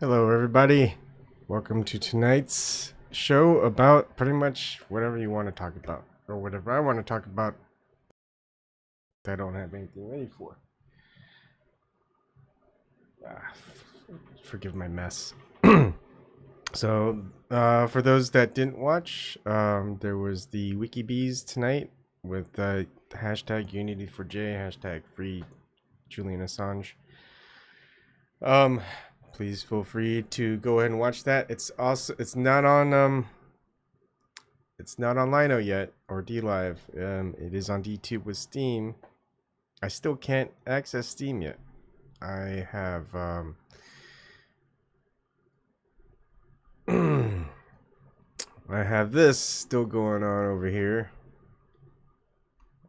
Hello, everybody. Welcome to tonight's show about pretty much whatever you want to talk about, or whatever I want to talk about that I don't have anything ready for. Forgive my mess. So, for those that didn't watch, there was the WikiBees tonight with the hashtag Unity4J, hashtag free Julian Assange. Please feel free to go ahead and watch that. It's not on Lino yet, or DLive. It is on DTube with Steam. I still can't access Steam yet. I have I have this still going on over here.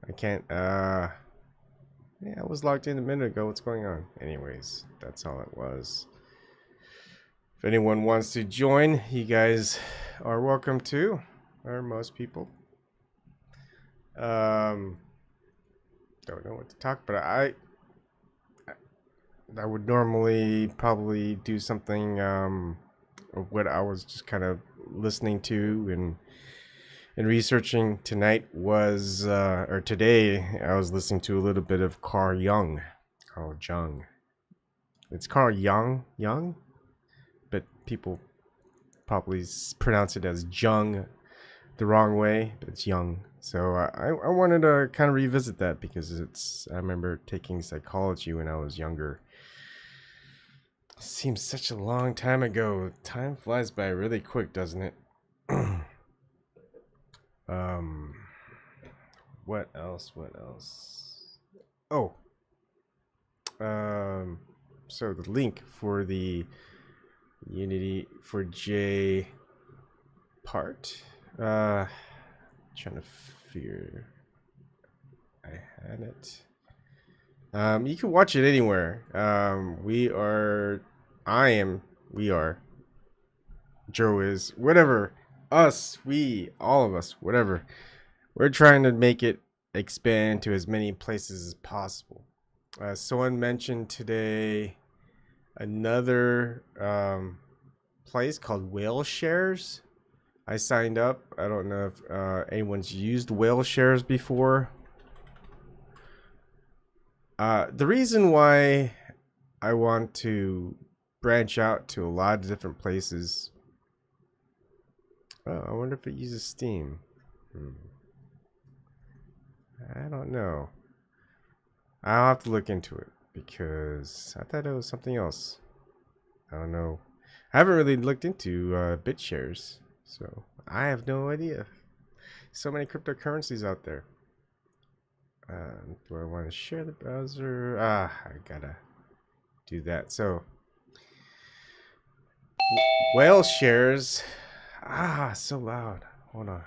I can't yeah, I was logged in a minute ago. What's going on? Anyways, that's all it was. If anyone wants to join, you guys are welcome to, or most people. Don't know what to talk about. I would normally probably do something of what I was just kind of listening to and researching tonight was or today I was listening to a little bit of Carl Jung. It's Carl Jung, but people probably pronounce it as Jung the wrong way, but it's Jung. So I wanted to kind of revisit that because I remember taking psychology when I was younger. Seems such a long time ago. Time flies by really quick, doesn't it? What else? Oh. So the link for the Unity4J part. Trying to figure. I had it. You can watch it anywhere. We are. Joe is. Whatever. Us. We. All of us. Whatever. We're trying to make it expand to as many places as possible. Someone mentioned today another place called Whale Shares. I signed up. I don't know if anyone's used Whale Shares before. The reason why I want to branch out to a lot of different places. I wonder if it uses Steam. I don't know. I'll have to look into it because I thought it was something else. I don't know. I haven't really looked into BitShares, so I have no idea. So many cryptocurrencies out there. Do I want to share the browser? I gotta do that. So, Whale Shares. So loud. Hold on.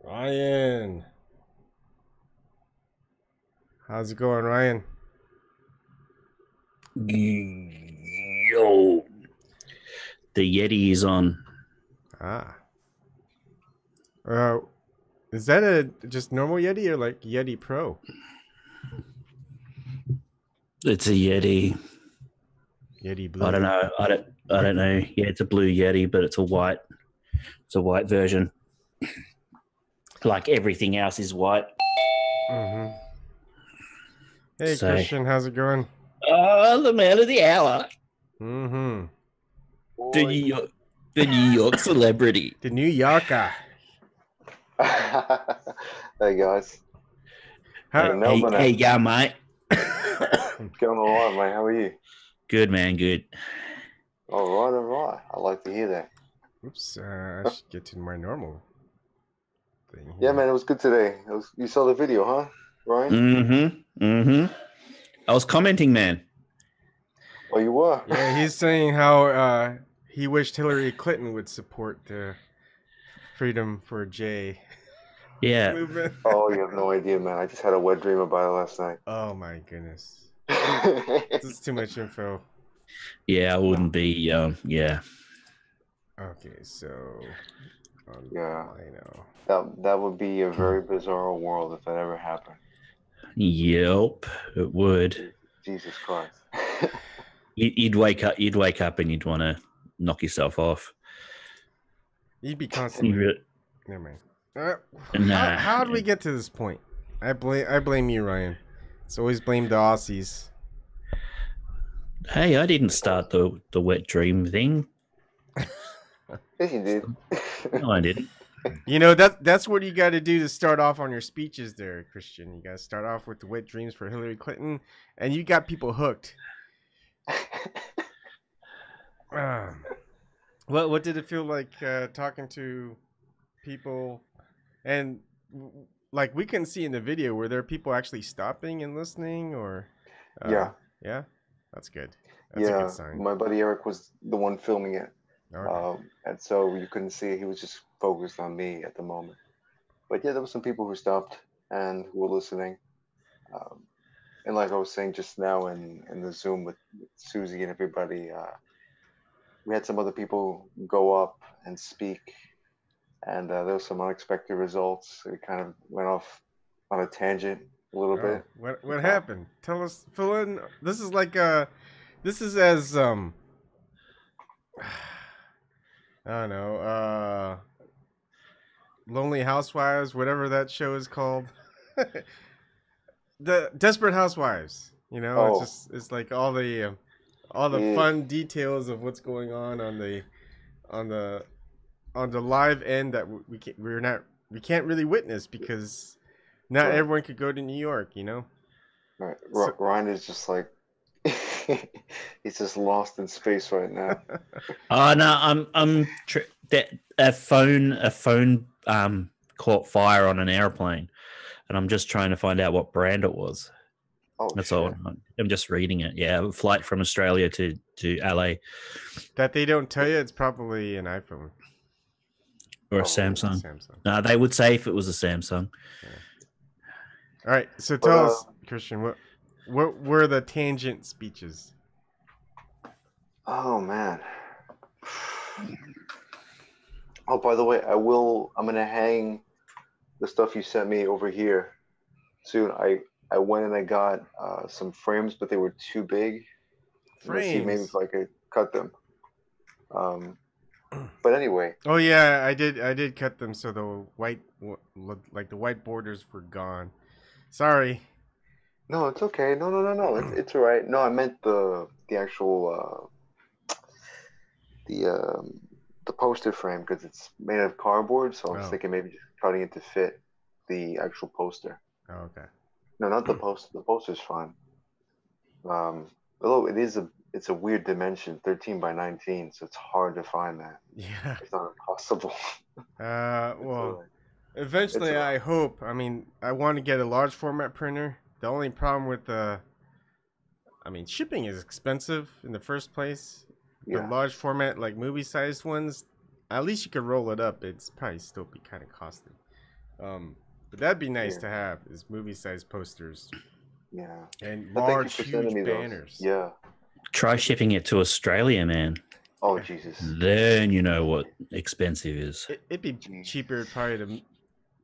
Ryan. How's it going, Ryan? Yo. The Yeti is on. Is that a just normal Yeti or like Yeti Pro? It's a Yeti. Yeti Blue. I don't know. I don't know. Yeah, it's a blue Yeti, but it's a white version. Like everything else is white. Hey, so, Christian, how's it going? The man of the hour. The New York celebrity. The New Yorker. Hey guys. Hey, yeah, mate. Going all right, mate. How are you? Good, man. Good. All right. I like to hear that. Oops, I should get to my normal thing here. Yeah, man, it was good today. You saw the video, huh, Ryan? I was commenting, man. Oh, you were? Yeah, he's saying how he wished Hillary Clinton would support the Freedom for J movement. Oh, you have no idea, man. I just had a wet dream about it last night. Oh my goodness. This is too much info. Yeah, I wouldn't be. Yeah. Okay, so. Yeah. I know. That would be a very bizarre world if that ever happened. Yep, it would. Jesus Christ. You'd wake up and you'd want to knock yourself off. You'd be constantly. Never mind. How did we get to this point? I blame you, Ryan. It's always blame the Aussies. Hey, I didn't start the wet dream thing. Yes, you did. No, I didn't. You know, that's what you got to do to start off on your speeches there, Christian. You got to start off with the wet dreams for Hillary Clinton, and you got people hooked. What did it feel like talking to people? And like we can see in the video, were there people actually stopping and listening, or Yeah. That's good. That's a good sign. My buddy Eric was the one filming it. Okay. And so you couldn't see it. He was just focused on me at the moment. But yeah, there were some people who stopped and who were listening. And like I was saying just now in the Zoom with Susie and everybody, we had some other people go up and speak, and there were some unexpected results. We kind of went off on a tangent a little bit. What happened? Tell us, fill in. This is like this is as I don't know, Lonely Housewives, whatever that show is called. The Desperate Housewives, you know, it's like all the fun details of what's going on the live end that we can't really witness because not everyone could go to New York, you know. Right. Ryan is just like he's just lost in space right now. Oh no, a phone caught fire on an airplane, and I'm just trying to find out what brand it was. Oh, that's all. I'm just reading it. Yeah, a flight from Australia to LA. That they don't tell you, it's probably an iPhone or a Samsung. No, they would say if it was a Samsung. Yeah. All right, so tell us, Christian, what were the tangent speeches? Oh man. Oh, by the way, I'm gonna hang the stuff you sent me over here soon. I went and I got some frames, but they were too big. Frames? Let's see maybe if I could cut them. But anyway. Oh yeah, I did cut them so the white borders were gone. Sorry. No, it's okay. No. It's all right. No, I meant the actual the poster frame because it's made of cardboard. So I was thinking maybe just cutting it to fit the actual poster. Oh, okay. No, not the poster. The poster's fine. Although it's a weird dimension, 13 by 19, so it's hard to find that. Yeah. It's not impossible. Well, eventually I hope. I mean, I want to get a large format printer. The only problem with shipping is expensive in the first place. The large format, like movie-sized ones, at least you could roll it up. It's probably still be kind of costly. But that'd be nice to have, is movie-sized posters. Yeah. And large, huge banners. Yeah. Try shipping it to Australia, man. Oh, Jesus. Then you know what expensive is. It'd be cheaper probably to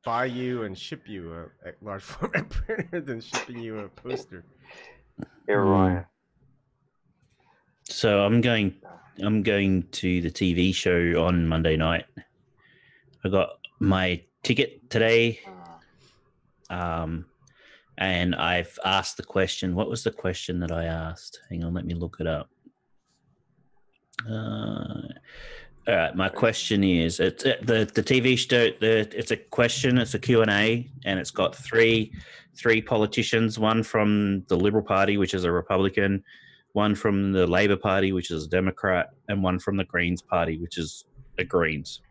buy you and ship you a large format printer than shipping you a poster. Hey, Ryan. So I'm going to the TV show on Monday night. I got my ticket today. And I've asked the question. What was the question that I asked? Hang on, let me look it up. All right, my question is: it's the TV show. It's a question. It's a Q&A, and it's got three politicians. One from the Liberal Party, which is a Republican. One from the Labor Party, which is a Democrat, and one from the Greens Party, which is a Greens.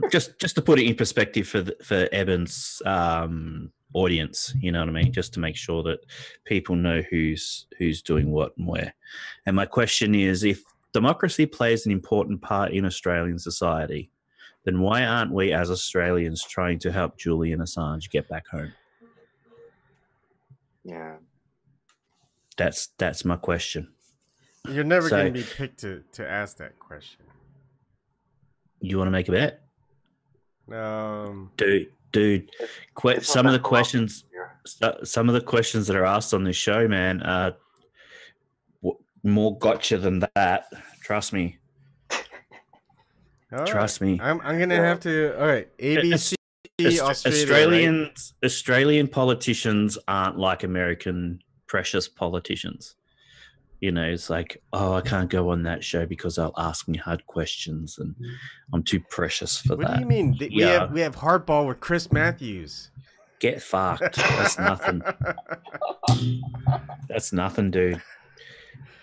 Just to put it in perspective for Ebon's audience, you know what I mean? Just to make sure that people know who's doing what and where. And my question is, if democracy plays an important part in Australian society, then why aren't we as Australians trying to help Julian Assange get back home? Yeah. That's my question. You're never going to be picked to ask that question. You want to make a bet? Dude, some of the questions. some of the questions that are asked on this show, man, are more gotcha than that. Trust me. All Trust right. me. I'm gonna have to. All right, ABC Australia. Australian politicians aren't like American precious politicians. You know, it's like, oh, I can't go on that show because they'll ask me hard questions, and I'm too precious for What that. do you mean? Yeah, We have hardball with Chris Matthews. get fucked. That's nothing. That's nothing, dude.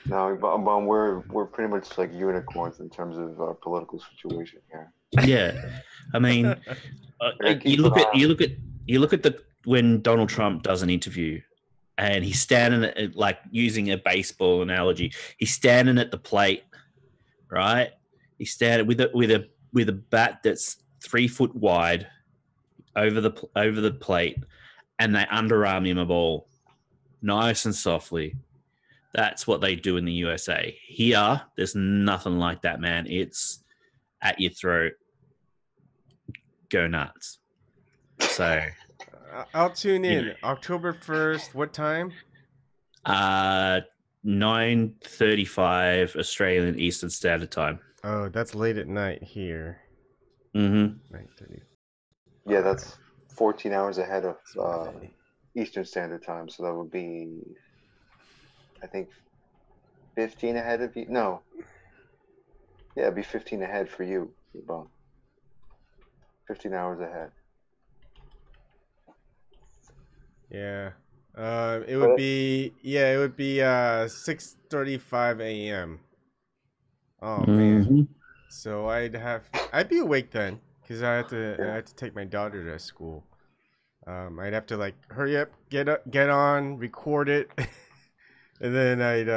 No, but we're pretty much like unicorns in terms of our political situation here. Yeah, I mean, you look at the when Donald Trump does an interview, and he's standing at, like, using a baseball analogy, he's standing at the plate, right? He's standing with a bat that's 3 foot wide over the plate, and they underarm him a ball, nice and softly. That's what they do in the USA. Here, there's nothing like that, man. It's at your throat. Go nuts. So I'll tune in. You know. October 1st. What time? 9:35 Australian Eastern Standard Time. Oh, that's late at night here. Mm-hmm. 9:30. Yeah, that's 14 hours ahead of Eastern Standard Time, so that would be, I think, 15 ahead of you. No. Yeah, it'd be 15 ahead for you, Ebon. 15 hours ahead. Yeah. It would be 6:35 a.m. Oh man. So I'd be awake then because I had to take my daughter to school. I'd have to like hurry up, get on, record it, and then I'd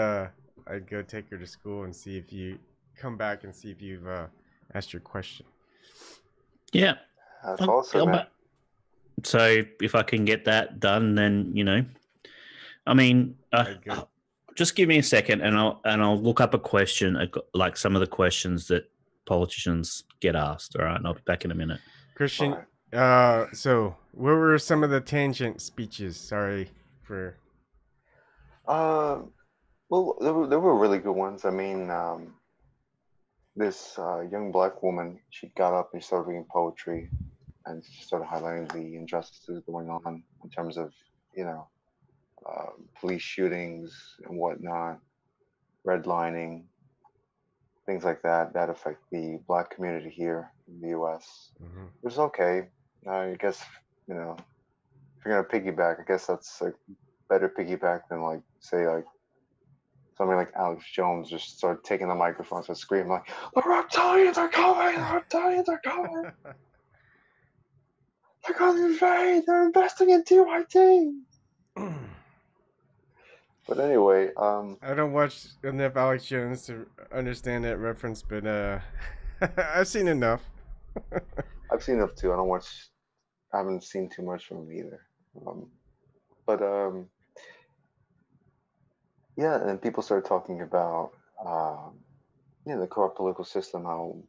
go take her to school and see if you come back and see if you've asked your question. Yeah. That's awesome, man. So if I can get that done, then, you know, I mean, just give me a second, and I'll look up a question, like some of the questions that politicians get asked. All right, and I'll be back in a minute. Christian, so where were some of the tangent speeches? Sorry for. Well, there were really good ones. I mean, this young black woman, she got up and started reading poetry, and she started highlighting the injustices going on in terms of, you know, police shootings and whatnot, redlining, things like that affect the black community here in the U.S. Mm-hmm. It was okay. I guess, you know, if you're gonna piggyback, I guess that's a better piggyback than, like, say, like somebody like Alex Jones just started taking the microphone and screaming like, "The reptilians are coming! The reptilians are coming! They're going to invade! They're investing in TYT!" But anyway, I don't watch enough Alex Jones to understand that reference, but I've seen enough. I've seen enough too. I haven't seen too much from him either. But yeah, and people started talking about the corrupt political system, how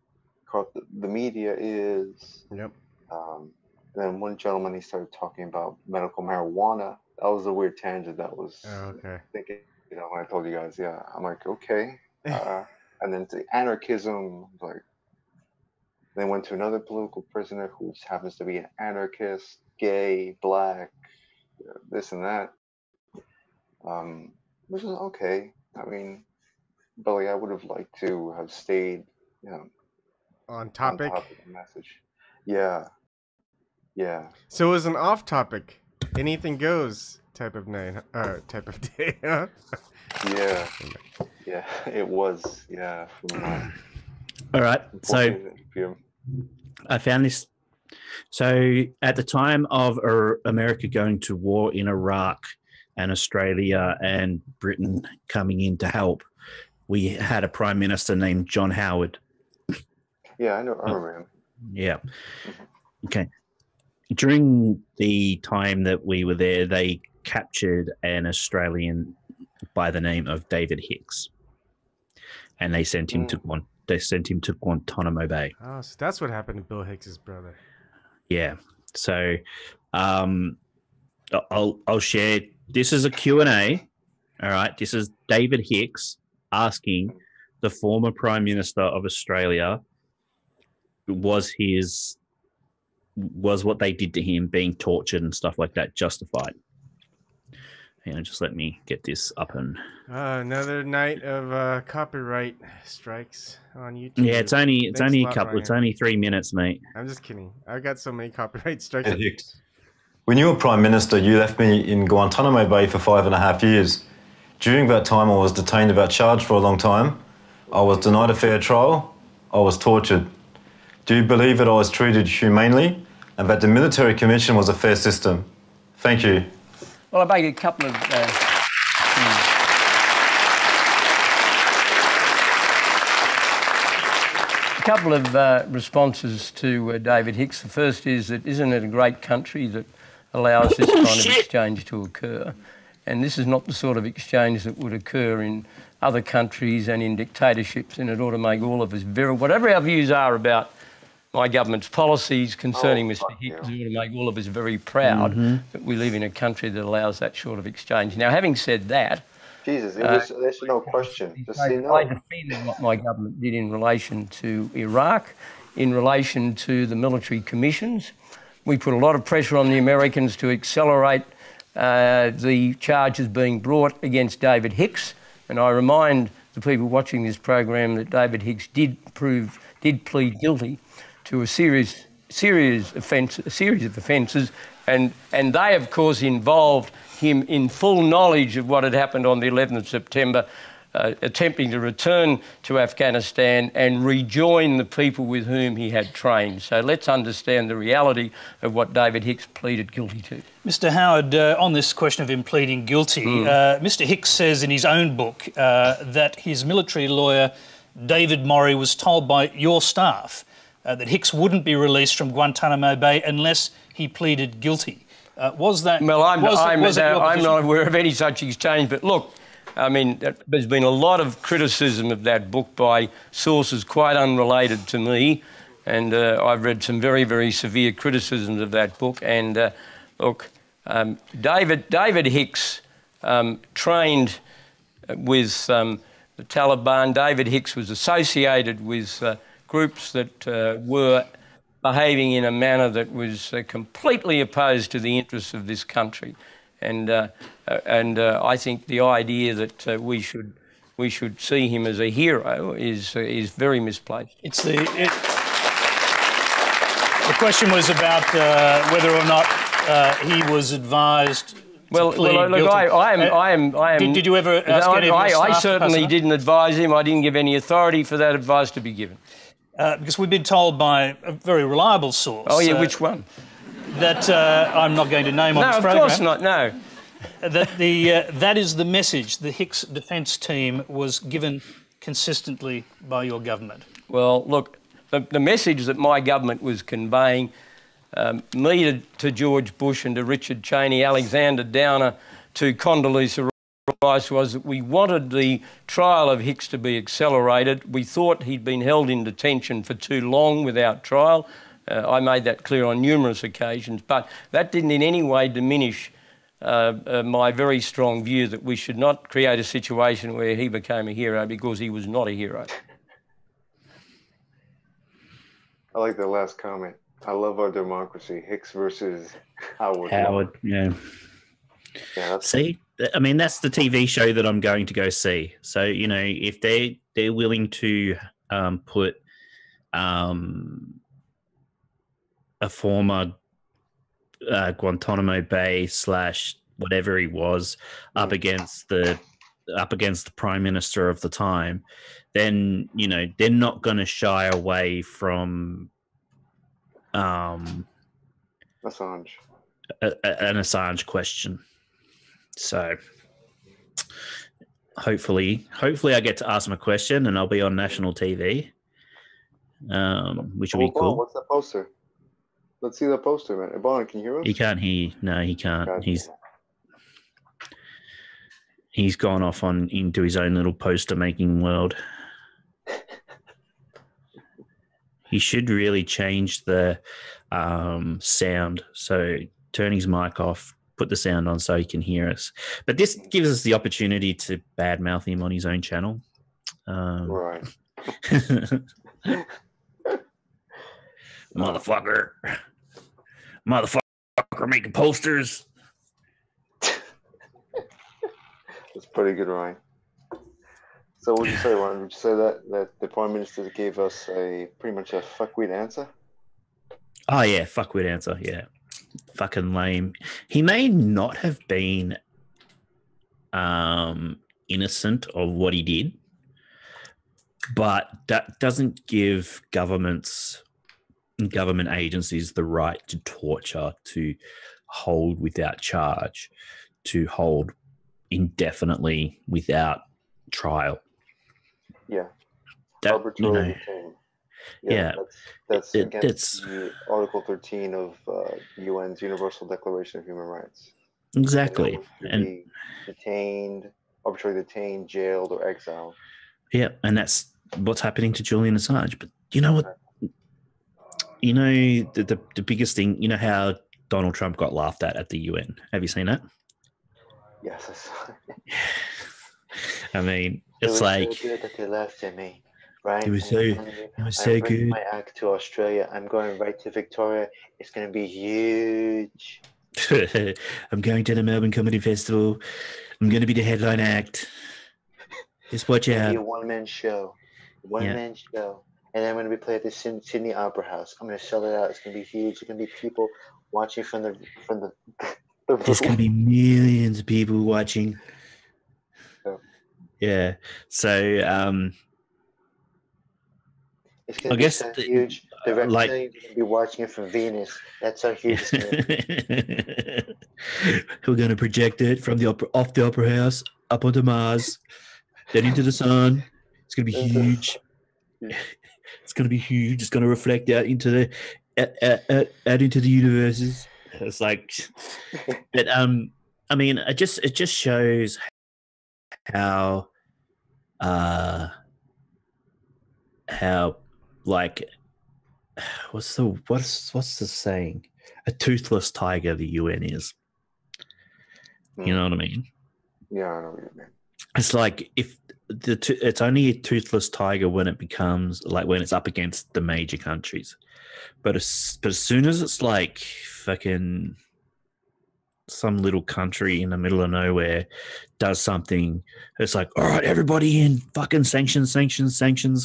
corrupt the media is. Yep. And then one gentleman, he started talking about medical marijuana. That was a weird tangent. That was thinking, you know, when I told you guys, yeah, I'm like, okay. And then to anarchism, like, they went to another political prisoner who happens to be an anarchist, gay, black, this and that. Which is okay. I mean, but like, I would have liked to have stayed, you know, on topic of the message. Yeah. Yeah. So it was an off-topic, anything goes type of night, type of day, huh? Yeah. Yeah, it was. Yeah. All right. So I found this. So at the time of America going to war in Iraq and Australia and Britain coming in to help, we had a prime minister named John Howard. Yeah, I know. I remember him. Yeah. Okay. During the time that we were there, they captured an Australian by the name of David Hicks, and they sent him to Guantanamo Bay. Oh, so that's what happened to Bill Hicks's brother. Yeah. So, I'll share. This is a Q&A. All right. This is David Hicks asking the former Prime Minister of Australia, was what they did to him, being tortured and stuff like that, justified? Just let me get this up and. Another night of copyright strikes on YouTube. Yeah, it's only a couple. Ryan. It's only 3 minutes, mate. I'm just kidding. I got so many copyright strikes. Hey, Hicks. When you were Prime Minister, you left me in Guantanamo Bay for 5.5 years. During that time, I was detained without charge for a long time. I was denied a fair trial. I was tortured. Do you believe that I was treated humanely and that the military commission was a fair system? Thank you. Well, I make a couple of... A couple of responses to David Hicks. The first is that isn't it a great country that allows this kind of exchange to occur? And this is not the sort of exchange that would occur in other countries and in dictatorships, and it ought to make all of us whatever our views are about my government's policies concerning Mr. Hicks, it ought to make all of us very proud that we live in a country that allows that sort of exchange. Now, having said that, Jesus, there's no question. Just say no. I defended what my government did in relation to Iraq, in relation to the military commissions. We put a lot of pressure on the Americans to accelerate the charges being brought against David Hicks. And I remind the people watching this program that David Hicks did plead guilty to a series of offences, and they, of course, involved him in full knowledge of what had happened on the 11th of September, attempting to return to Afghanistan and rejoin the people with whom he had trained. So let's understand the reality of what David Hicks pleaded guilty to. Mr. Howard, on this question of him pleading guilty, Mr. Hicks says in his own book that his military lawyer, David Morrie, was told by your staff that Hicks wouldn't be released from Guantanamo Bay unless he pleaded guilty. Was that... Well, I'm not aware of any such exchange, but look, I mean, there's been a lot of criticism of that book by sources quite unrelated to me, and I've read some very, very severe criticisms of that book. And look, David Hicks trained with the Taliban. David Hicks was associated with groups that were behaving in a manner that was completely opposed to the interests of this country. And I think the idea that we should see him as a hero is very misplaced. The question was about whether or not he was advised. Look, I am. Did you ever ask any of your staff? I certainly didn't advise him. I didn't give any authority for that advice to be given. Because we've been told by a very reliable source. Oh yeah, which one? That I'm not going to name on this program. No, of course not. No. That is the message the Hicks defence team was given consistently by your government. Well, look, the message that my government was conveying, me to George Bush and to Richard Cheney, Alexander Downer to Condoleezza Rice, was that we wanted the trial of Hicks to be accelerated. We thought he'd been held in detention for too long without trial. I made that clear on numerous occasions, but that didn't in any way diminish my very strong view that we should not create a situation where he became a hero, because he was not a hero. I like the last comment. I love our democracy. Hicks versus Howard. Yeah. That's... See, I mean, that's the TV show that I'm going to go see. So, if they're willing to put a former Guantanamo Bay / whatever he was up against the Prime Minister of the time, then they're not going to shy away from Assange. An Assange question. So hopefully I get to ask him a question and I'll be on national TV, which will be cool. What's that poster? Let's see the poster, man. Ebon, can you hear us? He can't hear. No, he can't. He's gone off into his own little poster-making world. He should really change the sound. So turn his mic off, put the sound on so he can hear us. But this gives us the opportunity to badmouth him on his own channel. Right. Motherfucker making posters. That's pretty good, Ryan. So what would you say, Ryan? Would you say that the Prime Minister gave us pretty much a fuckwit answer? Oh yeah, fuckwit answer. Yeah, fucking lame. He may not have been innocent of what he did, but that doesn't give government agencies the right to torture, to hold without charge, to hold indefinitely without trial. Yeah. That, arbitrarily detained. That's against the Article 13 of UN's Universal Declaration of Human Rights. Exactly. And be detained, arbitrarily detained, jailed, or exiled. Yeah, and that's what's happening to Julian Assange. But you know what? You know, the biggest thing, you know how Donald Trump got laughed at the UN? Have you seen that? Yes, I saw it. I mean, it's like... so good that they laughed at me, right? It was so good. My act to Australia. I'm going right to Victoria. It's going to be huge. I'm going to the Melbourne Comedy Festival. I'm going to be the headline act. Just watch out. It's going to be a one-man show. One-man show. And then I'm going to be playing at the Sydney Opera House. I'm going to sell it out. It's going to be huge. There's going to be people watching from the There's going to be millions of people watching. Yeah. So, it's going to be so huge. The record like, you're going to be watching it from Venus. That's how huge it's going to be. We're going to project it from off the Opera House up onto Mars, then into the sun. It's going to be huge. It's going to be huge. It's going to reflect out into the universes. It's like, but I mean, it just shows how like what's the saying? A toothless tiger the UN is. You know what I mean? Yeah, I know what you mean. It's like if it's only a toothless tiger when it becomes like when it's up against the major countries, but as soon as it's like fucking some little country in the middle of nowhere does something, it's like, all right, everybody in, fucking sanctions,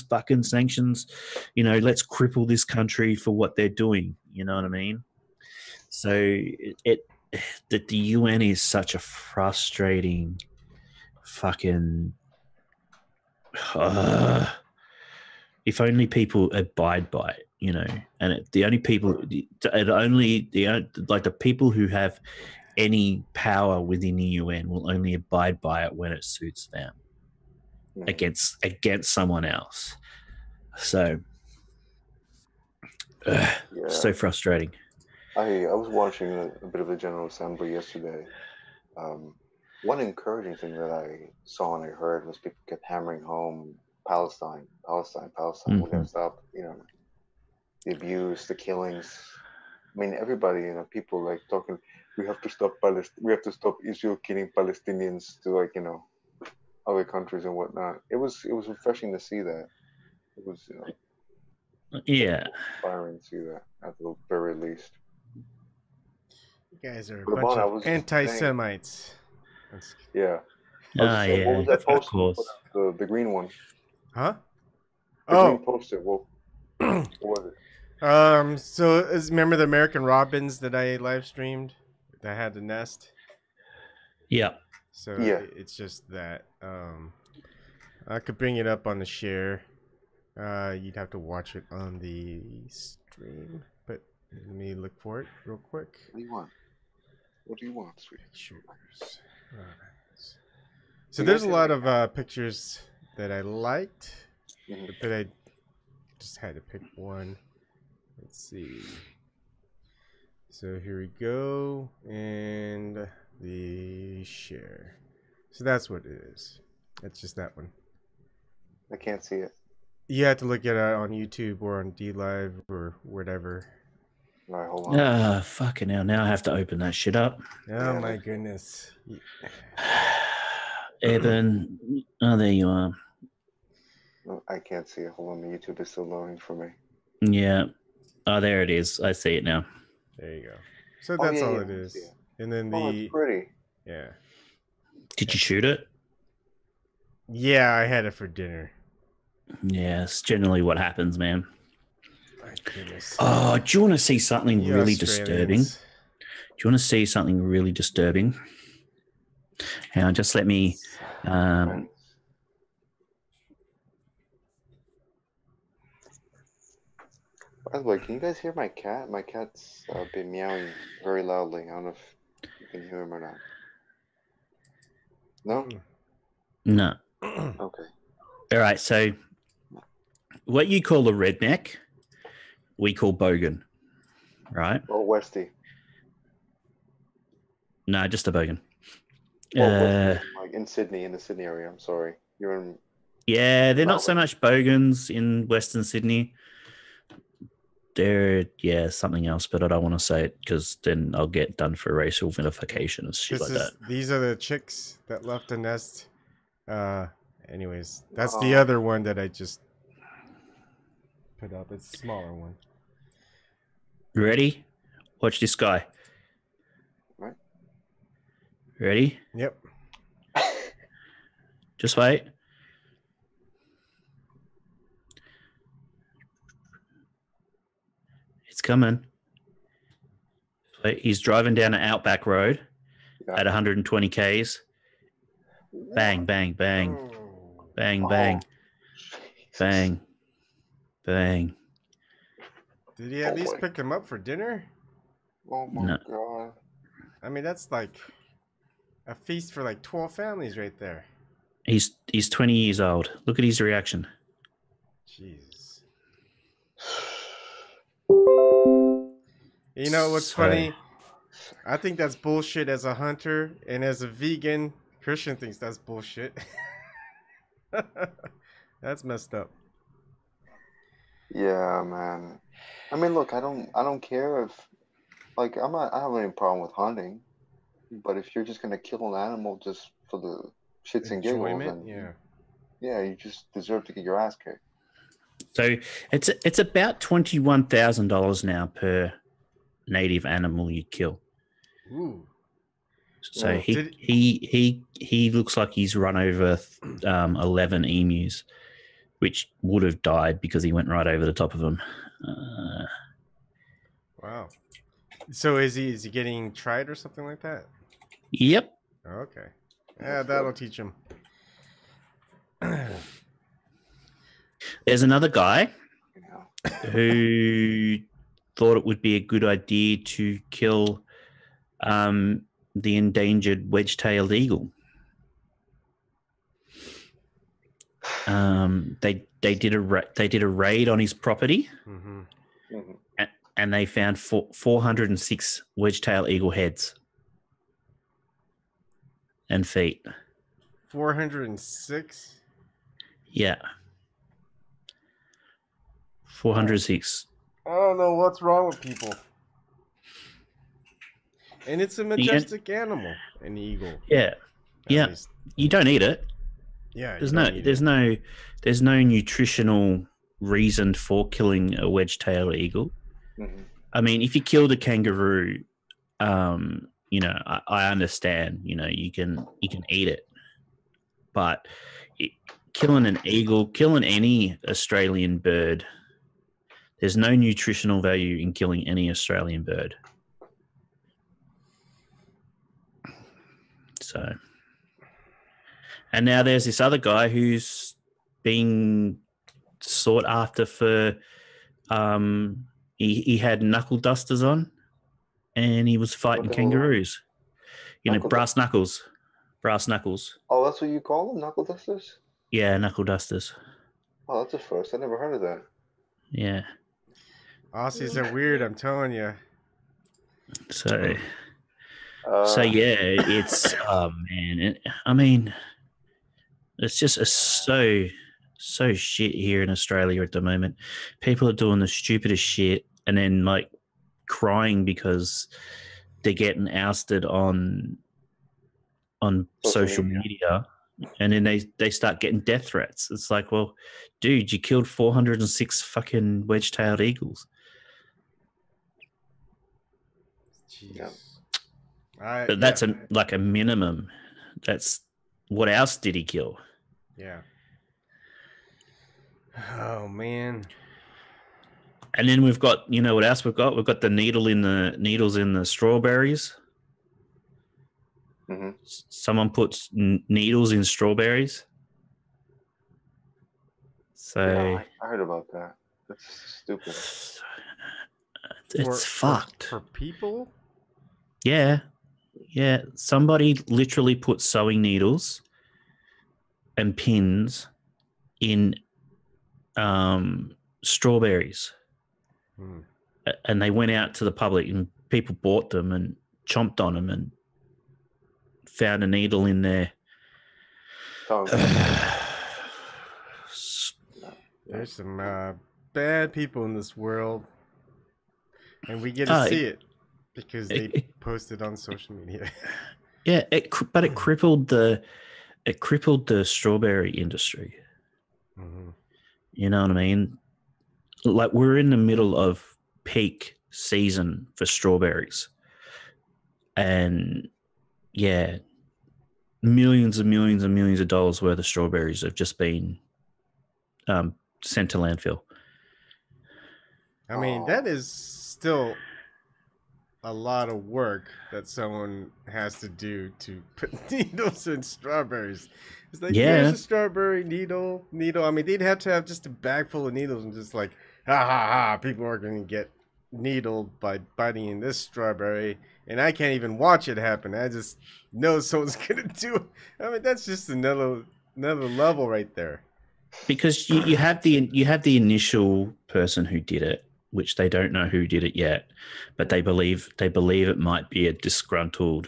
fucking sanctions. You know, let's cripple this country for what they're doing. You know what I mean? So that the UN is such a frustrating fucking. If only people abide by it, you know, and the only people, like the people who have any power within the UN will only abide by it when it suits them against someone else. So, so frustrating. I was watching a bit of a General Assembly yesterday. One encouraging thing that I saw and I heard was people kept hammering home Palestine. Mm-hmm. We're gonna stop, you know, the abuse, the killings. I mean, everybody, you know, people like talking. We have to stop Israel killing Palestinians to, like, you know, other countries and whatnot. It was refreshing to see that. It was, you know, inspiring to see that at the very least. You guys are a bunch of anti-Semites. Yeah. What was that poster? The green one. Huh? The green poster. What was it? So remember the American Robins that I live streamed that had the nest? Yeah. So it's just that. I could bring it up on the share. You'd have to watch it on the stream, but let me look for it real quick. What do you want, sweet? Pictures. So there's a lot of pictures that I liked, but I just had to pick one. Let's see. So here we go, and the share. So that's what it is. It's just that one. I can't see it. You have to look at it on YouTube or on DLive or whatever. All right, hold on. Ah, fucking hell. Now I have to open that shit up. Oh my goodness. Eben. Oh, there you are. No, I can't see it. Hold on, the YouTube is still loading for me. Yeah. Oh, there it is. I see it now. There you go. So that's all it I is. see it. And then Oh, the it's pretty. yeah. Did you shoot it? Yeah, I had it for dinner. Yeah, it's generally what happens, man. My goodness. Oh, do you want to see something You really disturbing? Australians. Do you want to see something really disturbing? Hang on, just let me. By the way, can you guys hear my cat? My cat's been meowing very loudly. I don't know if you can hear him or not. No? No. Okay. All right. So, what you call a redneck, we call bogan, right? Oh, Westy. No, just a bogan. Westy, like in Sydney, in the Sydney area. I'm sorry. You're in. Yeah, they're not so much bogans in Western Sydney. They're something else, but I don't want to say it because then I'll get done for racial vilification and shit like that. These are the chicks that left the nest. Anyways, that's the other one that I just put up. It's a smaller one. Ready? Watch this guy. Right. Ready? Yep. Just wait. It's coming. He's driving down an outback road at 120 Ks. Bang, bang, bang. Bang, bang. Bang. Bang. Did he at least pick them up for dinner? Oh my god. I mean, that's like a feast for like 12 families right there. He's 20 years old. Look at his reaction. Jesus. You know what's funny? I think that's bullshit as a hunter, and as a vegan, Christian thinks that's bullshit. That's messed up. Yeah, man. I mean, look, I don't care if, like, I don't have any problem with hunting, but if you're just gonna kill an animal just for the shits and giggles, then yeah, you just deserve to get your ass kicked. So it's about $21,000 now per native animal you kill. Ooh. So he looks like he's run over 11 emus, which would have died because he went right over the top of them. Wow. So is he getting tried or something like that? Yep. Okay. Yeah, that'll teach him. There's another guy who thought it would be a good idea to kill the endangered wedge-tailed eagle. They did a raid on his property, and they found 406 wedge-tailed eagle heads and feet. 406. Yeah. 406. I don't know what's wrong with people. And it's a majestic animal, an eagle. Yeah. Yeah. You don't eat it. Yeah. There's no nutritional reason for killing a wedge-tailed eagle. Mm-hmm. I mean, if you killed a kangaroo, you know, I understand, you know, you can eat it. But killing an eagle, killing any Australian bird, there's no nutritional value in killing any Australian bird. So, and now there's this other guy who's being sought after for, he had knuckle dusters on, and he was fighting kangaroos. You know, brass knuckles. Oh, that's what you call them, knuckle dusters? Yeah, knuckle dusters. Oh, that's a first. I never heard of that. Yeah. Aussies are weird, I'm telling you. So yeah, it's man. I mean, it's just so shit here in Australia at the moment. People are doing the stupidest shit, and then like crying because they're getting ousted on social media, and then they start getting death threats. It's like, well, dude, you killed 406 fucking wedge-tailed eagles. Jeez. Yeah. But that's like a minimum. That's what else did he kill? Yeah. Oh man. And then we've got, you know what else we've got? We've got the needles in the strawberries. Mm-hmm. Someone puts needles in strawberries. So Yeah, I heard about that. That's stupid. It's fucked. For people? Yeah. Yeah. Somebody literally put sewing needles and pins in strawberries. And they went out to the public and people bought them and chomped on them and found a needle in there. There's some bad people in this world, and we get to see it because they posted on social media. Yeah, but it crippled the strawberry industry. Mm-hmm. You know what I mean? Like, we're in the middle of peak season for strawberries, and yeah, millions and millions and millions of dollars worth of strawberries have just been sent to landfill. I mean, that is still a lot of work that someone has to do to put needles in strawberries. It's like, here's a strawberry needle. I mean, they'd have to have just a bag full of needles and just like, ha ha ha, people are going to get needled by biting in this strawberry, and I can't even watch it happen. I just know someone's going to do it. I mean, that's just another level right there. Because you have the initial person who did it, which they don't know who did it yet, but they believe it might be a disgruntled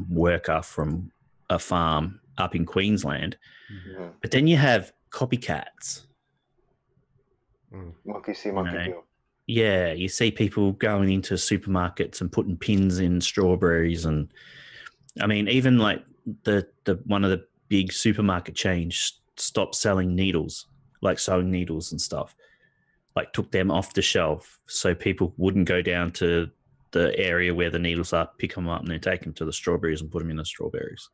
worker from a farm up in Queensland. Mm-hmm. But then you have copycats. Monkey see, monkey do. Yeah, you see people going into supermarkets and putting pins in strawberries, and I mean, even like the one of the big supermarket chains stopped selling needles, like sewing needles and stuff. Like, took them off the shelf so people wouldn't go down to the area where the needles are, pick them up, and then take them to the strawberries and put them in the strawberries.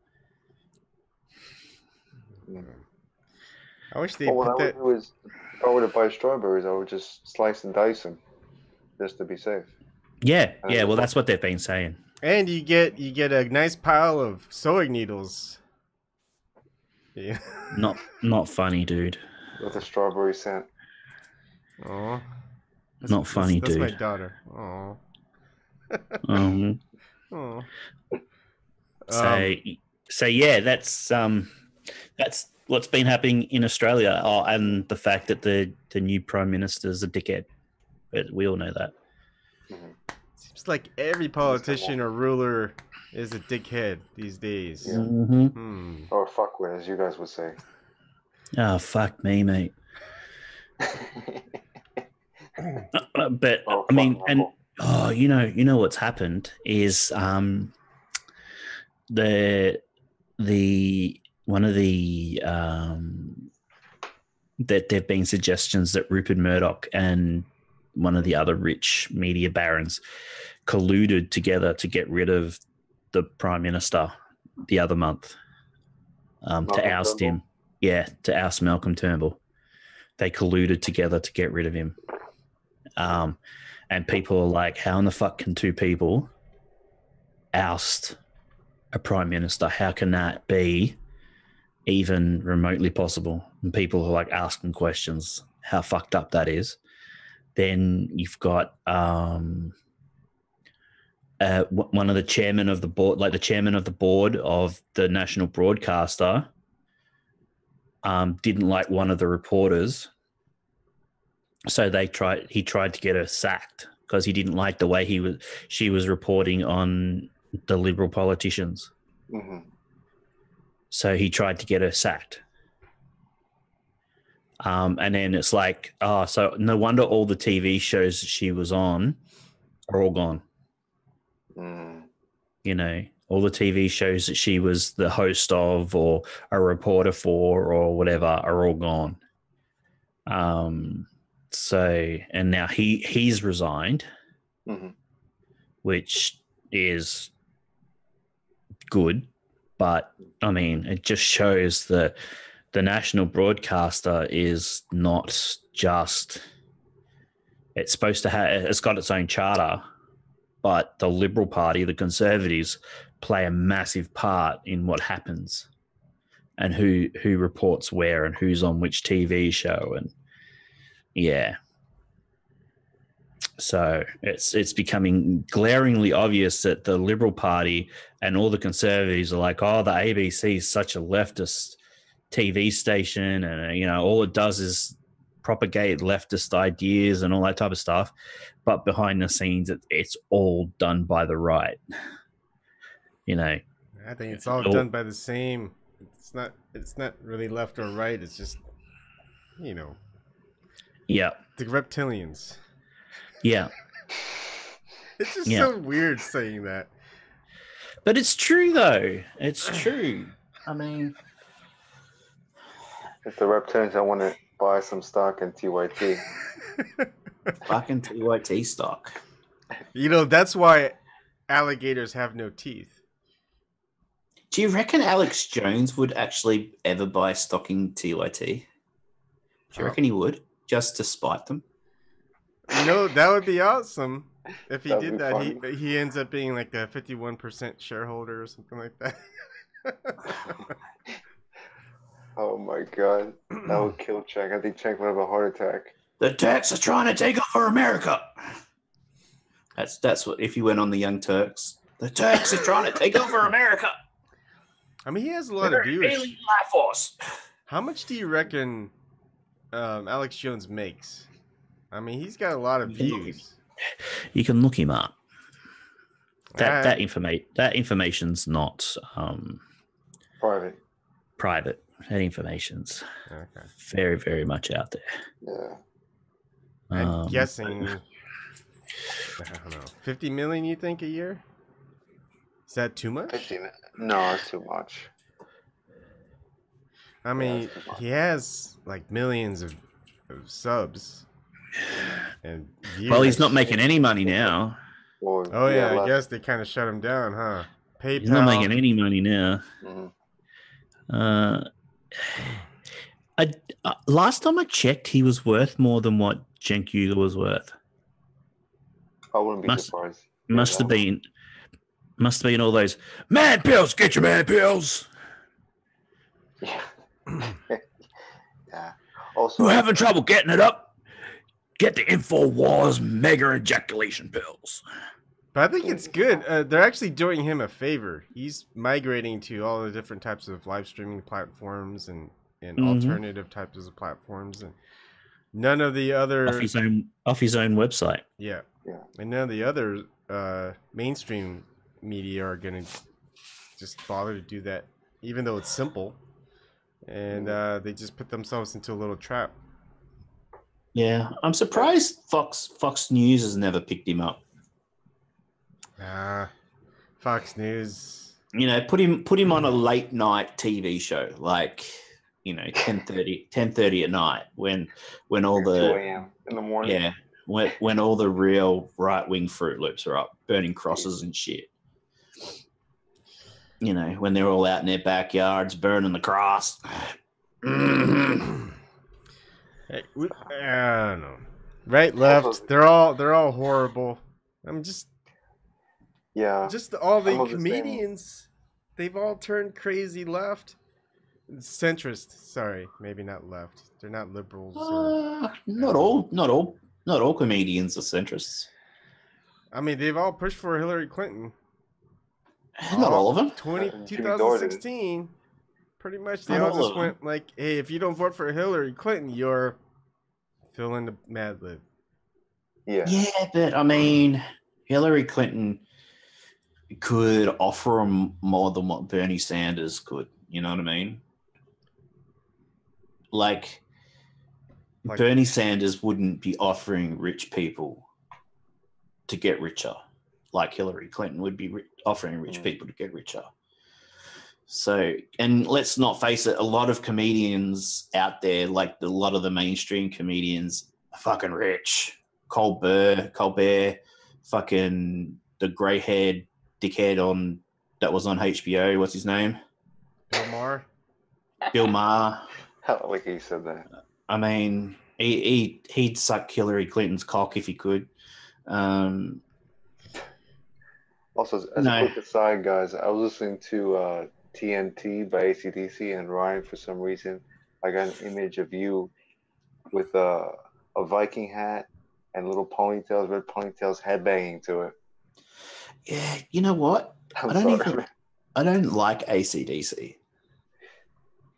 I wish they What put I that. would do is, if I were to buy strawberries, I would just slice and dice them, just to be safe. Yeah. Well, that's what they've been saying. And you get a nice pile of sewing needles. Yeah. Not funny, dude. With a strawberry scent. Oh. Not funny, that's dude. That's my daughter. Oh. Oh. So yeah, that's what's been happening in Australia. Oh, and the fact that the new Prime Minister's a dickhead. But we all know that. Seems like every politician or ruler is a dickhead these days. Yeah. Mm-hmm. Or fuckwit, as you guys would say. Oh, fuck me, mate. But I mean, and you know what's happened is the one of the that there've been suggestions that Rupert Murdoch and one of the other rich media barons colluded together to get rid of the Prime Minister the other month, to oust him. Yeah, to oust Malcolm Turnbull. They colluded together to get rid of him. And people are like, how in the fuck can two people oust a Prime Minister? How can that be even remotely possible? And people are like asking questions, how fucked up that is. Then you've got one of the chairman of the board, like the chairman of the board of the national broadcaster, didn't like one of the reporters, so he tried to get her sacked because he didn't like the way she was reporting on the Liberal politicians. Mm-hmm. So he tried to get her sacked. And then it's like, so no wonder all the TV shows she was on are all gone. You know, all the TV shows that she was the host of or a reporter for or whatever are all gone. So, and now he's resigned, which is good, but I mean, it just shows that the national broadcaster is not just, it's supposed to have, it's got its own charter, but the Liberal Party, the Conservatives, play a massive part in what happens and who reports where and who's on which TV show. And yeah. So it's becoming glaringly obvious that the Liberal Party and all the Conservatives are like, oh, the ABC is such a leftist TV station, and you know, all it does is propagate leftist ideas and all that type of stuff. But behind the scenes, it's all done by the right. You know, I think it's all done by the same. It's not really left or right. It's just, you know, yeah, the reptilians. Yeah. It's just so weird saying that. But it's true, though. It's true. I mean, if the reptilians, I want to buy some stock in TYT. Fucking TYT stock. You know, that's why alligators have no teeth. Do you reckon Alex Jones would actually ever buy stock in TYT? Do you reckon he would? Just to spite them? You know, that would be awesome if he did that. Funny. He ends up being like a 51% shareholder or something like that. Oh my god, that would kill Cheng. I think Cheng would have a heart attack. The Turks are trying to take over America. That's what, if you went on the Young Turks. The Turks are trying to take over America. I mean, he has a lot of viewers. Alien life force. How much do you reckon Alex Jones makes? I mean, he's got a lot of views. You can look him up. That information's not private. That information's very, very much out there. Yeah. I'm guessing, I don't know, 50 million, you think, a year? Is that too much? 50 million. No, it's too much. I mean, he has like millions of subs. And views. Well, he's not making any money now. Well, Oh yeah, I guess they kind of shut him down, huh? PayPal. He's not making any money now. Last time I checked, he was worth more than what Cenk Uygur was worth. I wouldn't be surprised. Must have been all those man pills. Get your man pills. Yeah. Yeah. Also, You're having trouble getting it up? Get the InfoWars mega ejaculation pills. But I think it's good. They're actually doing him a favor. He's migrating to all the different types of live streaming platforms and alternative types of platforms, and none of the other off his own website. Yeah. And none of the other mainstream media are gonna just bother to do that, even though it's simple. And they just put themselves into a little trap. Yeah, I'm surprised Fox News has never picked him up. Fox News. You know, put him on a late night TV show, like, you know, 10:30 at night when all the 2 a.m. in the morning. Yeah, when all the real right wing Fruit Loops are up, burning crosses and shit. You know, when they're all out in their backyards burning the cross. Hey, I don't know. Right, left, they're all horrible. I'm just all the comedians. They've all turned crazy left. Centrist, sorry, maybe not left. They're not liberals. Not all comedians are centrists. I mean, they've all pushed for Hillary Clinton. Not all of them. 2016, pretty much they all just went like, hey, if you don't vote for Hillary Clinton, you're fill in the Mad Lib. Yeah, but I mean, Hillary Clinton could offer them more than what Bernie Sanders could. You know what I mean? Like Bernie Sanders wouldn't be offering rich people to get richer, like Hillary Clinton would be offering rich people to get richer. So, and let's not face it, a lot of comedians out there, like a lot of the mainstream comedians, are fucking rich. Colbert, fucking the grey-haired dickhead that was on HBO. What's his name? Bill Maher. Bill Maher. Hell, like he said that. I mean, he'd suck Hillary Clinton's cock if he could. Also, as a quick aside, guys, I was listening to TNT by AC/DC, and Ryan, for some reason, I got an image of you with a Viking hat and little ponytails, red ponytails, headbanging to it. Yeah, you know what? I'm sorry. I don't like AC/DC.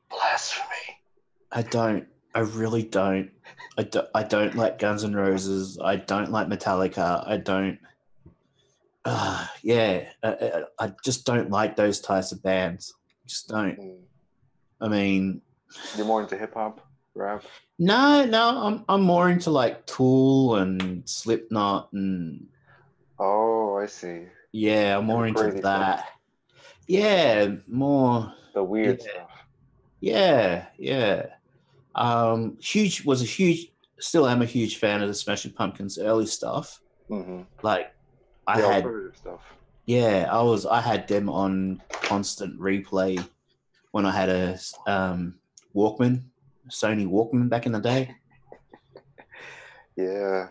Blasphemy. I don't. I really don't. I don't like Guns N' Roses. I don't like Metallica. I don't. I just don't like those types of bands. Just don't. I mean, you're more into hip hop, rap? No. I'm more into like Tool and Slipknot and. Oh, I see. Yeah, I'm more into that. Stuff. Yeah, more the weird stuff. Yeah. Still am a huge fan of the Smashing Pumpkins' early stuff. Mm-hmm. Like, I had them on constant replay when I had a Walkman, Sony Walkman back in the day. Yeah.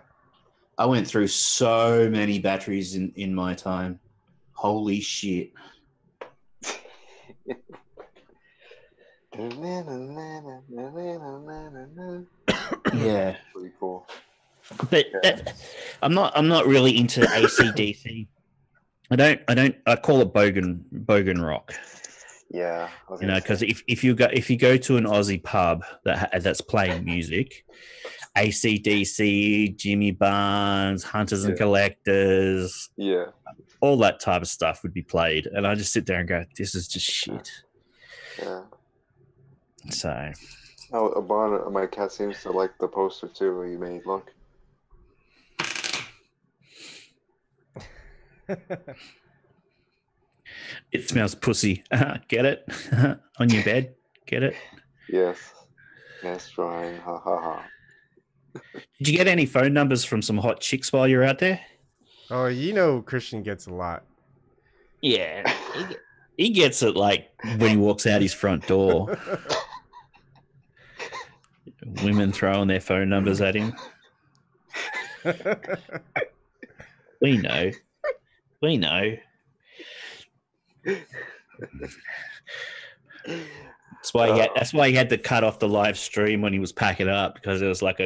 I went through so many batteries in my time. Holy shit. Yeah. Pretty cool. But I'm not really into AC/DC. I call it bogan rock. Yeah, because if you go to an Aussie pub that's playing music, AC/DC, Jimmy Barnes, Hunters and Collectors, all that type of stuff would be played, and I just sit there and go, "This is just shit." Yeah. So. Oh, Ebon, my cat seems to like the poster too. You made look. It smells pussy. Get it? On your bed? Get it? Yes, Ryan. Ha ha ha. Did you get any phone numbers from some hot chicks while you're out there? Oh, Christian gets a lot. Yeah, he gets it like when he walks out his front door. Women throwing their phone numbers at him. We know. That's why he had to cut off the live stream when he was packing up, because it was like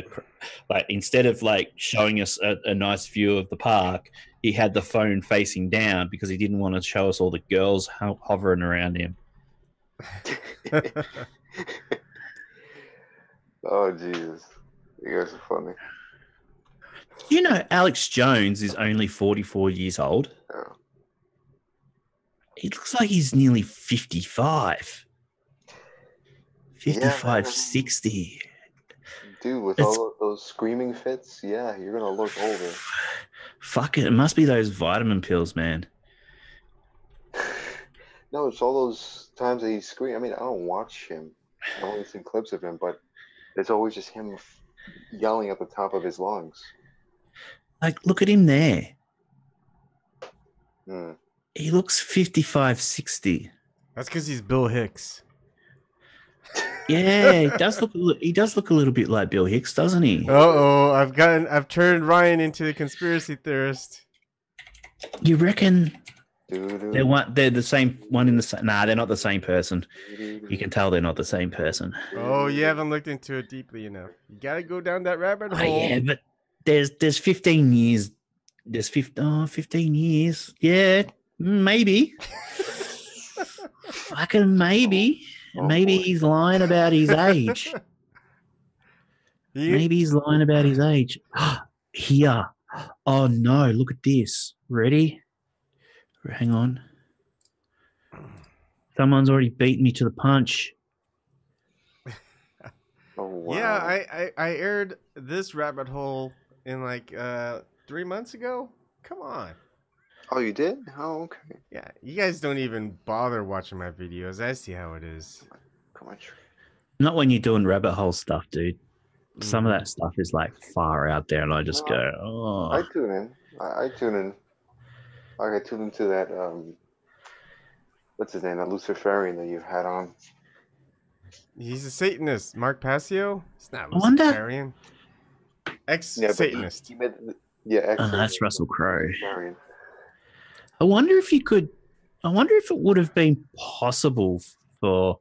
instead of like showing us a nice view of the park, he had the phone facing down because he didn't want to show us all the girls hovering around him. Oh Jesus, you guys are funny. You know, Alex Jones is only 44 years old. Yeah. He looks like he's nearly 55. 55, 60. Dude, with all of those screaming fits, yeah, you're going to look older. Fuck it. It must be those vitamin pills, man. No, it's all those times that he screams. I mean, I don't watch him. I've only seen clips of him, but it's always just him yelling at the top of his lungs. Like, look at him there. Hmm. He looks 55, 60. That's because he's Bill Hicks. Yeah, he does look a little bit like Bill Hicks, doesn't he? I've turned Ryan into a conspiracy theorist. You reckon they're the same one in the Nah, they're not the same person. You can tell they're not the same person. Oh, you haven't looked into it deeply enough. You gotta go down that rabbit hole. Yeah, but there's 15 years. There's 15 years. Yeah, maybe. Fucking maybe. Maybe he's lying about his age. Maybe he's lying about his age. Here. Oh, no. Look at this. Ready? Hang on. Someone's already beaten me to the punch. Oh, wow. Yeah, I aired this rabbit hole in like 3 months ago. Come on. Oh, you did? Oh, okay. Yeah, you guys don't even bother watching my videos. I see how it is. Come on. Not when you're doing rabbit hole stuff, dude. Some of that stuff is like far out there, and I just go, oh. I tune in. I tune in. I tune into that. What's his name? That Luciferian that you had on. He's a Satanist. Mark Passio? He's not I wonder- Luciferian. Ex-Satanist. That's Russell Crowe. Luciferian. I wonder if you could. I wonder if it would have been possible for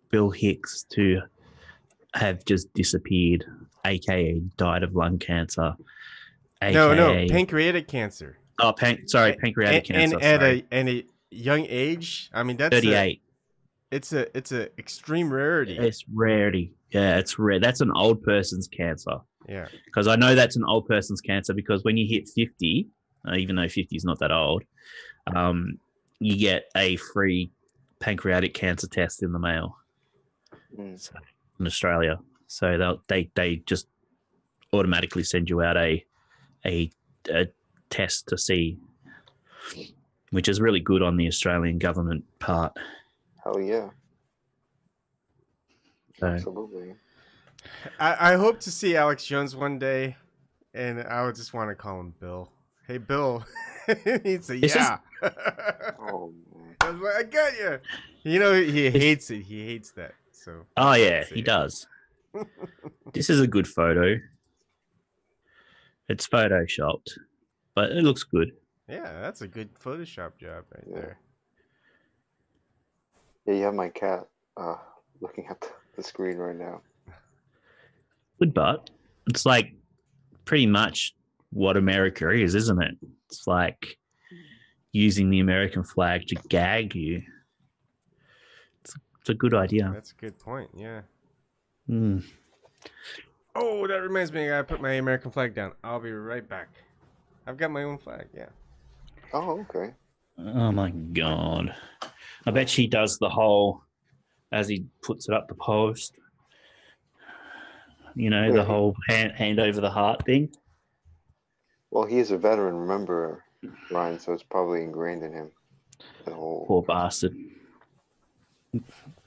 Bill Hicks to have just disappeared, aka died of lung cancer. AKA, No, pancreatic cancer. Oh, pancreatic cancer. And at a young age, I mean that's 38. It's a extreme rarity. It's rarity. Yeah, it's rare. That's an old person's cancer. Yeah. Because I know that's an old person's cancer because when you hit 50, even though 50 is not that old, you get a free pancreatic cancer test in the mail so, in Australia. So they just automatically send you out a test to see, which is really good on the Australian government part. Hell yeah. So, Absolutely. I hope to see Alex Jones one day, and I would just want to call him Bill. Hey, Bill. He'd say, yeah. Oh, man. I was like, I got you. You know, he hates it. He hates that. So. oh, yeah, he does. This is a good photo. It's photoshopped, but it looks good. Yeah, that's a good Photoshop job right there. Yeah, you have my cat looking at the screen right now. Good, but it's like pretty much what America is, isn't it? It's like using the American flag to gag you. It's a good idea. That's a good point, yeah. Mm. Oh, that reminds me, I gotta put my American flag down. I'll be right back. I've got my own flag, yeah. Oh, okay. Oh, my God. I bet she does the whole, as he puts it up the post, you know, the whole hand over the heart thing. Well, he is a veteran, remember, Ryan, so it's probably ingrained in him. The whole... Poor bastard.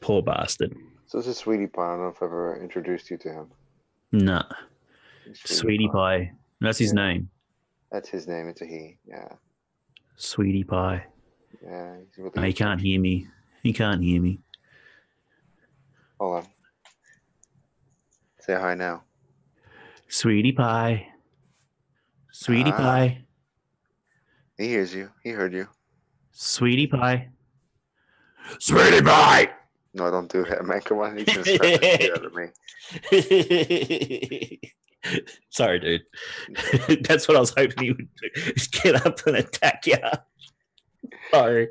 Poor bastard. So this is Sweetie Pie. I don't know if I've ever introduced you to him. No. Sweetie Pie. That's his name. That's his name. It's a he. Yeah. Sweetie Pie. Yeah. He's really No, he can't hear me. He can't hear me. Hold on. Say hi now. Sweetie Pie. Sweetie Pie. He hears you. He heard you. Sweetie Pie. Sweetie Pie! No, don't do that, man. Come on. You can scratch the shit out of me. Sorry, dude. That's what I was hoping he would do. Just get up and attack you. Sorry.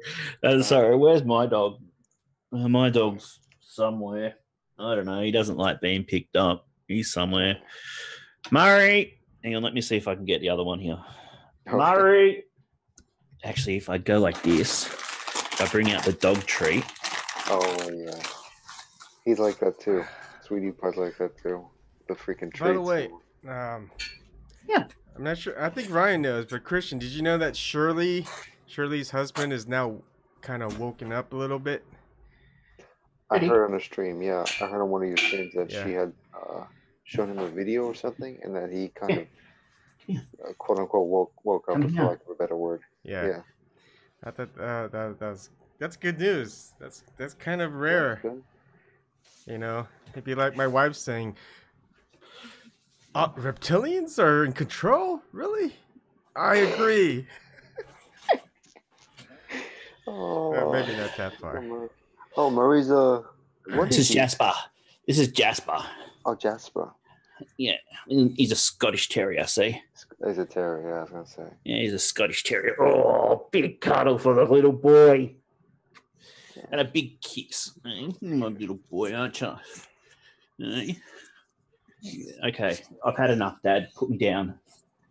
Sorry. Where's my dog? My dog's somewhere. I don't know. He doesn't like being picked up. He's somewhere. Murray. Hang on. Let me see if I can get the other one here. Okay. Murray. Actually, if I go like this, if I bring out the dog treat. Oh, yeah. He's like that, too. Sweetie Pie's like that, too. The freaking treats. By the way, Yeah. I'm not sure. I think Ryan knows, but Christian, did you know that Shirley's husband is now kind of woken up a little bit? I heard on a stream, yeah. I heard on one of your streams that Yeah. she had shown him a video or something, and that he kind of, quote unquote, woke up, for lack of a better word. Yeah. I thought that's good news. That's kind of rare. Good. You know, it'd be like my wife saying, reptilians are in control? Really? I agree. Oh, maybe not that far. Oh, Murray's This is Jasper. This is Jasper. Oh, Jasper. Yeah. He's a Scottish Terrier, see? He's a terrier, yeah, I was going to say. Yeah, he's a Scottish Terrier. Oh, big cuddle for the little boy. And a big kiss. You're my little boy, aren't you? Okay, I've had enough, Dad. Put me down.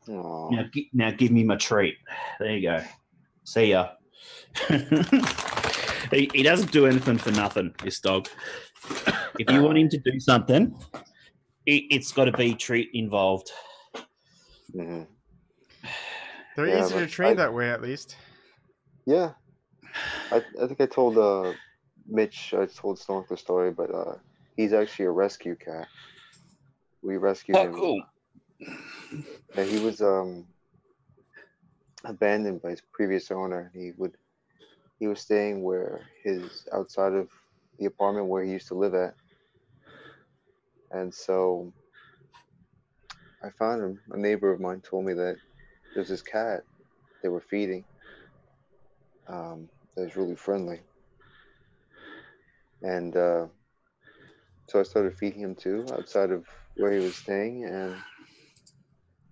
Oh. Now give me my treat. There you go. See ya. He doesn't do anything for nothing, this dog. If you want him to do something, it's got to be treat involved. Hmm. They're Yeah, easier to but train that way, at least. yeah, I think I told Mitch, I told Snork the story, but he's actually a rescue cat. We rescued Oh, him. cool. And he was abandoned by his previous owner. He was staying where his outside of the apartment where he used to live at, and so I found him. A neighbor of mine told me that there's this cat they were feeding. That was really friendly, and so I started feeding him too outside of where he was staying. And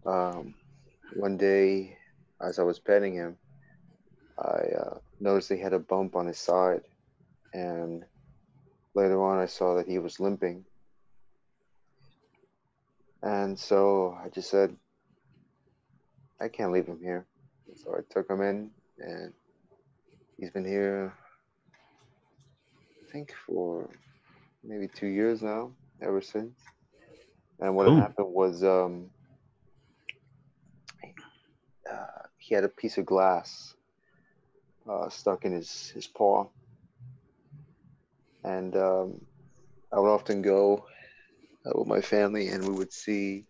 um, one day, as I was petting him, I noticed he had a bump on his side, and later on, I saw that he was limping. And so I just said, I can't leave him here. So I took him in, and he's been here, I think, for maybe 2 years now, ever since. And what had Cool. happened was he had a piece of glass stuck in his paw. And I would often go with my family, and we would see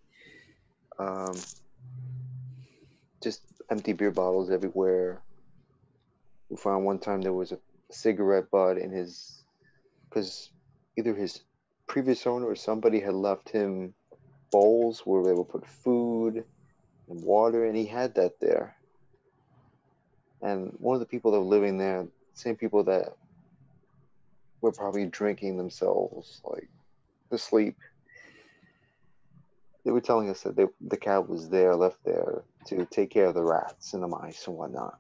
um, just empty beer bottles everywhere. We found one time there was a cigarette butt in his, because either his previous owner or somebody had left him bowls where they would put food and water, and he had that there. And one of the people that were living there, same people that were probably drinking themselves like to sleep, they were telling us that the cat was there, left there to take care of the rats and the mice and whatnot.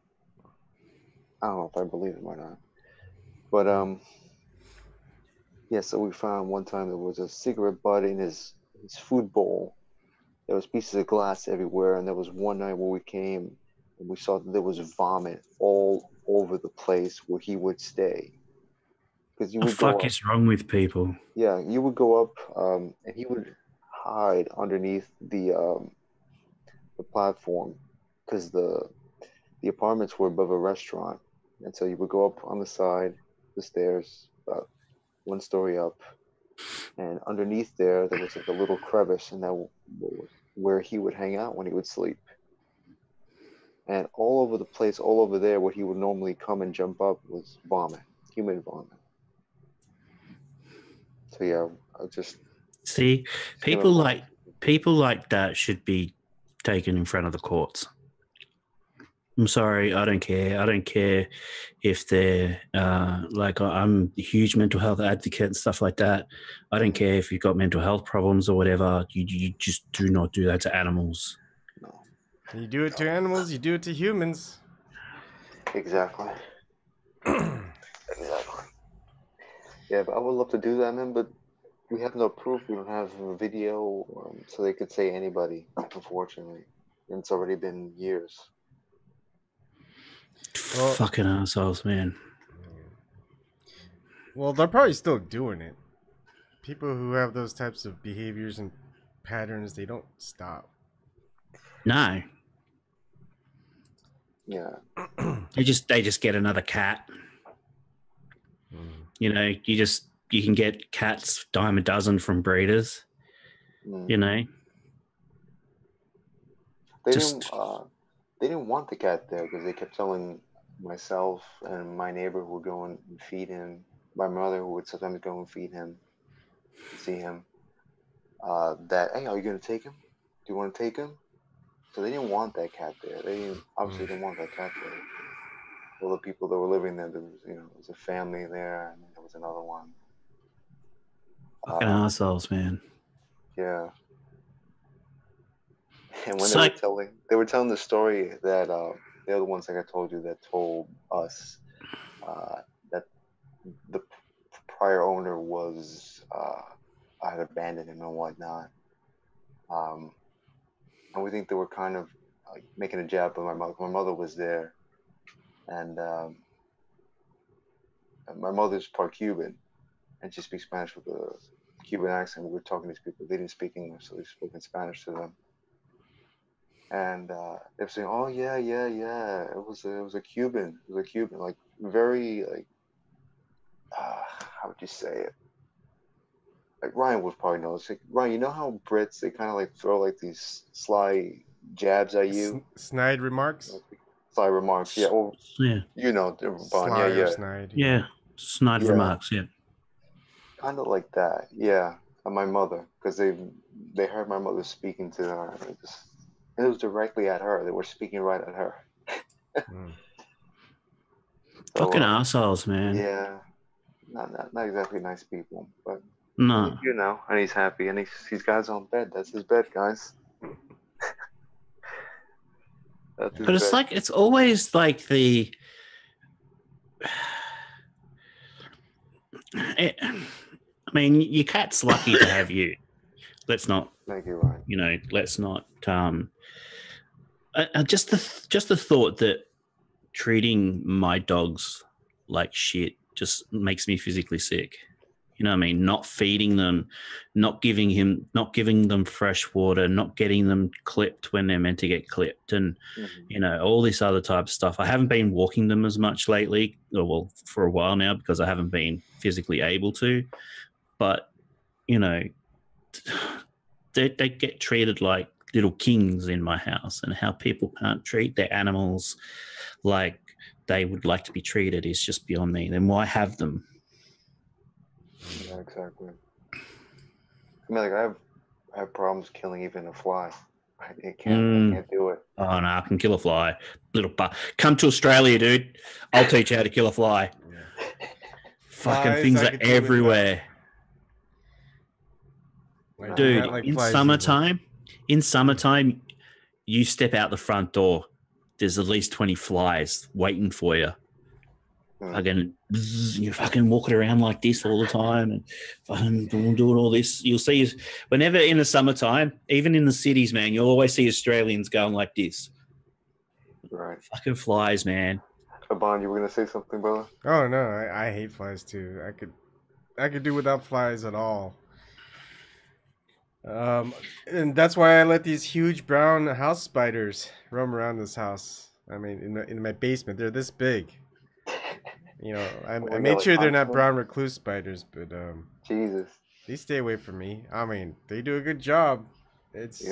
I don't know if I believe them or not, but yeah. So we found one time there was a cigarette butt in his food bowl. There was pieces of glass everywhere, and there was one night where we came and we saw that there was vomit all over the place where he would stay. Because you What the would go fuck up, is wrong with people? yeah, you would go up, and he would hide underneath the platform, because the apartments were above a restaurant, and so you would go up on the side, the stairs, about one story up, and underneath there was like a little crevice, and that was where he would hang out when he would sleep. And all over the place, all over there, where he would normally come and jump up was vomit, human vomit. So yeah, I just See, feeling people bad. like that should be taken in front of the courts. I'm sorry, I don't care. I don't care if they're like I'm a huge mental health advocate and stuff like that. I don't care if you've got mental health problems or whatever. You just do not do that to animals. No, You do it to animals, you do it to humans. exactly. Exactly. Yeah, but I would love to do that, man. But we have no proof. We don't have a video, so they could say anybody. Unfortunately, and it's already been years. Well- Fucking assholes, man. Well, they're probably still doing it. People who have those types of behaviors and patterns, they don't stop. No, Yeah. they just get another cat. You know, you can get cats dime a dozen from breeders. Mm. You know, They just didn't want the cat there because they kept telling myself and my neighbor who would go and feed him, my mother who would sometimes go and feed him, see him, that, hey, are you gonna take him? Do you want to take him? So they didn't want that cat there. They obviously didn't want that cat there. All the people that were living there, there was, there was a family there, and there was another one. fucking assholes, man. Yeah. And when It's they were telling the story that they're the ones, like I told you, that told us that the prior owner was had abandoned him and whatnot. And we think they were kind of like making a jab at my mother. My mother was there, and my mother's part Cuban, and she speaks Spanish with a Cuban accent. We were talking to these people; they didn't speak English, so we spoke in Spanish to them. and they were saying, "Oh yeah, yeah, yeah, it was a Cuban, like very like how would you say it? Like Ryan would probably know. It's like, Ryan, you know how Brits, they kind of like throw like these sly jabs at you, Snide remarks. sly remarks. Yeah, or Yeah, you know, Bon, Sly yeah, or yeah, snide. yeah. Snide Yeah. remarks. Yeah. kind of like that. Yeah, and my mother, because they heard my mother speaking to her, and it was directly at her. They were speaking right at her. Mm. So, Fucking assholes, man. yeah, not exactly nice people, but No. you know, and he's happy, and he's got his own bed. That's his bed, guys. That's his But it's bed. like it's always like the. I mean, your cat's lucky to have you. Let's not, Thank you, Ryan. you know, let's not. Just the thought that treating my dogs like shit just makes me physically sick. You know what I mean? Not feeding them, not giving them fresh water, not getting them clipped when they're meant to get clipped, and you know, all this other type of stuff. I haven't been walking them as much lately, or well, for a while now, because I haven't been physically able to. But you know, they get treated like little kings in my house, and how people can't treat their animals like they would like to be treated is just beyond me. Then why have them? Yeah, exactly. I mean, like I have problems killing even a fly. I can't do it. Oh no, I can kill a fly. Come to Australia, dude. I'll teach you how to kill a fly. Fucking Flies, things I are could do with everywhere. Like, Dude, not like in flies summertime, you step out the front door, there's at least 20 flies waiting for you. You're fucking walking around like this all the time and fucking doing all this. You'll see whenever in the summertime, even in the cities, man, you'll always see Australians going like this. Right. Fucking flies, man. Ebon, you were gonna say something, brother? Oh no, I hate flies too. I could do without flies at all. And that's why I let these huge brown house spiders roam around this house. I mean, in my basement, they're this big. You know, I made sure they're not brown recluse spiders, but Jesus, they stay away from me. I mean, they do a good job. It's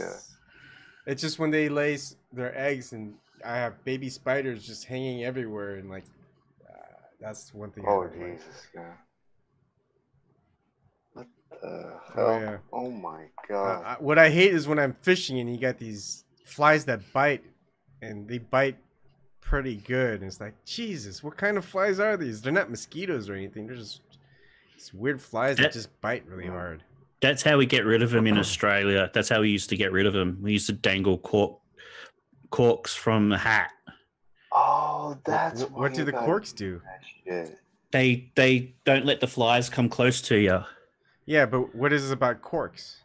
just when they lay their eggs, and I have baby spiders just hanging everywhere, and like that's one thing. Oh I don't like. Jesus, yeah. What the hell? Oh yeah. Oh my God. What I hate is when I'm fishing and you got these flies that bite, and they bite pretty good. And it's like, Jesus, what kind of flies are these? They're not mosquitoes or anything. They're just these weird flies that just bite really hard. That's how we get rid of them in Australia. That's how we used to get rid of them. We used to dangle corks from the hat. Oh, that's what do the corks do? Shit. They don't let the flies come close to you. Yeah, but what is it about corks?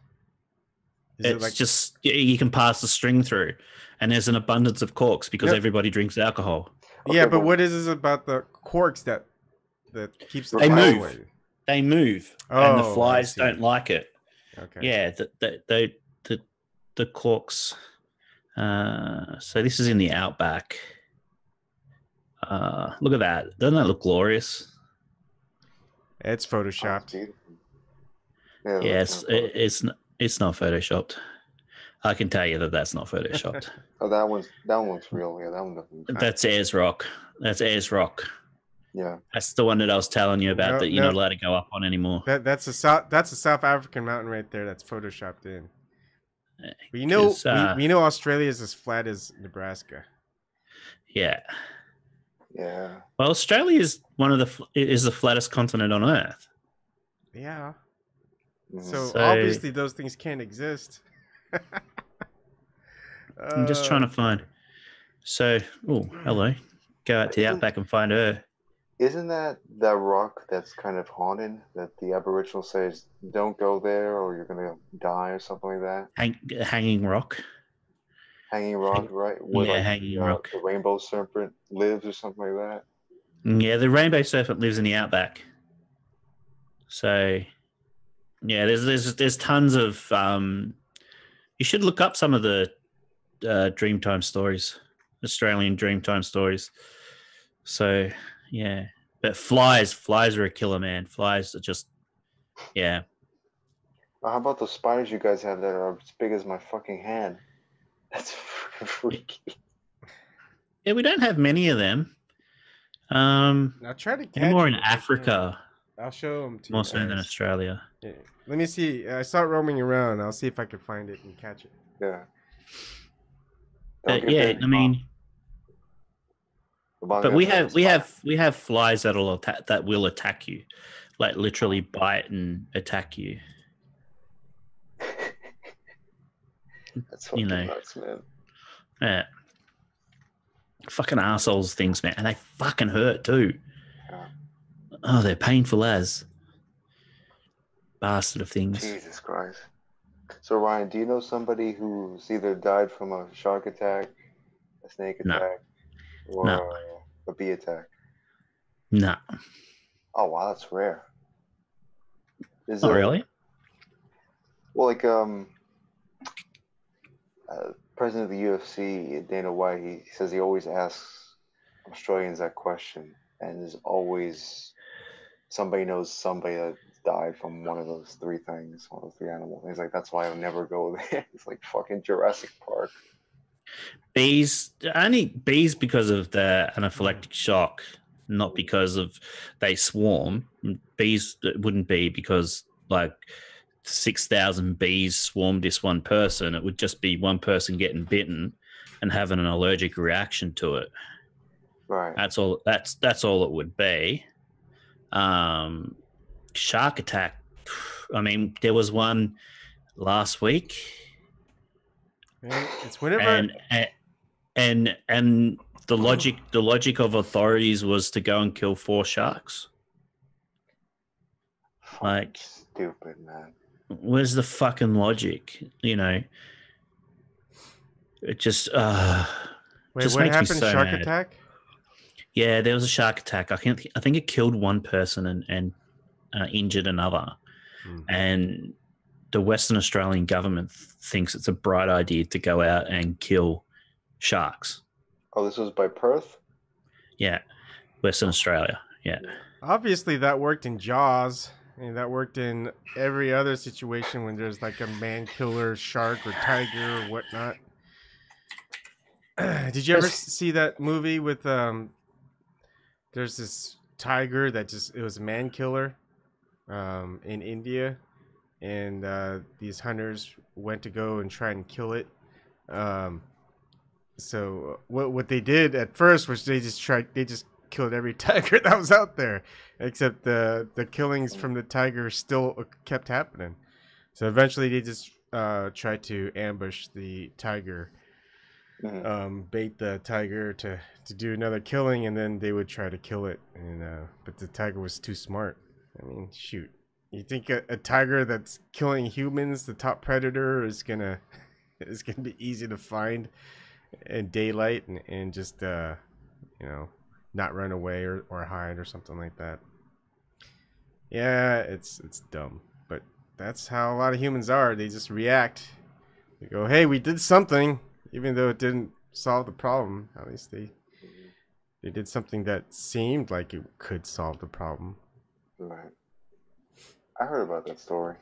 It's just you can pass the string through, and there's an abundance of corks because everybody drinks alcohol. Okay, yeah, but what is it about the corks that keeps the flies move? away? They move, and the flies don't like it. Okay. Yeah, the corks. So this is in the outback. Look at that! Doesn't that look glorious? It's photoshopped. Yeah, it's not photoshopped. I can tell you that that's not photoshopped. Oh, that one's real. Yeah, that one definitely. That's Ayers Rock. That's Ayers Rock. Yeah, that's the one that I was telling you about that you're not allowed to go up on anymore. That's a South African mountain right there. That's photoshopped in. But you know, we know Australia is as flat as Nebraska. Yeah. Yeah. Well, Australia is is the flattest continent on Earth. Yeah. So obviously those things can't exist. I'm just trying to find. So, hello. Go out to the outback and find her. Isn't that rock that's kind of haunted that the Aboriginal says don't go there or you're gonna die or something like that? Hanging rock. Hanging rock, right? Where, hanging rock. The rainbow serpent lives or something like that. Yeah, the rainbow serpent lives in the outback. So, yeah, there's tons of. You should look up some of the Dreamtime stories, Australian Dreamtime stories. So yeah, but flies are a killer, man. Flies are just, yeah. How about those spiders you guys have that are as big as my fucking hand? That's freaky. Yeah, we don't have many of them. Now try to They're catch more in them if I can. Africa, I'll show them to you more so than guys. Australia. Yeah. Let me see. I start roaming around. I'll see if I can find it and catch it. Yeah. But yeah, I mean, but we have flies that'll attack you, like literally bite and attack you. That's fucking nuts, man. Yeah. Fucking assholes things, man. And they fucking hurt too. Yeah. Oh, they're painful as. Bastard of things. Jesus Christ. So, Ryan, do you know somebody who's either died from a shark attack, a snake attack, or a bee attack? No. Oh, wow, that's rare. Oh, really? Well, like, president of the UFC, Dana White, he says he always asks Australians that question, and there's always somebody knows somebody that died from one of those three things, one of those three animals. And he's like, that's why I'll never go there. It's like fucking Jurassic Park. Bees because of the anaphylactic shock, not because of they swarm. Bees wouldn't be because like 6,000 bees swarmed this one person. It would just be one person getting bitten and having an allergic reaction to it. Right. That's all. That's all it would be. Shark attack. I mean, there was one last week. It's whenever and the logic of authorities was to go and kill 4 sharks. Like, stupid, man. Where's the fucking logic? You know, it just Wait, just what makes happened? me so Shark mad. attack? Yeah, there was a shark attack. I think it killed one person and injured another. And the Western Australian government thinks it's a bright idea to go out and kill sharks. Oh, this was by Perth? Yeah, Western Australia. Yeah. Obviously, that worked in Jaws. And that worked in every other situation when there's like a man killer shark or tiger or whatnot. Did you ever see that movie with there's this tiger that it was a man killer in India, and these hunters went to go and try and kill it. So what they did at first was they just killed every tiger that was out there, except the killings from the tiger still kept happening. So eventually they just tried to ambush the tiger, bait the tiger to do another killing, and then they would try to kill it. And but the tiger was too smart. I mean, shoot, you think a tiger that's killing humans, the top predator, is gonna be easy to find in daylight and just not run away or hide or something like that. Yeah, it's dumb, but that's how a lot of humans are. They just react. They go, hey, we did something, even though it didn't solve the problem. At least they did something that seemed like it could solve the problem. Right. I heard about that story.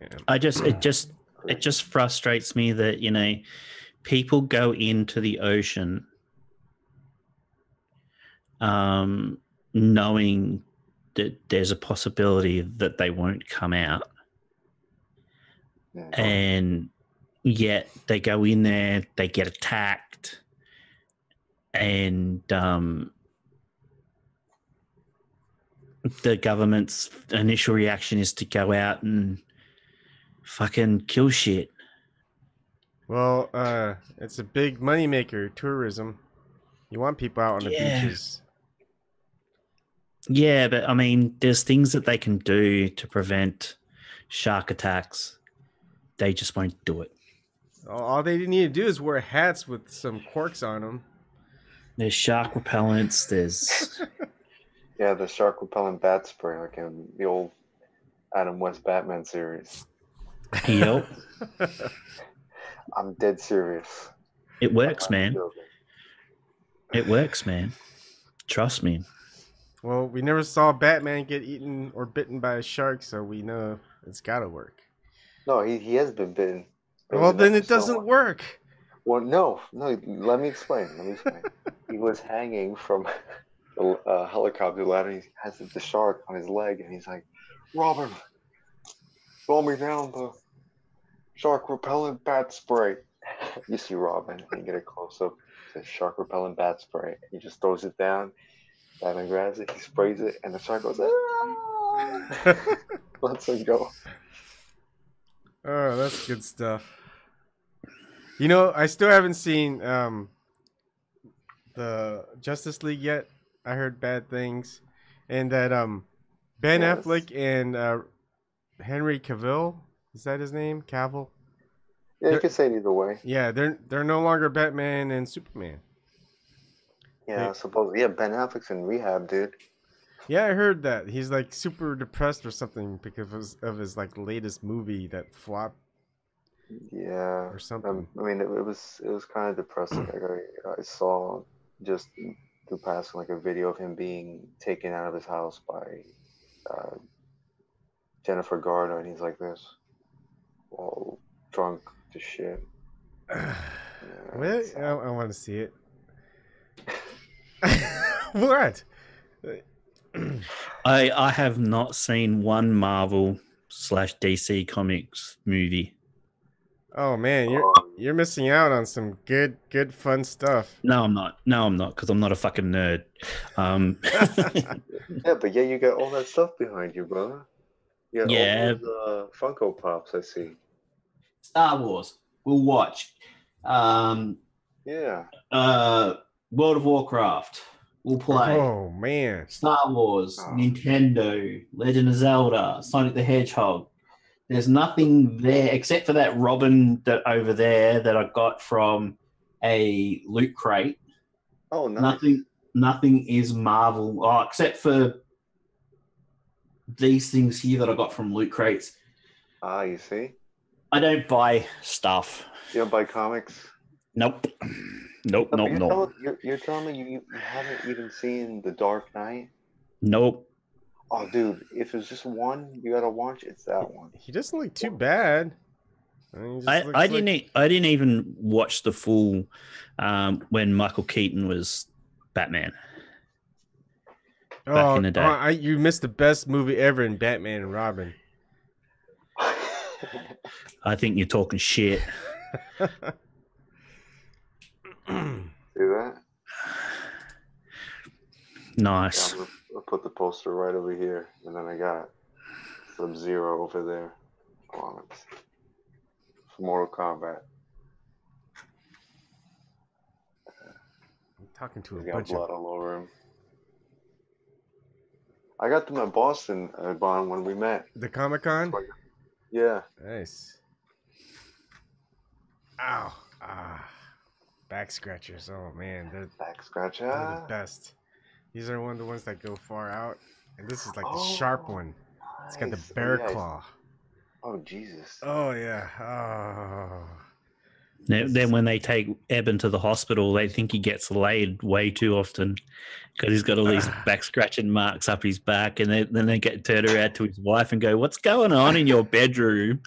Yeah. It just frustrates me that, you know, people go into the ocean knowing that there's a possibility that they won't come out, and yet they go in there, they get attacked, and the government's initial reaction is to go out and fucking kill shit. Well, it's a big moneymaker, tourism. You want people out on the beaches. Yeah, but I mean, there's things that they can do to prevent shark attacks. They just won't do it. All they need to do is wear hats with some corks on them. There's shark repellents. There's yeah, the shark repellent bat spray, like in the old Adam West Batman series. Yep. I'm dead serious. It works, I'm not man. joking. It works, man. Trust me. Well, we never saw Batman get eaten or bitten by a shark, so we know it's gotta work. No, he has been bitten. There was Well, an then it episode doesn't work. Well, no. Let me explain. He was hanging from a helicopter ladder. He has the shark on his leg, and he's like, "Robin, throw me down the shark repellent bat spray." You see Robin, and you get a close up. It says shark repellent bat spray. He just throws it down. Batman grabs it. He sprays it, and the shark goes, "Ah!" Lets him go. Oh, that's good stuff. You know, I still haven't seen the Justice League yet. I heard bad things, and that Ben Yes. Affleck and Henry Cavill, is that his name? Cavill. Yeah, you could say it either way. Yeah, they're no longer Batman and Superman. Yeah, I suppose. Yeah, Ben Affleck's in rehab, dude. Yeah, I heard that he's like super depressed or something because of his like latest movie that flopped. Yeah, Or something. I mean, it was kind of depressing. Like I saw just through passing like a video of him being taken out of his house by Jennifer Garner, and he's like this, all drunk to shit. Yeah, What? it's sad. I want to see it. What? I have not seen one Marvel/DC Comics movie. Oh man, you're missing out on some good fun stuff. No, I'm not. No, I'm not, because I'm not a fucking nerd. Yeah, but yeah, you got all that stuff behind you, brother. You got Yeah. all those Funko Pops, I see. Star Wars. We'll watch. Yeah. World of Warcraft. We'll play. Oh man. Star Wars, Oh. Nintendo, Legend of Zelda, Sonic the Hedgehog. There's nothing there except for that Robin that over there that I got from a loot crate. Oh, nice. Nothing is Marvel, except for these things here that I got from loot crates. Ah, you see? I don't buy stuff. You don't buy comics? Nope. Nope. You're telling me you haven't even seen The Dark Knight? Nope. Oh, dude, if it's just one you gotta watch, it's that one. He doesn't look too bad. I mean, he just looks I like- didn't even watch the full when Michael Keaton was Batman. Back in the day. You missed the best movie ever in Batman and Robin. I think you're talking shit. See that? Nice. Yeah, I'll put the poster right over here, and then I got Sub-Zero over there. Hold on, for Mortal Kombat. I'm talking to a He's got bunch blood of. all over him. I got them at Boston, Bon, when we met. The Comic-Con? Yeah. Nice. Ow. Back scratchers. Oh man, they're Back scratch. the best. These are one of the ones that go far out. And this is like the Oh, sharp one. It's got the nice. bear Oh, yeah. claw. Oh, Jesus. Oh yeah. Oh. Then when they take Ebon to the hospital, they think he gets laid way too often because he's got all these back scratching marks up his back, and then they get turned around to his wife and go, "What's going on in your bedroom?"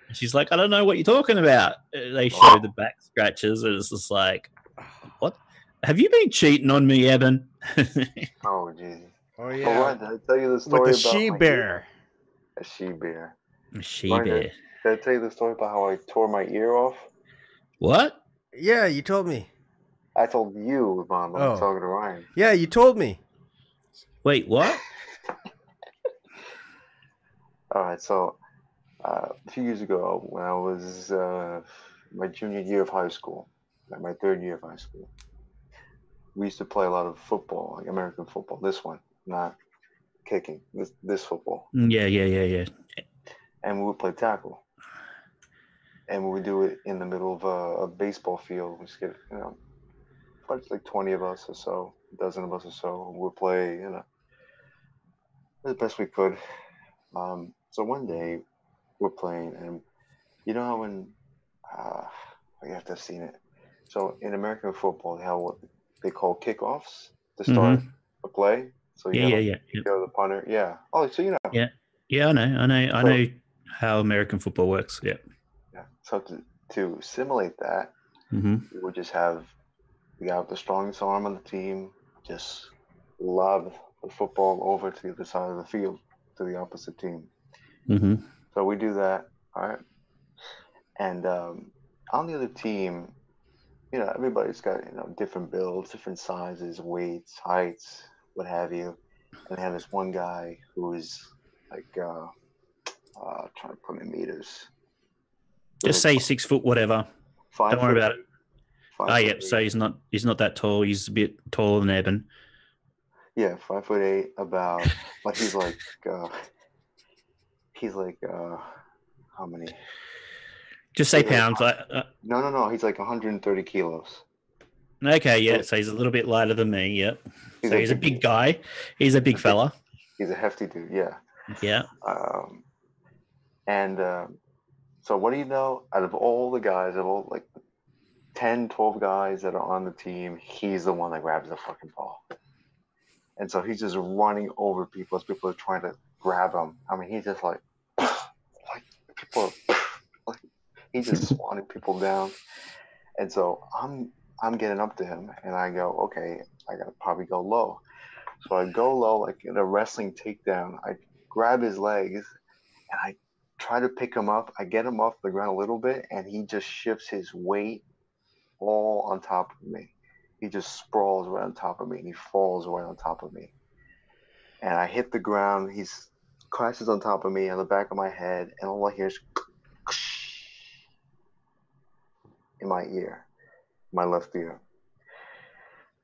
And she's like, "I don't know what you're talking about." They show the back scratches, and it's just like, "What? Have you been cheating on me, Ebon?" Oh, Jesus. Oh Oh, yeah. Ryan, did I tell you the story With the about she my- bear. A she-bear. She-bear. Did I tell you the story about how I tore my ear off? What? Yeah, you told me. I told you, Mom. I'm Oh. talking to Ryan. Yeah, you told me. Wait, what? All right, so a few years ago, when I was my junior year of high school, like my third year of high school, we used to play a lot of football, like American football. This one, not kicking. This football, Yeah. and we would play tackle, and we would do it in the middle of a baseball field. We just get like 20 of us or so, a dozen of us or so. We'd play, the best we could. So one day we're playing, and you know how when You have to have seen it. So in American football, they have what they call kickoffs to Mm-hmm. start a play. So you Yeah, have the punter. Yeah. Oh, so you know. Yeah. Yeah, I know how American football works. Yeah. Yeah. So to simulate that, Mm-hmm. we would just have the guy with the strongest arm on the team just lob the football over to the other side of the field to the opposite team. Mm-hmm. So we do that, all right. And on the other team, everybody's got different builds, different sizes, weights, heights, what have you. And they have this one guy who is like trying to put in meters. Just say 6 foot, whatever. Don't worry about it. Oh, yeah. So he's not that tall. He's a bit taller than Eben. Yeah, 5'8", about. But he's like how many? Just say pounds. No. He's like 130 kilos. Okay, yeah. So he's a little bit lighter than me. Yep. So he's a big guy. He's a big fella. He's a hefty dude. Yeah. Yeah. So what do you know? Out of all the guys, of all like 10, 12 guys that are on the team, he's the one that grabs the fucking ball. And so he's just running over people as people are trying to grab him. I mean, he's just like people are like, he's just swatting people down. And so I'm getting up to him, and I go, okay, I gotta probably go low. So I go low, like in a wrestling takedown. I grab his legs, and I try to pick him up. I get him off the ground a little bit, and he just shifts his weight all on top of me. He just sprawls right on top of me, and he falls right on top of me. And I hit the ground. He crashes on top of me on the back of my head, and all I hear is in my ear, my left ear.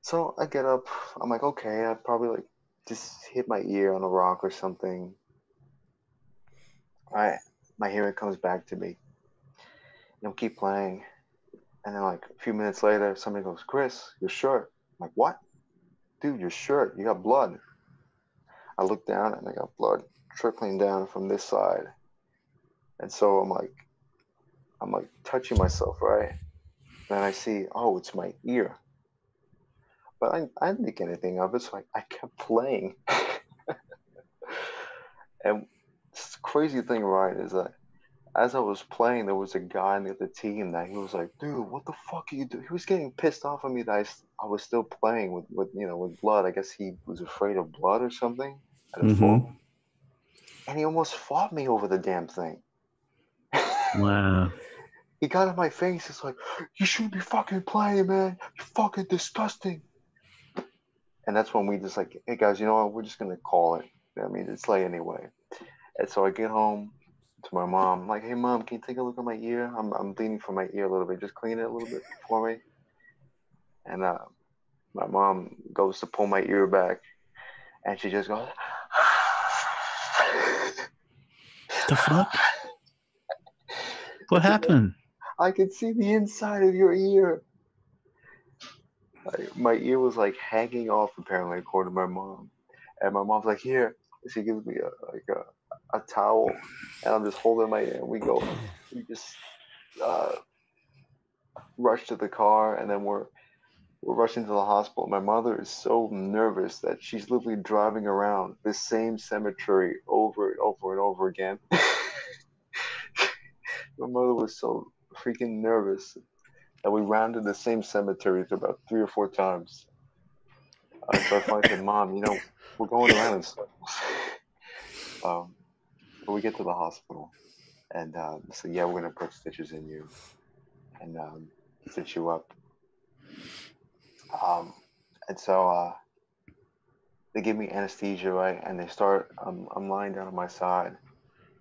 So I get up. I'm like, okay, I probably like just hit my ear on a rock or something. All right, my hearing comes back to me. And I keep playing. And then like a few minutes later, somebody goes, Chris, your shirt. I'm like, what? Dude, your shirt, you got blood. I look down and I got blood trickling down from this side. And so I'm like touching myself, right? And I see, oh, it's my ear. But I didn't think anything of it, so I kept playing. And this crazy thing, right, is that as I was playing, there was a guy on the other team that he was like, dude, what the fuck are you doing? He was getting pissed off at me that I was still playing with blood. I guess he was afraid of blood or something. Mm-hmm. And he almost fought me over the damn thing. Wow. He got in my face. It's like, you shouldn't be fucking playing, man. You're fucking disgusting. And that's when we just like, hey guys, you know what? We're just gonna call it. I mean, it's late anyway. And so I get home to my mom. I'm like, hey mom, can you take a look at my ear? I'm bleeding from my ear a little bit. Just clean it a little bit for me. And my mom goes to pull my ear back, and she just goes, The fuck? What happened? I can see the inside of your ear. My ear was like hanging off, apparently, according to my mom. And my mom's like, here. She gives me a towel, and I'm just holding my ear. And we just rush to the car, and then we're rushing to the hospital. My mother is so nervous that she's literally driving around the same cemetery over and over and over again. My mother was so freaking nervous that we rounded the same cemetery about 3 or 4 times. So I finally said, Mom, we're going around in circles. But we get to the hospital, and they said, yeah, we're going to put stitches in you and stitch you up. And so they give me anesthesia, right? And they start, I'm lying down on my side,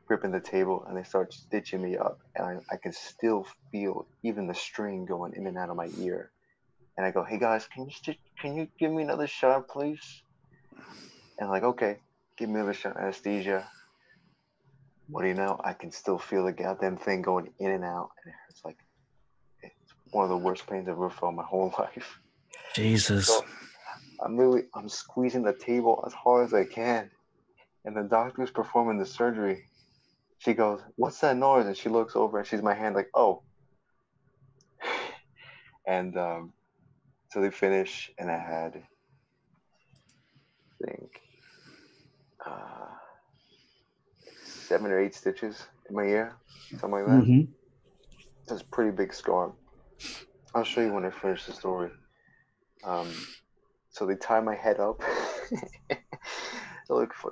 gripping the table, and they start stitching me up. And I can still feel even the string going in and out of my ear. And I go, hey guys, can you give me another shot, please? And I'm like, okay, give me another shot of anesthesia. What do you know? I can still feel the goddamn thing going in and out. And it's like, it's one of the worst pains I've ever felt in my whole life. Jesus. So I'm squeezing the table as hard as I can. And the doctor's performing the surgery. She goes, what's that noise? And she looks over and sees my hand like, oh. And so they finish, and I had, I think, 7 or 8 stitches in my ear, something like that. Mm-hmm. That's a pretty big scar. I'll show you when I finish the story. So they tie my head up,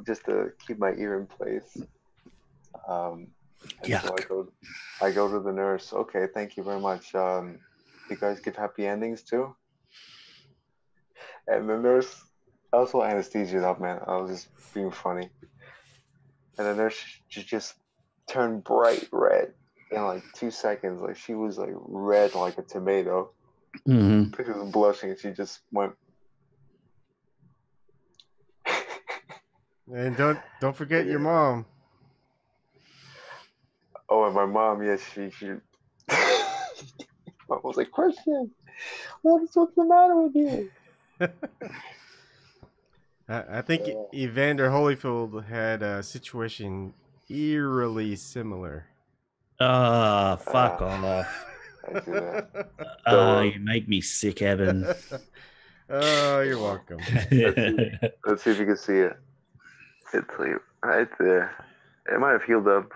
just to keep my ear in place. And so I go to the nurse. Okay, thank you very much. You guys give happy endings too? And the nurse also anesthesiaed up, man. I was just being funny. And the nurse just turned bright red in like 2 seconds. Like she was like red like a tomato. Mm-hmm. She was blushing. She just went. And don't forget your mom. Oh, and my mom, yes, she Mom was like, Christian, what's the matter with you? I think Evander Holyfield had a situation eerily similar. Fuck off. I do that. You make me sick, Evan. Oh, you're welcome. Let's see if you can see it. It's like right there. It might have healed up.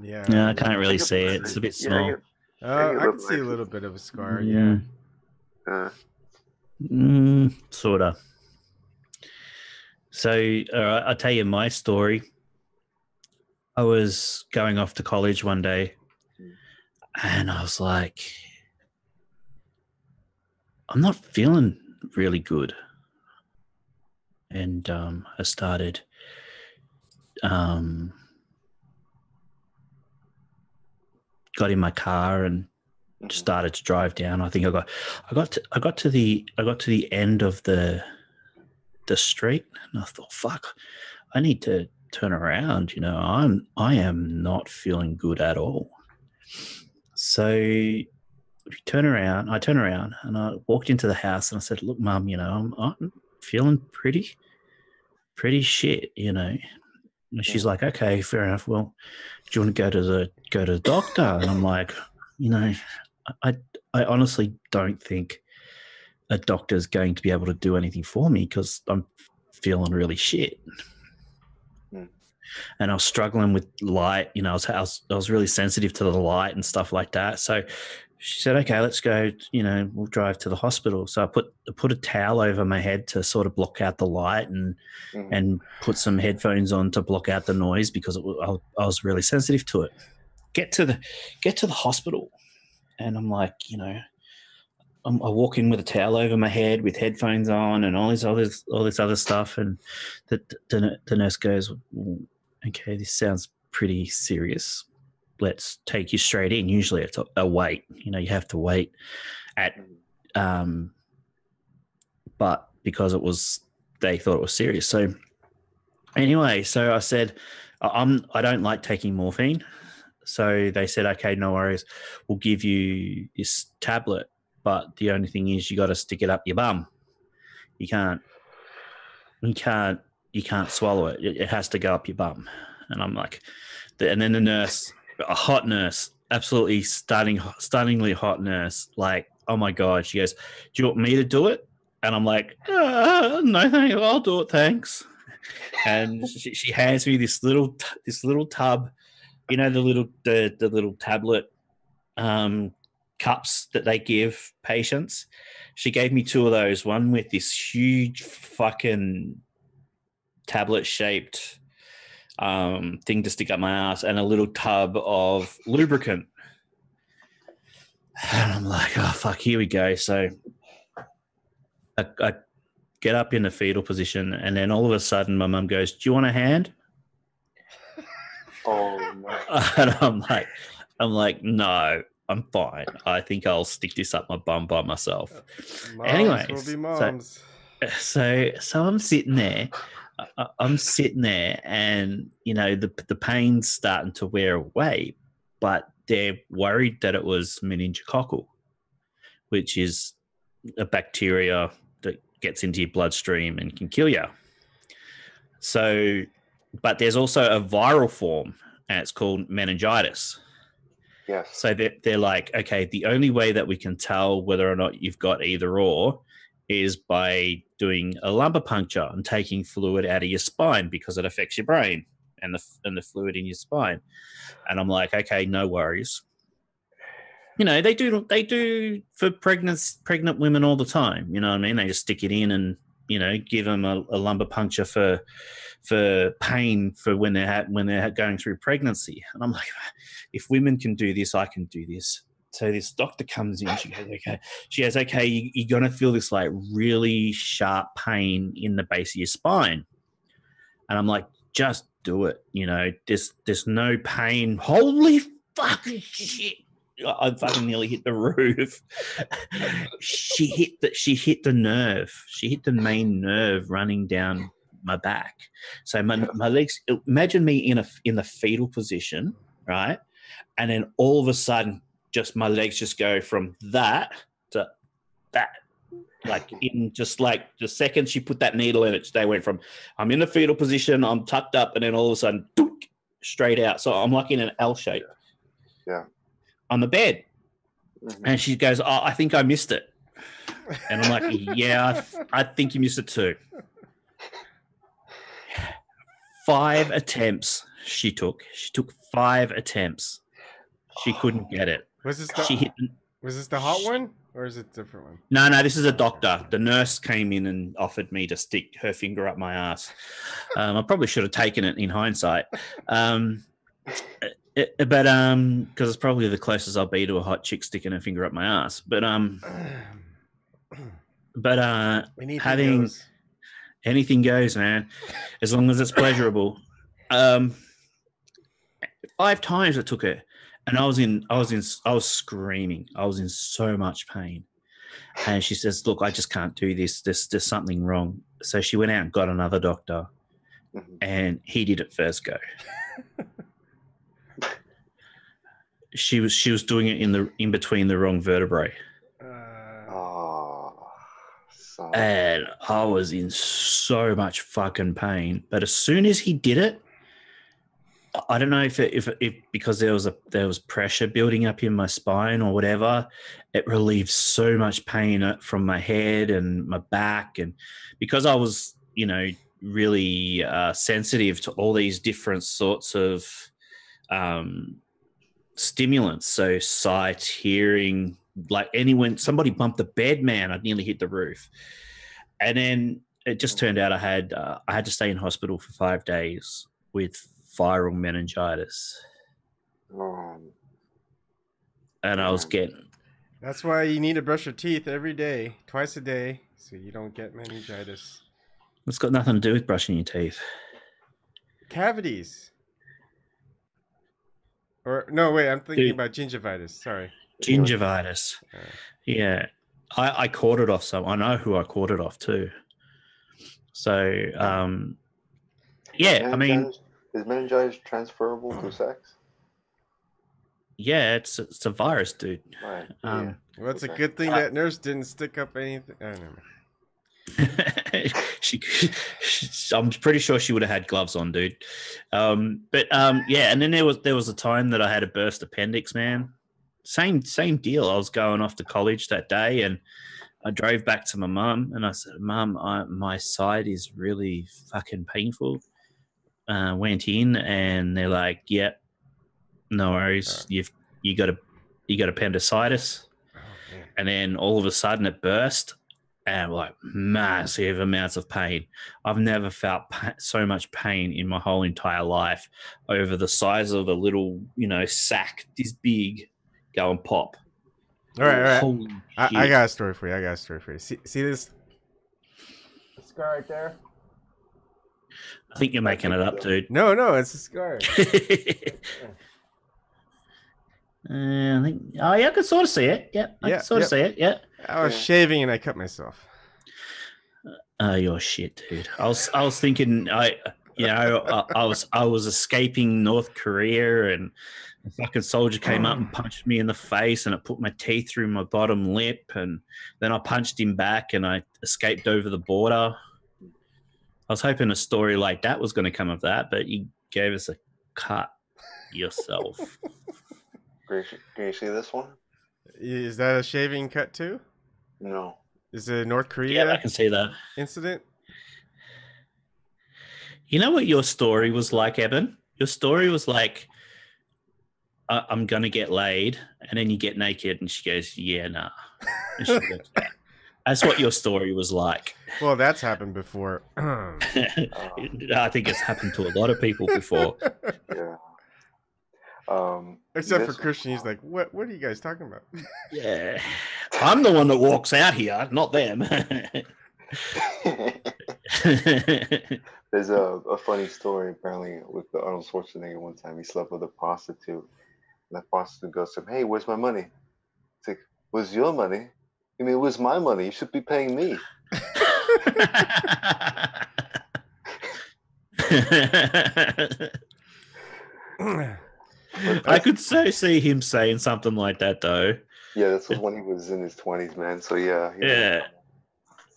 Yeah. No, I can't really see it. It's a bit small. I can see a little bit of a scar. Sorta. So, all right, I'll tell you my story. I was going off to college one day, and I was like, I'm not feeling really good. And I started got in my car and started to drive down. I think I got to the end of the street, and I thought, fuck, I need to turn around. You know, I am not feeling good at all. So I turn around and I walked into the house and I said, look, Mum, you know, I'm feeling pretty shit, you know. And she's like, okay, fair enough. Well, do you want to go to the doctor? And I'm like, you know, I honestly don't think a doctor's going to be able to do anything for me because I'm feeling really shit. And I was struggling with light, you know, I was really sensitive to the light and stuff like that. So she said, okay, let's go, you know, we'll drive to the hospital. So I put a towel over my head to sort of block out the light and put some headphones on to block out the noise because I was really sensitive to it. Get to the hospital, and I'm like, you know, I walk in with a towel over my head with headphones on and all this other stuff, and the nurse goes, okay, this sounds pretty serious. Let's take you straight in. Usually it's a wait. You know, you have to wait but because they thought it was serious. So anyway, so I said, I don't like taking morphine. So they said, okay, no worries. We'll give you this tablet, but the only thing is you got to stick it up your bum. You can't swallow it. It has to go up your bum. And I'm like, and then the nurse, a hot nurse, absolutely stunningly hot nurse, like, oh my God. She goes, do you want me to do it? And I'm like, no, thank you. I'll do it, thanks. And she hands me this little tub, you know, the little tablet cups that they give patients. She gave me 2 of those, one with this huge fucking tablet shaped thing to stick up my ass, and a little tub of lubricant. And I'm like, oh fuck, here we go. So I get up in the fetal position, and then all of a sudden my mum goes, do you want a hand? Oh no. And I'm like, no, I'm fine. I think I'll stick this up my bum by myself. Moms Anyway, will be moms. So I'm sitting there. And, you know, the pain's starting to wear away, but they're worried that it was meningococcal, which is a bacteria that gets into your bloodstream and can kill you. So, but there's also a viral form, and it's called meningitis. Yes. So they're like, okay, the only way that we can tell whether or not you've got either or is by doing a lumbar puncture and taking fluid out of your spine because it affects your brain and the fluid in your spine. And I'm like, okay, no worries. You know, they do for pregnant women all the time. You know what I mean? They just stick it in and, you know, give them a lumbar puncture for pain for when they're going through pregnancy. And I'm like, if women can do this, I can do this. So this doctor comes in. She goes, okay. She goes, okay, you're gonna feel this like really sharp pain in the base of your spine. And I'm like, just do it. You know, there's no pain. Holy fucking shit! I fucking nearly hit the roof. She hit the nerve. She hit the main nerve running down my back. So my legs. Imagine me in the fetal position, right? And then all of a sudden, just my legs just go from that to that. Like in just like the second she put that needle in it, they went from I'm in the fetal position, I'm tucked up, and then all of a sudden, dook, straight out. So I'm like in an L shape. Yeah. On the bed. Mm-hmm. And she goes, oh, I think I missed it. And I'm like, yeah, I think you missed it too. 5 attempts she took. She took 5 attempts. She couldn't get it. Was this the hot one or is it a different one? No, this is a doctor. The nurse came in and offered me to stick her finger up my ass. I probably should have taken it in hindsight. But because it's probably the closest I'll be to a hot chick sticking her finger up my ass. But anything goes, man, as long as it's pleasurable. 5 times it took her, and I was screaming. I was in so much pain, and she says, "Look, I just can't do this. There's something wrong." So she went out and got another doctor, and he did it first go. She was doing it in between the wrong vertebrae. And I was in so much fucking pain. But as soon as he did it, I don't know if because there was pressure building up in my spine or whatever, it relieved so much pain from my head and my back, and because I was, you know, really sensitive to all these different sorts of stimulants, so sight, hearing, like somebody bumped the bed, man, I'd nearly hit the roof. And then it just turned out I had to stay in hospital for 5 days with viral meningitis. And I was getting... That's why you need to brush your teeth every day, twice a day, so you don't get meningitis. It's got nothing to do with brushing your teeth. Cavities. Or no, wait, I'm thinking about gingivitis. Sorry. Gingivitis. Yeah. I caught it off I know who I caught it off too. So, yeah, I mean... Is meningitis transferable to sex? Yeah, it's a virus, dude. Right. Well, it's a good thing that nurse didn't stick up anything. I don't know. I'm pretty sure she would have had gloves on, dude. But yeah, and then there was a time that I had a burst appendix, man. Same deal. I was going off to college that day, and I drove back to my mum, and I said, "Mum, my side is really fucking painful." Went in, and they're like, "Yep, no worries. You got appendicitis." And then all of a sudden it burst. And like massive amounts of pain. I've never felt so much pain in my whole entire life over the size of a little, sack this big going pop. All right. I got a story for you. See this scar right there? I think you're making it up, dude. No, it's a scar. I can sort of see it. Yeah, I can sort of see it. Yeah. I was shaving and I cut myself. You're shit, dude. I was thinking, I was escaping North Korea, and a fucking soldier came up and punched me in the face, and it put my teeth through my bottom lip, and then I punched him back, and I escaped over the border. I was hoping a story like that was going to come of that, but you gave us a cut yourself. Can you see this one? Is that a shaving cut too? No. Is it a North Korea Yeah, I can see that. incident? You know what your story was like, Eben? Your story was like, I'm going to get laid, and then you get naked, and she goes, yeah, nah. And she goes, that's what your story was like. Well, that's happened before. I think it's happened to a lot of people before. Yeah. Except for Christian, he's like, "What? What are you guys talking about?" Yeah. I'm the one that walks out here, not them. There's a funny story apparently with Arnold Schwarzenegger. One time he slept with a prostitute, and the prostitute goes to him, "Hey, where's my money?" It's like, "Where's your money? You mean, where's my money? You should be paying me." I could so see him saying something like that, though. Yeah, this was when he was in his 20s, man. So yeah.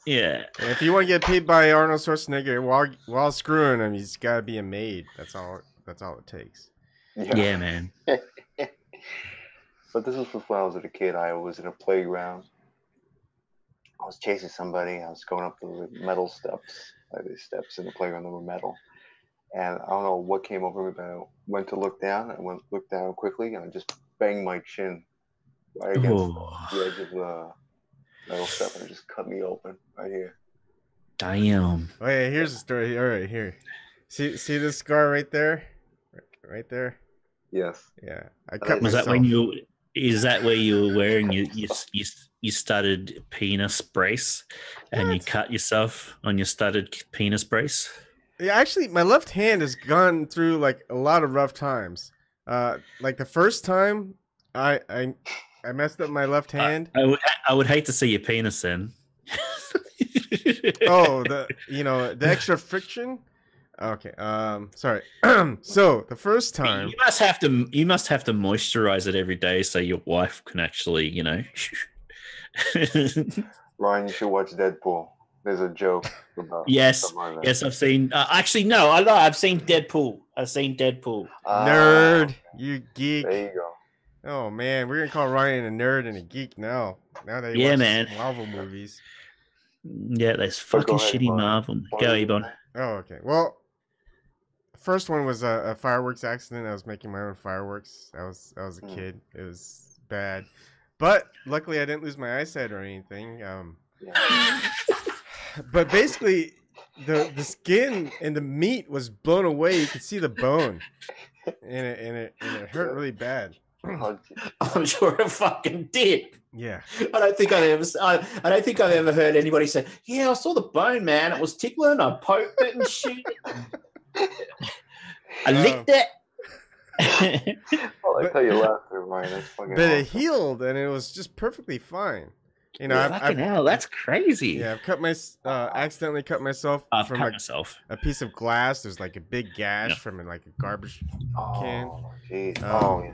Yeah. And if you want to get paid by Arnold Schwarzenegger while screwing him, he's got to be a maid. That's all it takes. Yeah, man. But this was when I was a kid. I was in a playground. I was chasing somebody. I was going up the metal steps. Like these steps in the playground that were metal. And I don't know what came over me, but I went to look down. I looked down quickly, and I just banged my chin right against the edge of the metal step, and it just cut me open right here. Damn. Oh yeah, here's the story. All right, here. See this scar right there? Right there? Yes. Yeah. I cut Was myself. that when you? Is that where you were wearing you studded penis brace, and you cut yourself on your studded penis brace? Yeah, actually, my left hand has gone through like a lot of rough times. Like the first time, I messed up my left hand. I would hate to see your penis then. Oh, the extra friction. Okay. Sorry. So the first time you must have to moisturize it every day so your wife can actually, Ryan, you should watch Deadpool. There's a joke about Yes, I've seen. Actually, no, I know. I've seen Deadpool. Nerd, you geek. There you go. Oh man, we're gonna call Ryan a nerd and a geek now. Now that he Yeah, watches man. Marvel movies. Yeah, those fucking ahead, shitty Marvel. Go, Ebon. Oh, okay. Well, first one was a fireworks accident. I was making my own fireworks. I was a kid. It was bad, but luckily I didn't lose my eyesight or anything. But basically, the skin and the meat was blown away. You could see the bone, and it hurt really bad. I'm sure it fucking did. Yeah. I don't think I've ever heard anybody say, "Yeah, I saw the bone, man. It was tickling. I poked it and shit. I licked it." I like how you laughed there, Ryan. That's fucking But it awesome. healed, and it was just perfectly fine. Fucking hell, that's crazy. Yeah, I've cut accidentally cut myself I've from cut myself. a piece of glass. There's like a big gash from like a garbage can. Oh, geez. Yeah.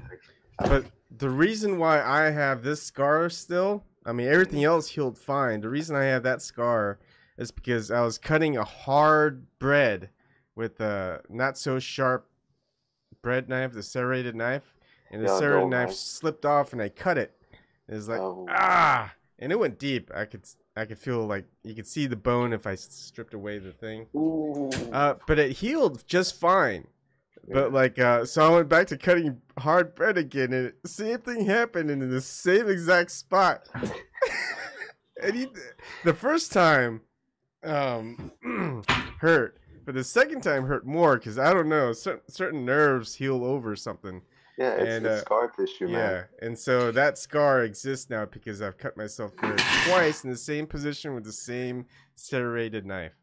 But the reason why I have this scar still, I mean, everything else healed fine. The reason I have that scar is because I was cutting a hard bread with a not so sharp bread knife, the serrated knife, and the serrated knife slipped off, and I cut it. It was like and it went deep. I could feel like you could see the bone if I stripped away the thing. But it healed just fine. But like, so I went back to cutting hard bread again, and the same thing happened in the same exact spot. And the first time hurt, but the second time hurt more because I don't know, certain nerves heal over something. Yeah, it's scar tissue, man. Yeah, and so that scar exists now because I've cut myself there twice in the same position with the same serrated knife.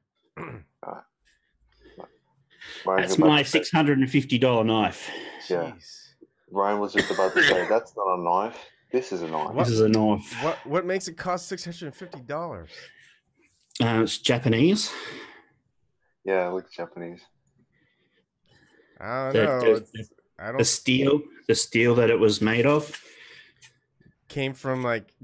That's my $650 knife. Yeah. Jeez. Ryan was just about to say, that's not a knife. This is a knife. This is a knife. What makes it cost $650? It's Japanese. Yeah, it looks Japanese. I don't know. The steel that it was made of Came from like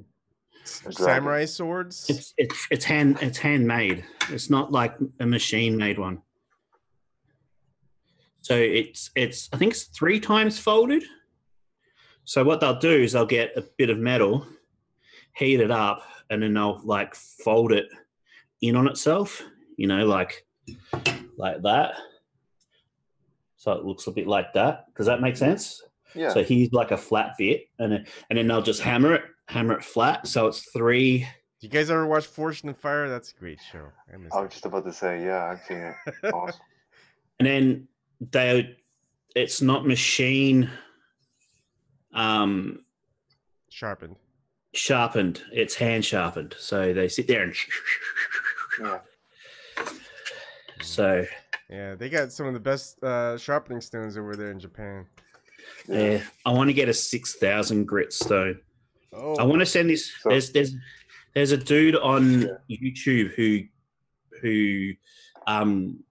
samurai swords. It's handmade. It's not like a machine made one. So it's I think it's 3 times folded. So what they'll do is they'll get a bit of metal, heat it up, and then they'll like fold it in on itself, you know, like that. So it looks a bit like that. Does that make sense? Yeah. So here's like a flat bit, and then they'll just hammer it flat. So it's 3. You guys ever watch Forged in Fire? That's a great show. I was just about to say, yeah, I've seen it. Awesome. And then it's not machine Sharpened. It's hand sharpened. So they sit there and Yeah. so Yeah, they got some of the best sharpening stones over there in Japan. yeah, I want to get a 6,000 grit stone. Oh, I want to send this. So- There's a dude on YouTube who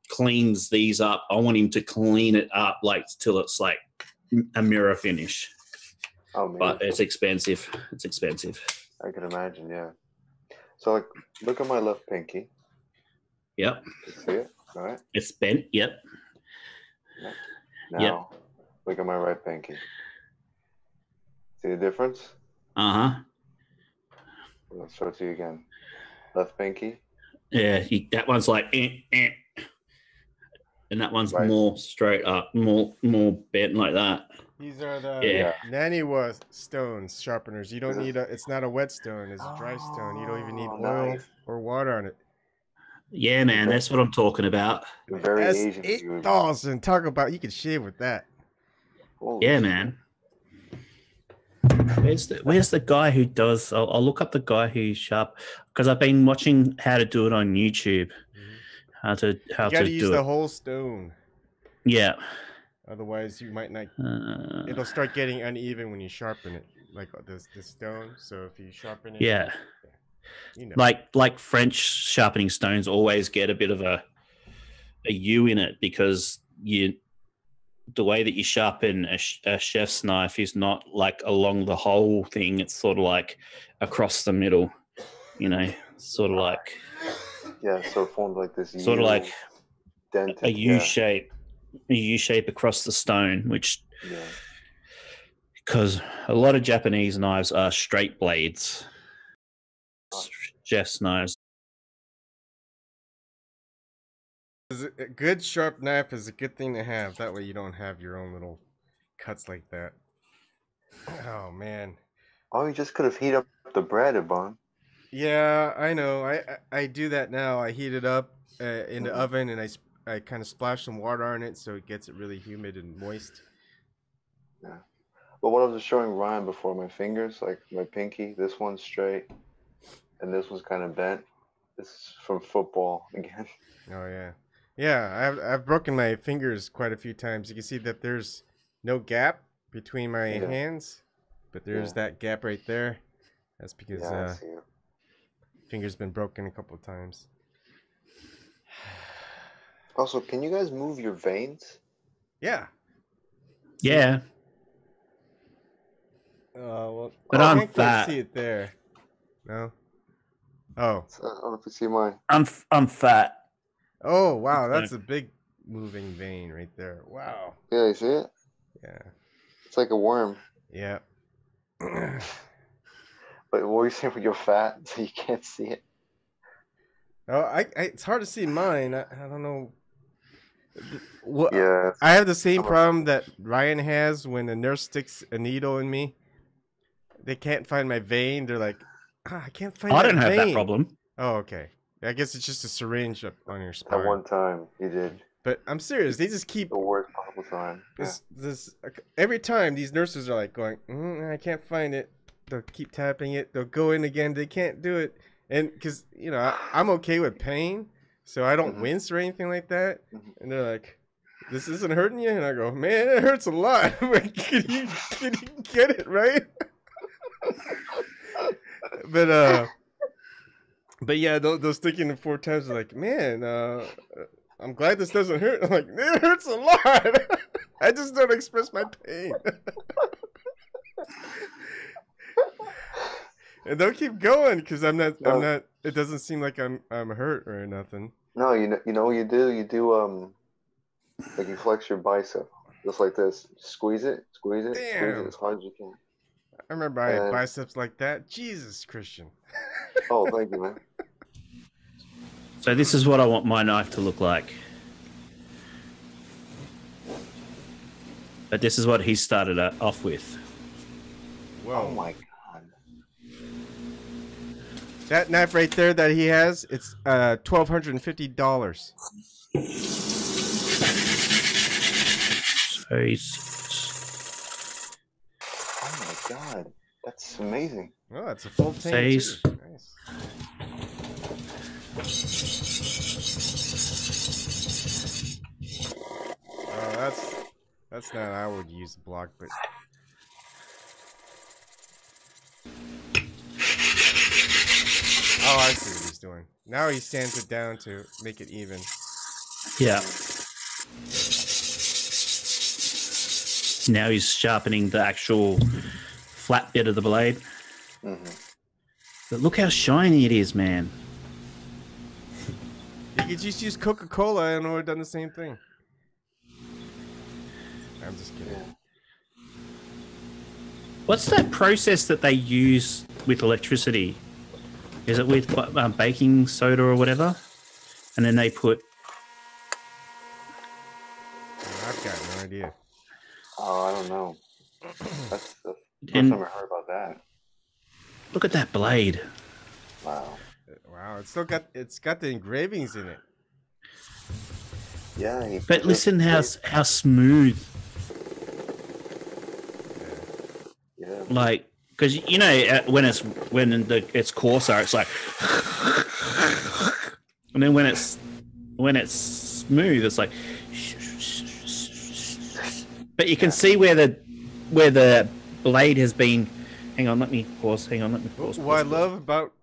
cleans these up. I want him to clean it up like till it's like a mirror finish. Oh, man. But it's expensive. It's expensive. I can imagine, yeah. So, like, look at my left pinky. Yep. You see it? All right. It's bent. Yep. Now, look at my right pinky. See the difference? Uh-huh. I'll show it to you again. Left pinky. Yeah, that one's like and that one's Right. more straight up, more bent like that. these are the Yeah. Naniwa stones sharpeners. You don't need it's not a wet stone, it's a dry stone. You don't even need Oh, oil nice. or water on it. Yeah, man, that's what I'm talking about. Very That's Asian. of you. 8,000. Talk about you can shave with that. Holy Yeah, shit. man. Where's the guy who does? I'll look up the guy who's sharp because I've been watching how to do it on YouTube. How to You got to use do the it. whole stone. Yeah. Otherwise, you might not. It'll start getting uneven when you sharpen it, like the stone. So if you sharpen it, Yeah. you know. Like French sharpening stones always get a bit of a U in it because the way that you sharpen a chef's knife is not like along the whole thing. It's sort of like across the middle, you know, sort of like Yeah, so it formed like this sort of U like dented, a U shape across the stone, which Yeah. because a lot of Japanese knives are straight blades. Chef's knives. A good sharp knife is a good thing to have. That way you don't have your own little cuts like that. Oh man. Oh, you just could have heated up the bread, Ebon. Yeah, I know. I do that now. I heat it up in the oven and I kind of splash some water on it so it gets it really humid and moist. Yeah. But what I was just showing Ryan before, my fingers, like my pinky, this one's straight, and this one's kind of bent. This is from football again. Oh yeah. Yeah, I've broken my fingers quite a few times. You can see that there's no gap between my hands, but there's that gap right there. That's because Yeah, I see it. finger's been broken a couple of times. Also, can you guys move your veins? Yeah. Yeah. Well, But I I'm can't quite fat. see it there. No. Oh. I don't know if you see mine. I'm fat. Oh wow, that's a big moving vein right there. Wow. Yeah, you see it? Yeah. It's like a worm. Yeah. But what were you saying when you're fat, so you can't see it? Oh, it's hard to see mine. I don't know. What? Yeah. I have the same problem that Ryan has when a nurse sticks a needle in me. They can't find my vein. They're like, I can't find. I that don't have vein. that problem. Oh, okay. I guess it's just a syringe up on your spine. At one time, you did. But I'm serious. They just keep The worst possible time. Yeah. this every time. These nurses are like going, I can't find it. They'll keep tapping it. They'll go in again. They can't do it. And because I'm okay with pain, so I don't wince or anything like that. And they're like, "This isn't hurting you," and I go, "Man, it hurts a lot." Like, can you get it right? But yeah, they'll stick in 4 times. They're like, "Man, I'm glad this doesn't hurt." I'm like, "It hurts a lot." I just don't express my pain. And they'll keep going because I'm not. It doesn't seem like I'm hurt or nothing. No, you know what you do? You do like you flex your bicep. Just like this. Squeeze it, squeeze it, squeeze Damn. it as hard as you can. I remember I had And- biceps like that. Jesus, Christian. Oh, thank you, man. So this is what I want my knife to look like. But this is what he started off with. Whoa. Oh my god. That knife right there that he has, it's $1,250. So he's Oh my god. That's amazing. Oh, that's a full tank too. he's- Nice. Oh, that's not how I would use the block, but oh, I see what he's doing. Now he stands it down to make it even. yeah. Now he's sharpening the actual flat bit of the blade. Mm-hmm. But look how shiny it is, man. You could just use Coca-Cola and it would have done the same thing. I'm just kidding. Yeah. What's that process that they use with electricity? Is it with baking soda or whatever? And then they put... I've got no idea. Oh, I don't know. That's the first And- time I heard about that. Look at that blade. Wow. Wow, it's got the engravings in it. Yeah. But listen how smooth. Yeah. Like, because you know when it's coarser, it's like, and then when it's smooth, it's like. But you can see where the blade has been. Hang on, let me pause. What I love about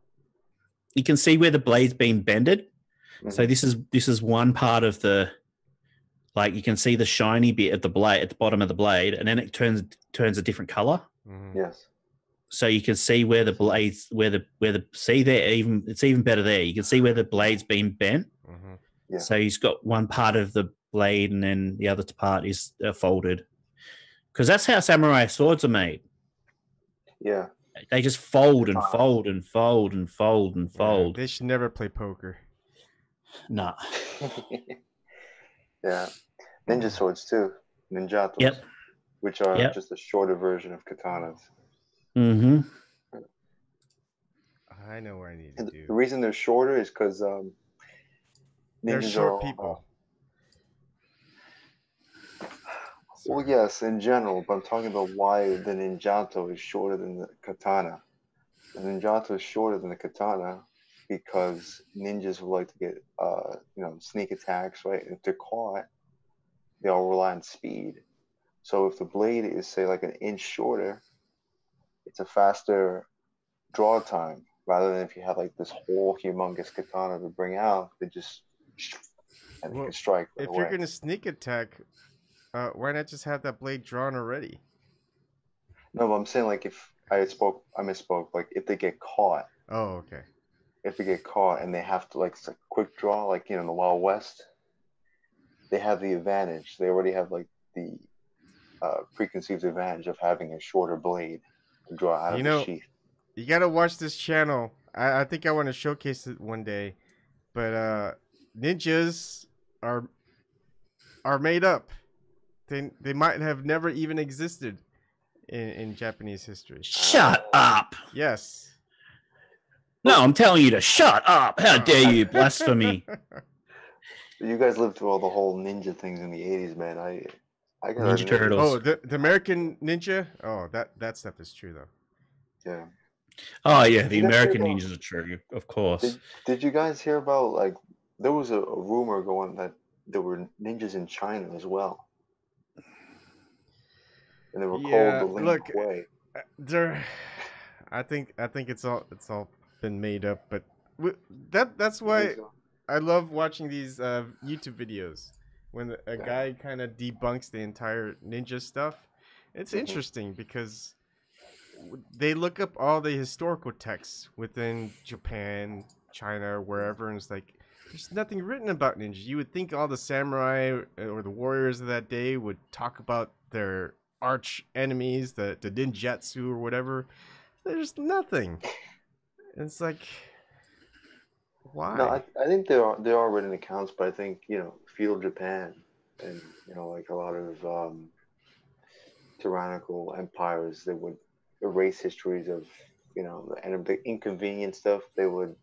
You can see where the blade's been bended. Mm-hmm. So this is one part of the. Like you can see the shiny bit of the blade at the bottom of the blade, and then it turns a different color. Yes. So you can see where the blades, see there, it's even better there. You can see where the blade's been bent. Yeah. So he's got one part of the blade, and then the other part is folded. Because that's how samurai swords are made. Yeah. They just fold and fold and fold and fold and fold. They should never play poker. Nah. Yeah. Ninja swords too. Ninjatos. Yep. Which are Yep. just a shorter version of katanas. Mm-hmm. I know what I need to And do. the reason they're shorter is because They're ninjas are short all people. Well, yes, in general, but I'm talking about why the ninjato is shorter than the katana. The ninjato is shorter than the katana because ninjas would like to get, sneak attacks, right? And if they're caught, they all rely on speed. So if the blade is, say, like an inch shorter, it's a faster draw time rather than if you have like this whole humongous katana to bring out. They just and they Well, can strike. Right If away. you're gonna sneak attack, why not just have that blade drawn already? No, but I'm saying like if I misspoke. Like if they get caught, Oh, okay. if they get caught and they have to like it's a quick draw, like in the Wild West, they have the advantage. They already have like the preconceived advantage of having a shorter blade to draw out of the sheath. You gotta watch this channel. I think I want to showcase it one day, but ninjas are made up. They might have never even existed in Japanese history. Shut up. Yes. No, I'm telling you to shut up. How dare you, blasphemy. You guys lived through all the whole ninja things in the '80s, man. I got Ninja Turtles. Oh, the American ninja. Oh, that stuff is true though. Yeah. Oh, yeah, the You guys American hear about- ninjas are true, of course. Did you guys hear about like there was a rumor going that there were ninjas in China as well, and they were Yeah, called the Lin look, Kuei. I think it's all been made up, but that's why I love watching these YouTube videos when a guy kind of debunks the entire ninja stuff. It's interesting because they look up all the historical texts within Japan, China, wherever, and it's like, There's nothing written about ninjas. You would think all the samurai or the warriors of that day would talk about their arch enemies, the ninjutsu or whatever. There's nothing. It's like, why? No, I think there are written accounts, but I think feudal Japan and like a lot of tyrannical empires, they would erase histories of the inconvenient stuff they would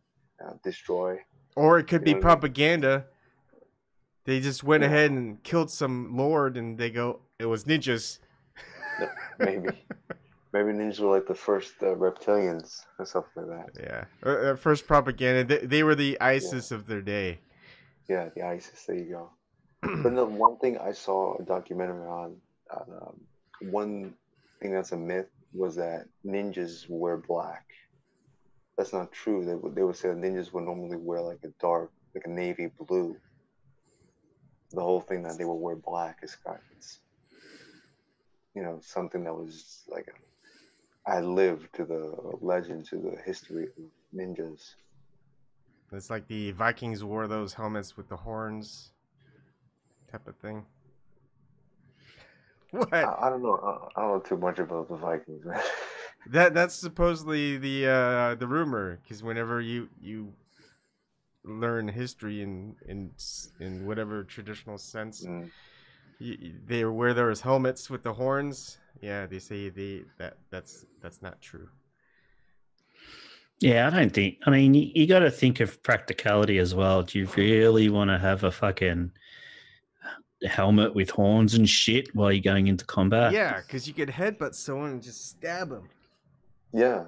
destroy. Or it could be You know what I mean? propaganda. They just went Yeah. ahead and killed some lord, and they go, it was ninjas. Maybe ninjas were like the first reptilians or something like that. Yeah. First propaganda. They were the ISIS of their day. Yeah, the ISIS. There you go. But the one thing I saw a documentary on, one thing that's a myth was that ninjas wear black. That's not true. They would say that ninjas would normally wear like a navy blue. The whole thing that they would wear black is something that was like I lived to the legend, to the history of ninjas. It's like the Vikings wore those helmets with the horns type of thing. What? I don't know. I don't know too much about the Vikings, man. That's supposedly the rumor, because whenever you learn history in whatever traditional sense, they wear those helmets with the horns. Yeah, they say that's not true. Yeah, I don't think. I mean, you got to think of practicality as well. Do you really want to have a fucking helmet with horns and shit while you're going into combat? Yeah, because you could headbutt someone and just stab them. Yeah,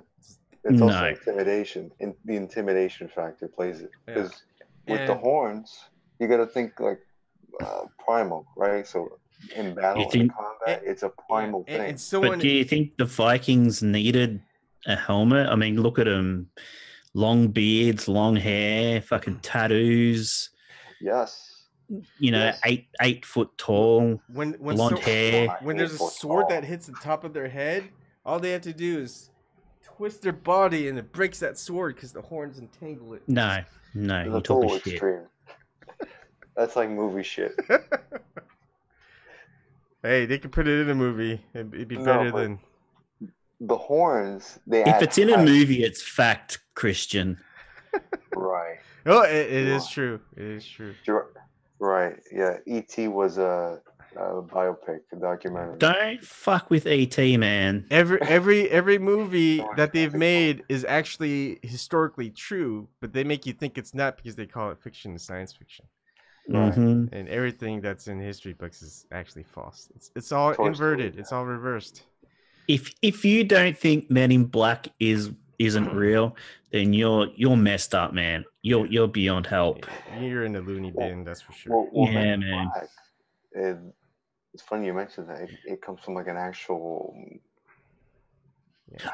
it's also No. intimidation. The intimidation factor plays it, because with the And- horns, you got to think like primal, right? So in battle, You think- in combat, it's a primal thing. And someone, But do you think the Vikings needed a helmet? I mean, look at them. Long beards, long hair, fucking tattoos, Yes. Yes. 8 foot tall, when blonde hair. when there's a sword that hits the top of their head, all they have to do is twist their body and it breaks that sword because the horns entangle it. No, you're That's talking all shit. extreme. That's like movie shit. Hey, they could put it in a movie. It'd be No, better but- than. The horns, they If add it's in a height. movie, it's fact, Christian. Right. Oh, it is true. It is true. Right. Yeah. E.T. was a biopic, a documentary. Don't fuck with ET, man. Every movie that they've made is actually historically true, but they make you think it's not because they call it fiction and science fiction. Right. Mhm. And everything that's in history books is actually false. It's all Toy inverted. Story, It's all reversed. If you don't think Men in Black isn't real, then you're messed up, man. You're beyond help. You're in the loony bin, that's for sure. Well, Yeah, Men in man. Black, it's funny you mentioned that. It comes from like an actual.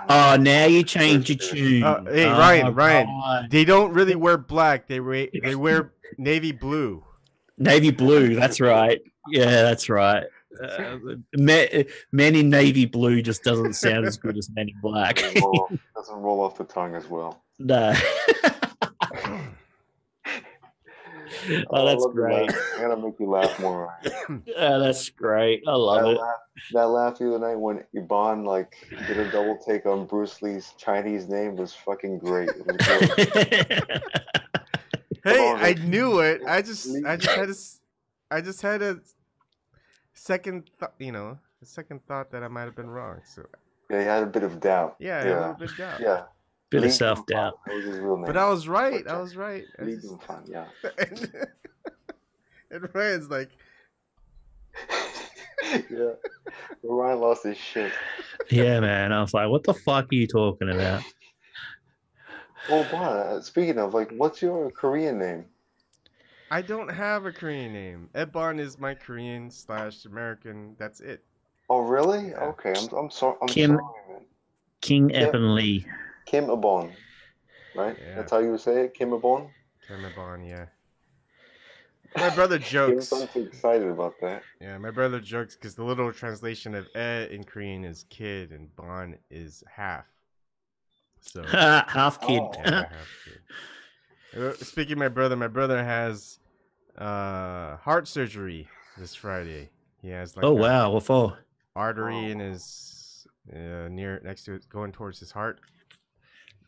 Oh, now you changed your tune. Hey, Oh, Ryan, right. they don't really wear black. They wear navy blue. Navy blue. That's right. Yeah, that's right. Men in navy blue just doesn't sound as good as Men in Black. Doesn't roll off the tongue as well. No. Oh, that's I love you great. laugh. I gotta make you laugh more. Ryan. Oh, that's great. I love it. That laugh the other night when Ebon did a double take on Bruce Lee's Chinese name was fucking great. It was great. Hey, on, I Rick. knew it. I just had a second thought that I might have been wrong. So Yeah, he had a bit of doubt. yeah, a little bit doubt. Yeah. Bit Lee of self-doubt. That was his real name. But I was right. I was right. I Lee just- Dufan, yeah. and Ryan's like, Yeah. But Ryan lost his shit. Yeah, man. I was like, what the fuck are you talking about? Oh, Bon, speaking of, what's your Korean name? I don't have a Korean name. Ebon is my Korean/American. That's it. Oh, really? Yeah. Okay, I'm sorry. I'm Kim- sorry, man. King Yeah. Eben Lee. Kim Ebon, right? Yeah. That's how you would say it, Kim Ebon? Kim Ebon, yeah. My brother Kim jokes. sounds excited about that. Yeah, my brother jokes because the literal translation of in Korean is kid and bon is half. So Half kid. Oh. yeah, half kid. Speaking of my brother has heart surgery this Friday. He has like Oh a wow, what for? artery in his next to it, going towards his heart.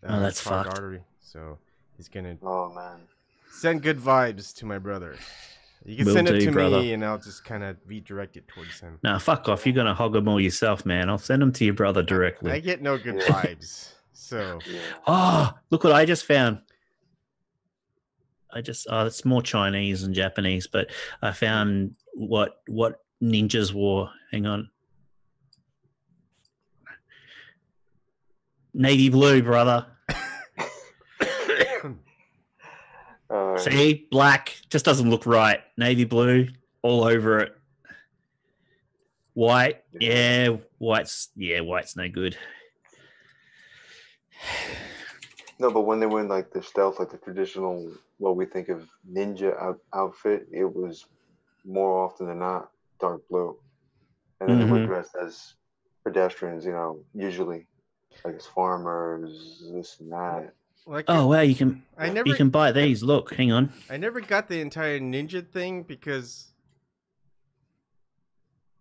Oh, that's clogged fucked. artery. So he's gonna Oh man. send good vibes to my brother. You can Will send it do, to brother. me, and I'll just kind of redirect it towards him. Nah, fuck off. You're gonna hog them all yourself, man. I'll send them to your brother directly. I get no good vibes. So Yeah. Oh, look what I just found. It's more Chinese and Japanese, but I found what ninjas wore. Hang on. Navy blue, brother. See? Black. Just doesn't look right. Navy blue all over it. White. Yeah, white's no good. No, but when they went like the stealth, like the traditional, what we think of ninja outfit, it was more often than not dark blue, and then they were dressed as pedestrians. You know, usually like as farmers, this and that. like, Oh wow, you can I buy these. Look, hang on. I never got the entire ninja thing because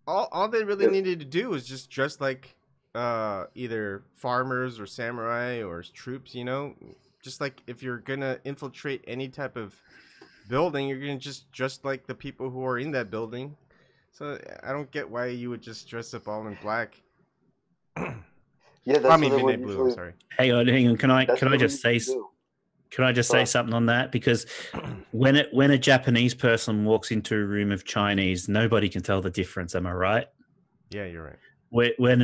all they really needed to do was just dress like either farmers or samurai or troops, you know? Just like if you're gonna infiltrate any type of building, you're gonna just dress like the people who are in that building. So I don't get why you would just dress up all in black. Yeah, that's I mean, what they would midnight blue. usually. I'm sorry. Hang on. Can I That's what they just say usually do. Can I just say something on that? Because when a Japanese person walks into a room of Chinese, nobody can tell the difference. Am I right? Yeah, you're right. When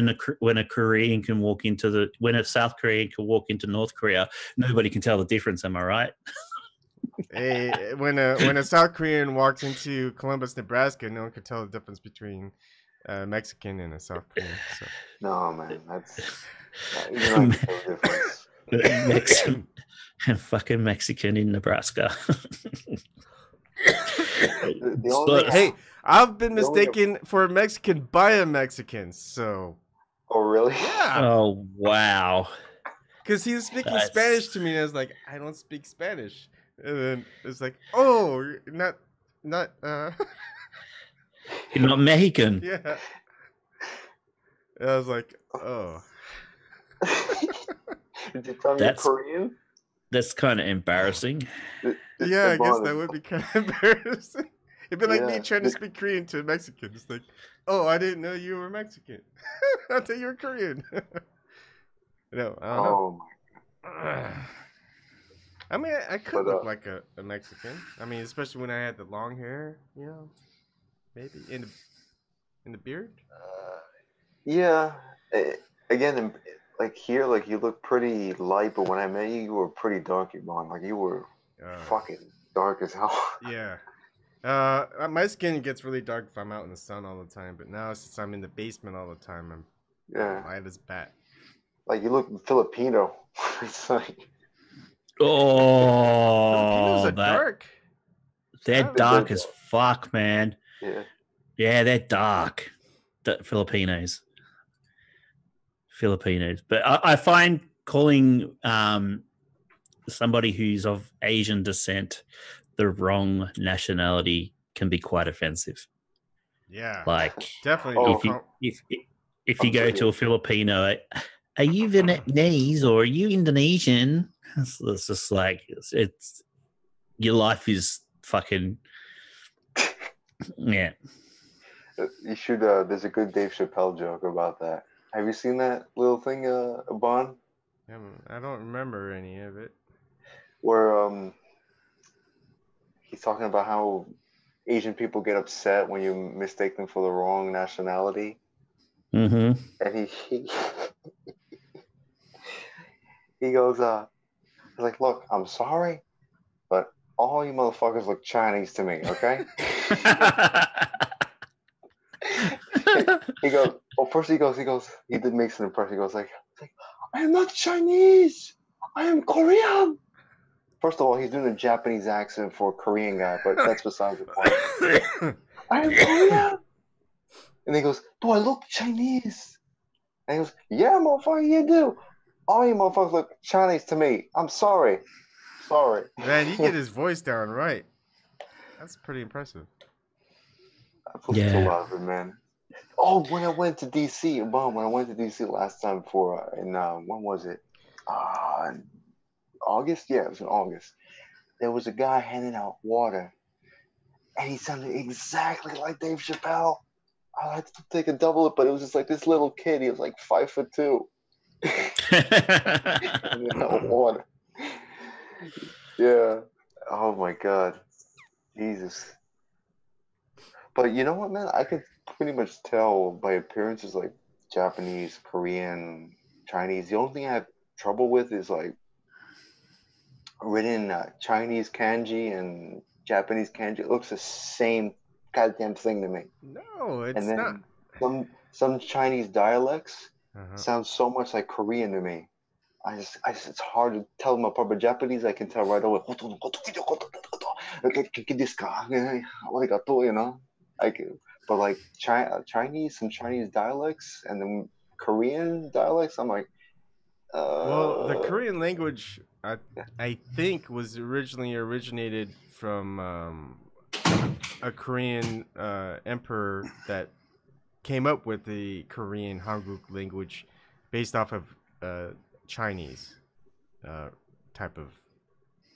a Korean can walk into when a South Korean can walk into North Korea, nobody can tell the difference. Am I right? Hey, when a South Korean walks into Columbus, Nebraska, no one could tell the difference between a Mexican and a South Korean. So. No, man, that's you're not gonna tell the difference. Fucking Mexican in Nebraska. The only thing- Hey, I've been the only- mistaken for a Mexican by a Mexican, so Oh, really? yeah. Oh wow! Because he was speaking That's- Spanish to me, and I was like, I don't speak Spanish. And then it's like, oh, you're not. You're not Mexican. Yeah. And I was like, oh. Did you tell me you're That's- Korean? That's kind of embarrassing. Yeah, I guess Ebon, that would be kind of embarrassing. It'd be like me Yeah. trying to speak Korean to a Mexican. It's like, oh, I didn't know you were Mexican. I thought you were Korean. No, I don't know. Oh my. I mean, I could But, look like a Mexican. I mean, especially when I had the long hair, you know, maybe in the beard. Yeah. Again, like here, like you look pretty light, but when I met you, you were pretty dark, Ebon. Like you were fucking dark as hell. Yeah. My skin gets really dark if I'm out in the sun all the time, but now since I'm in the basement all the time, I'm Yeah. light as bat. Like you look Filipino. It's like Filipinos Oh, are dark. they're They're dark as fuck, man. yeah. Yeah, they're dark. The Filipinos. But I find calling somebody who's of Asian descent the wrong nationality can be quite offensive. Yeah, Like definitely. Oh. if you go to a Filipino, are you Vietnamese or are you Indonesian? It's just like it's your life is fucking yeah. You should. There's a good Dave Chappelle joke about that. Have you seen that little thing, Ebon? I don't remember any of it. Where he's talking about how Asian people get upset when you mistake them for the wrong nationality, Mm-hmm. and he goes, he's like, look, I'm sorry, but all you motherfuckers look Chinese to me, okay? He goes, well, first he did make an impression. He goes like, I am not Chinese, I am Korean. First of all, he's doing a Japanese accent for a Korean guy, but that's besides the point. I am Korean. And he goes, do I look Chinese? And he goes, yeah, motherfucker, you do. All you motherfuckers look Chinese to me. I'm sorry. Sorry. Man, you get his voice down right. That's pretty impressive. I've listened to a lot of it, man. Oh, when I went to DC, when I went to DC last time when was it? In August? Yeah, it was in August. There was a guy handing out water, and he sounded exactly like Dave Chappelle. I had to take a double it, but it was just like this little kid. He was like 5'2". Handing out water. Yeah. Oh my God. Jesus. But you know what, man? I could pretty much tell by appearances like Japanese, Korean, Chinese. The only thing I have trouble with is like written Chinese kanji and Japanese kanji. It looks the same goddamn thing to me. No, it's And then not. some Chinese dialects sound so much like Korean to me. I just it's hard to tell them apart. But Japanese, I can tell right away. You know, but like Chinese, some Chinese dialects, and then Korean dialects, I'm like, Well, the Korean language, I think, was originally originated from a Korean emperor that came up with the Korean Hanguk language based off of Chinese type of,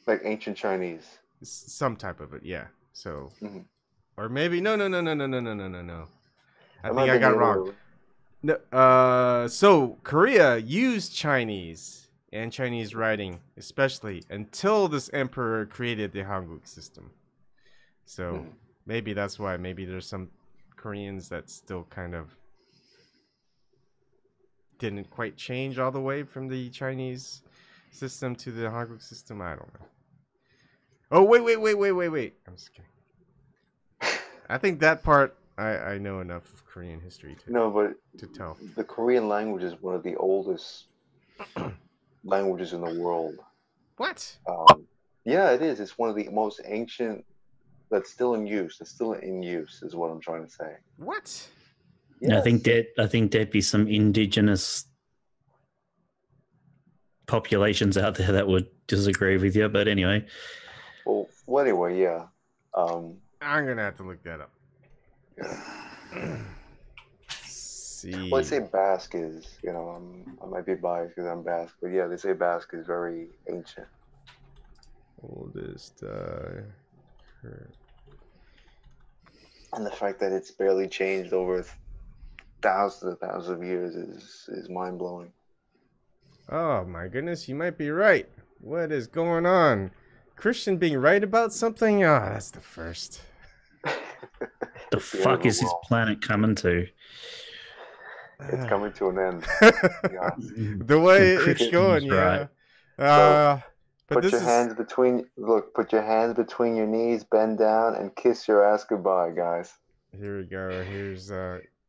like ancient Chinese, some type of it, yeah. So, or maybe no. I think I got it wrong. No, so Korea used Chinese and Chinese writing, especially until this emperor created the Hanguk system. So maybe that's why. Maybe there's some Koreans that still kind of didn't quite change all the way from the Chinese system to the Hanguk system. I don't know. Oh, wait. I'm just kidding. I think that part, I know enough of Korean history to tell. The Korean language is one of the oldest languages in the world. What? Yeah, it is. It's one of the most ancient that's still in use. It's still in use, is what I'm trying to say. What? Yes. I think there'd be some indigenous populations out there that would disagree with you, but anyway. Well, anyway, yeah. I'm gonna have to look that up. Yeah. See. Well, they say Basque is, I might be biased because I'm Basque, but yeah, they say Basque is very ancient. Oldest. And the fact that it's barely changed over thousands of years is mind blowing. Oh my goodness, you might be right. What is going on? Christian being right about something? Oh, that's the first. The fuck is this planet coming to? It's coming to an end. Yeah. The way it's going, yeah. Right. Put your hands between your knees, bend down, and kiss your ass goodbye, guys. Here we go. Here's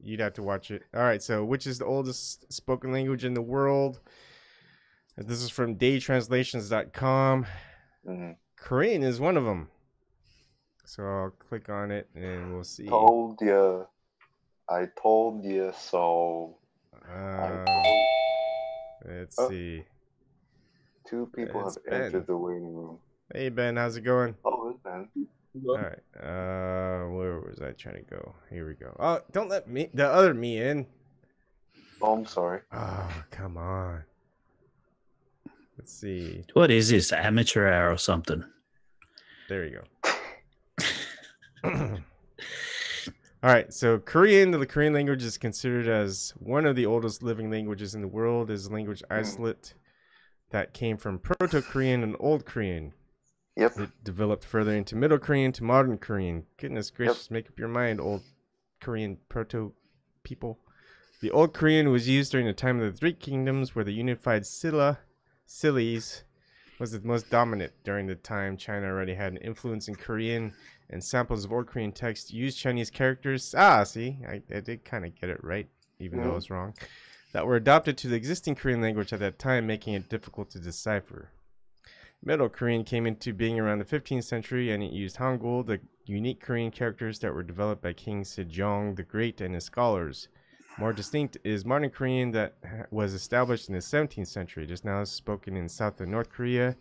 you'd have to watch it. All right, so which is the oldest spoken language in the world? This is from daytranslations.com. Korean is one of them. So I'll click on it and we'll see. I told you so. Let's see. Two people have entered the waiting room. Hey Ben, how's it going? Oh, it's Ben. All right. Where was I trying to go? Here we go. Oh, don't let the other me in. Oh, I'm sorry. Oh, come on. Let's see. What is this? Amateur hour or something? There you go. All right. So Korean, the Korean language is considered as one of the oldest living languages in the world. Is a language isolate that came from Proto-Korean and Old Korean. Yep. It developed further into Middle Korean to Modern Korean. Goodness gracious, make up your mind, Old Korean Proto people. The Old Korean was used during the time of the Three Kingdoms, where the unified Silis was the most dominant. During the time, China already had an influence in Korean, and samples of Old Korean text used Chinese characters. See, I did kind of get it right, even though I was wrong. That were adopted to the existing Korean language at that time, making it difficult to decipher. Middle Korean came into being around the 15th century, and it used Hangul, the unique Korean characters that were developed by King Sejong the Great and his scholars. More distinct is Modern Korean that was established in the 17th century. It is now spoken in South and North Korea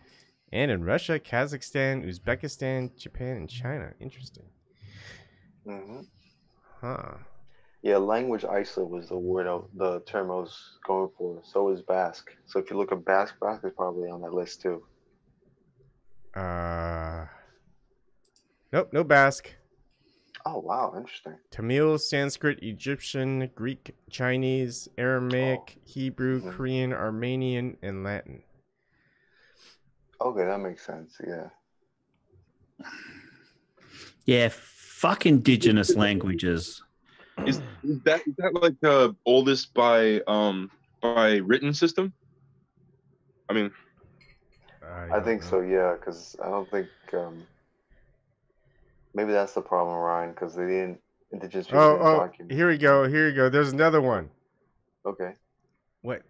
And in Russia, Kazakhstan, Uzbekistan, Japan, and China. Interesting. Hmm. Huh. Yeah, language isolate was the term I was going for. So is Basque. So if you look at Basque, Basque is probably on that list too. Nope, no Basque. Oh wow, interesting. Tamil, Sanskrit, Egyptian, Greek, Chinese, Aramaic, Hebrew, Mhm. Korean, Armenian, and Latin. Okay, that makes sense. Yeah. Yeah, fuck indigenous languages. Is that like oldest by written system? I mean, I think so, yeah, because I don't think maybe that's the problem, Ryan, because they didn't indigenous people didn't Oh, document. here we go. Here we go. There's another one. Okay. What?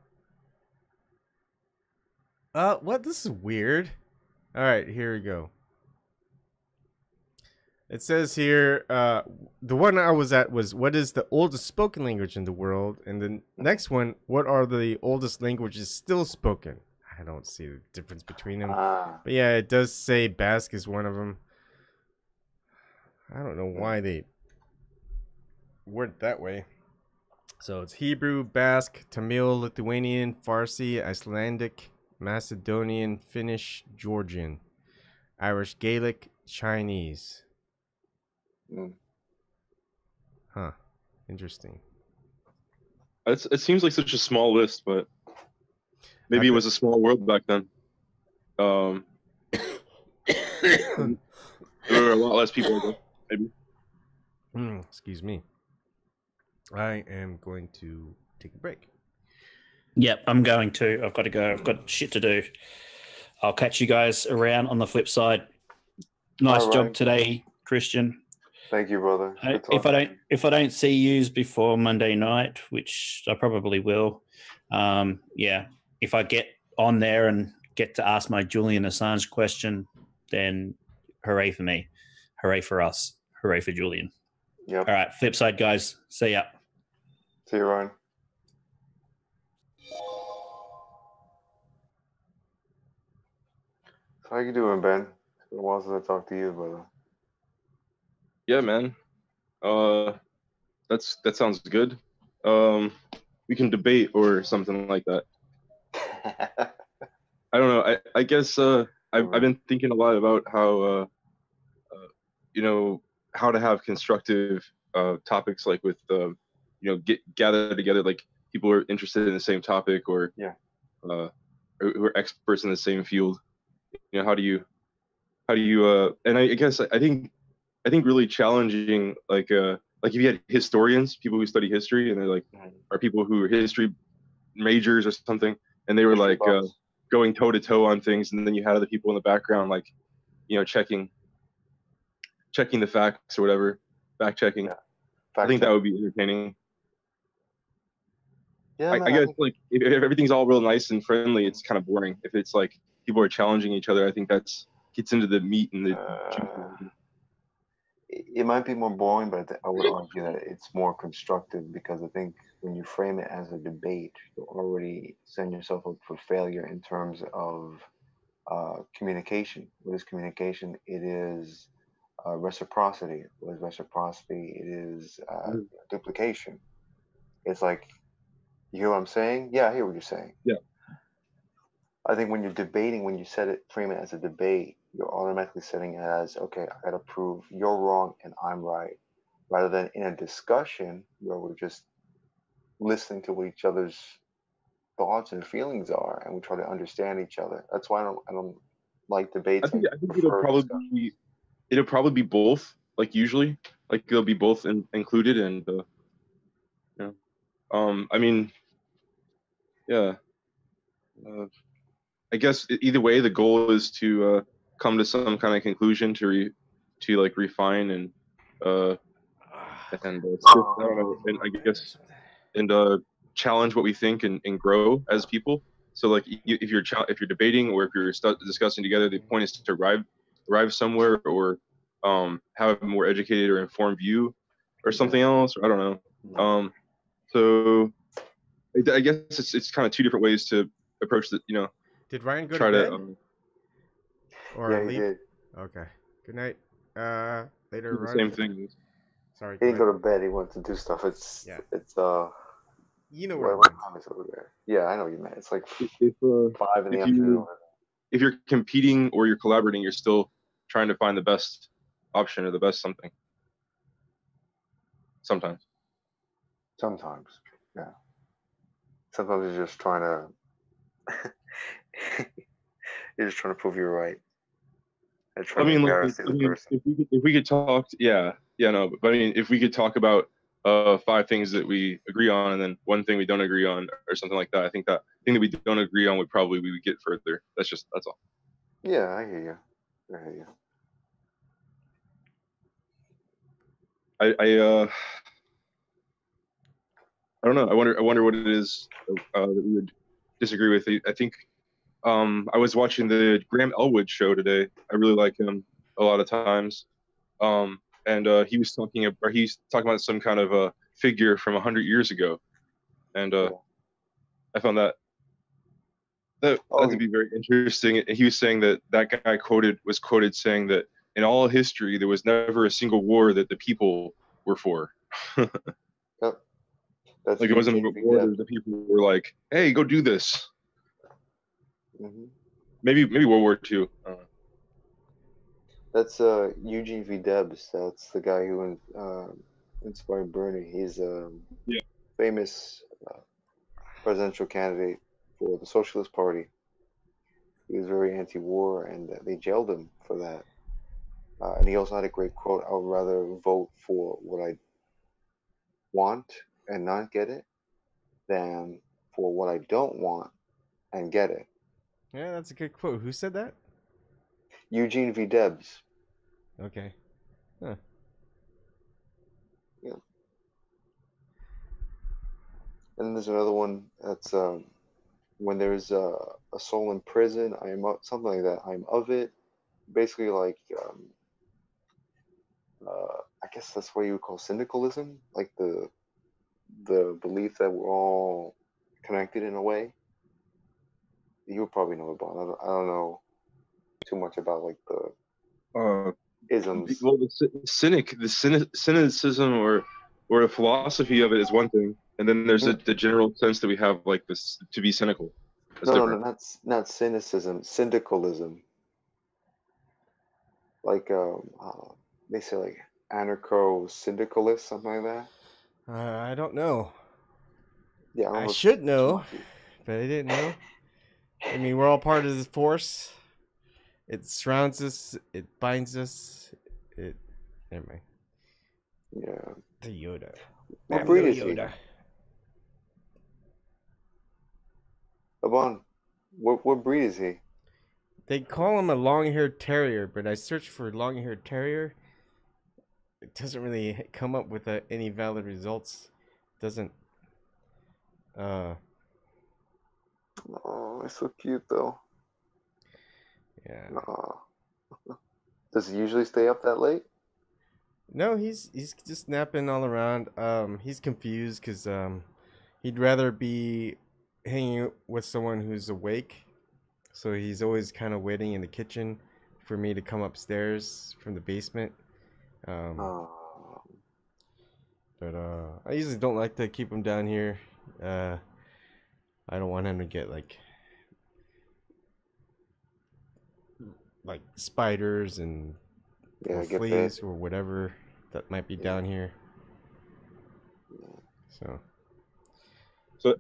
What? This is weird. All right, here we go. It says here, the one I was at was, what is the oldest spoken language in the world? And the next one, what are the oldest languages still spoken? I don't see the difference between them. But yeah, it does say Basque is one of them. I don't know why they word it that way. So it's Hebrew, Basque, Tamil, Lithuanian, Farsi, Icelandic, Macedonian, Finnish, Georgian, Irish Gaelic, Chinese. Huh. Interesting. it seems like such a small list, but maybe it was a small world back then. There were a lot less people, I guess, maybe. Excuse me. I am going to take a break. Yep, I'm going to. I've got to go. I've got shit to do. I'll catch you guys around on the flip side. Nice job today, Christian. Thank you, brother. If I don't see yous before Monday night, which I probably will, yeah. If I get on there and get to ask my Julian Assange question, then hooray for me, hooray for us, hooray for Julian. Yep. All right, flip side, guys. See ya. See you, Ryan. How you doing, Ben? It's been a while since I talked to you, brother. Yeah, man. That sounds good. We can debate or something like that. I don't know. I guess I've been thinking a lot about how how to have constructive topics, like with gather together like people who are interested in the same topic, or or who are experts in the same field. How do you and I guess I think really challenging, like if you had historians, people who study history, and they're like, are people who are history majors or something, and they were like going toe to toe on things, and then you had other people in the background, like checking the facts or whatever, fact checking. I think that would be entertaining. Yeah, I guess like if everything's all real nice and friendly, it's kind of boring. If it's like people are challenging each other, I think that's gets into the meat and the it might be more boring, but I would argue that it's more constructive, because I think when you frame it as a debate, you already send yourself up for failure in terms of communication. What is communication? It is reciprocity. What is reciprocity? It is duplication. It's like, you hear what I'm saying? Yeah, I hear what you're saying. Yeah. I think when you're debating, when you frame it as a debate, you're automatically setting it as, okay, I gotta prove you're wrong and I'm right, rather than in a discussion where we're just listening to what each other's thoughts and feelings are, and we try to understand each other. That's why I don't like debates. I think it'll probably be both. Like usually, like they'll be both included, and I mean, yeah. I guess either way, the goal is to come to some kind of conclusion to like refine and I don't know, and I guess challenge what we think and grow as people. So like if you're debating, or if you're discussing together, the point is to arrive somewhere, or have a more educated or informed view, or something else, or I don't know. So I guess it's kind of two different ways to approach the, Did Ryan go try to bed? Or Yeah, he leave? did. Okay. Good night. Later, The Ryan. same thing. Sorry. He Go didn't go ahead. to bed. He went to do stuff. It's You know where what I meant. time is it over there? Yeah, I know what you meant. It's like If 5 in the afternoon. if you're competing or you're collaborating, you're still trying to find the best option or the best something. Sometimes. Sometimes, yeah. Sometimes you're just trying to you're just trying to prove you're right. And trying to embarrass the other person. If we could talk, no. But I mean, if we could talk about 5 things that we agree on, and then one thing we don't agree on, or something like that, I think that thing that we don't agree on we would get further. That's all. Yeah, I hear you. I hear you. I don't know. I wonder what it is that we would disagree with. I think I was watching the Graham Elwood show today. I really like him a lot of times. And he's talking about some kind of a figure from 100 years ago, and I found that to be very interesting. And he was saying that guy was quoted saying that in all history there was never a single war that the people were for. Yep. That's like it wasn't a war that the people were like, "Hey, go do this." Mm-hmm. Maybe World War II. That's Eugene V. Debs. That's the guy who inspired Bernie. He's a famous presidential candidate for the Socialist Party. He was very anti-war, and they jailed him for that. And he also had a great quote: "I would rather vote for what I want and not get it than for what I don't want and get it." Yeah, that's a good quote. Who said that? Eugene V. Debs. Okay. Huh. Yeah. And there's another one that's when there's a soul in prison, I am something like that. I'm of it. Basically, like I guess that's what you would call syndicalism, like the belief that we're all connected in a way. You would probably know about. I don't know too much about like the isms. Well, the cynicism or the philosophy of it is one thing, and then there's the general sense that we have like this to be cynical. That's different. No, not cynicism, syndicalism. Like they say like anarcho-syndicalist, something like that. I don't know. Yeah, I should know, but I didn't know. I mean, we're all part of this force. It surrounds us. It binds us. Never mind. Yeah. The Yoda. What breed is Yoda. He? Ebon, what breed is he? They call him a long-haired terrier, but I searched for long-haired terrier. It doesn't really come up with any valid results. It doesn't. Oh, it's so cute though. Yeah. Does he usually stay up that late? No, he's just napping all around. He's confused because he'd rather be hanging with someone who's awake. So he's always kind of waiting in the kitchen for me to come upstairs from the basement. But I usually don't like to keep him down here. I don't want him to get like spiders and or fleas or whatever that might be down here. So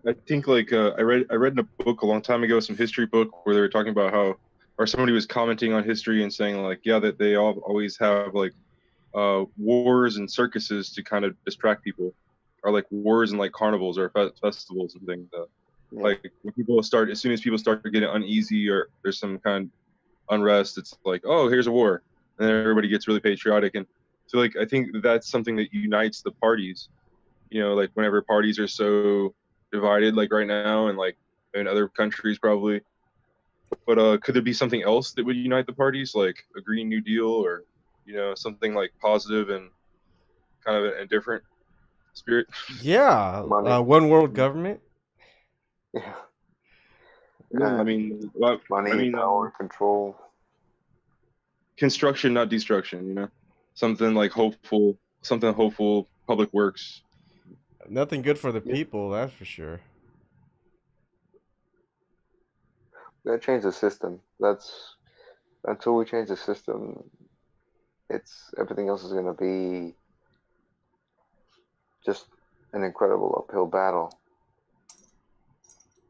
I think like I read in a book a long time ago, some history book, where they were talking about how, or somebody was commenting on history and saying like, yeah, that they always have like wars and circuses to kind of distract people, or like wars and like carnivals or festivals and things. Like when as soon as people start getting uneasy or there's some kind of unrest, it's like, oh, here's a war, and then everybody gets really patriotic. And so like I think that's something that unites the parties. You know, like whenever parties are so divided, like right now, and like in other countries probably. But could there be something else that would unite the parties, like a Green New Deal, or something like positive and kind of a different spirit? Yeah, one world government. Yeah. I mean, money, power, control. construction, not destruction. You know, something like hopeful, something hopeful. Public works. Nothing good for the people, that's for sure. We gotta change the system. That's until we change the system, everything else is gonna be just an incredible uphill battle,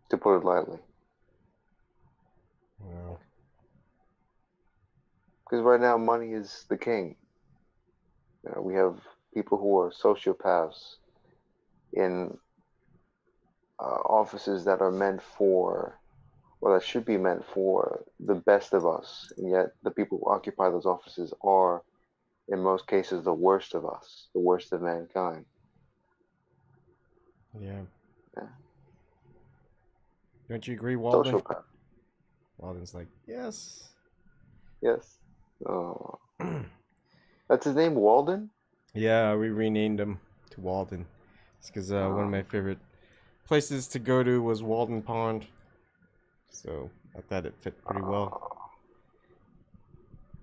to put it lightly. Wow. Because right now, money is the king. You know, we have people who are sociopaths in offices that are meant for, well, that should be meant for the best of us, and yet the people who occupy those offices are, in most cases, the worst of us, the worst of mankind. Yeah. Yeah. Don't you agree, Walden? Sociopath. Walden's like, yes. Yes. Oh. That's his name, Walden? Yeah, we renamed him to Walden. It's because one of my favorite places to go to was Walden Pond. So I thought it fit pretty well.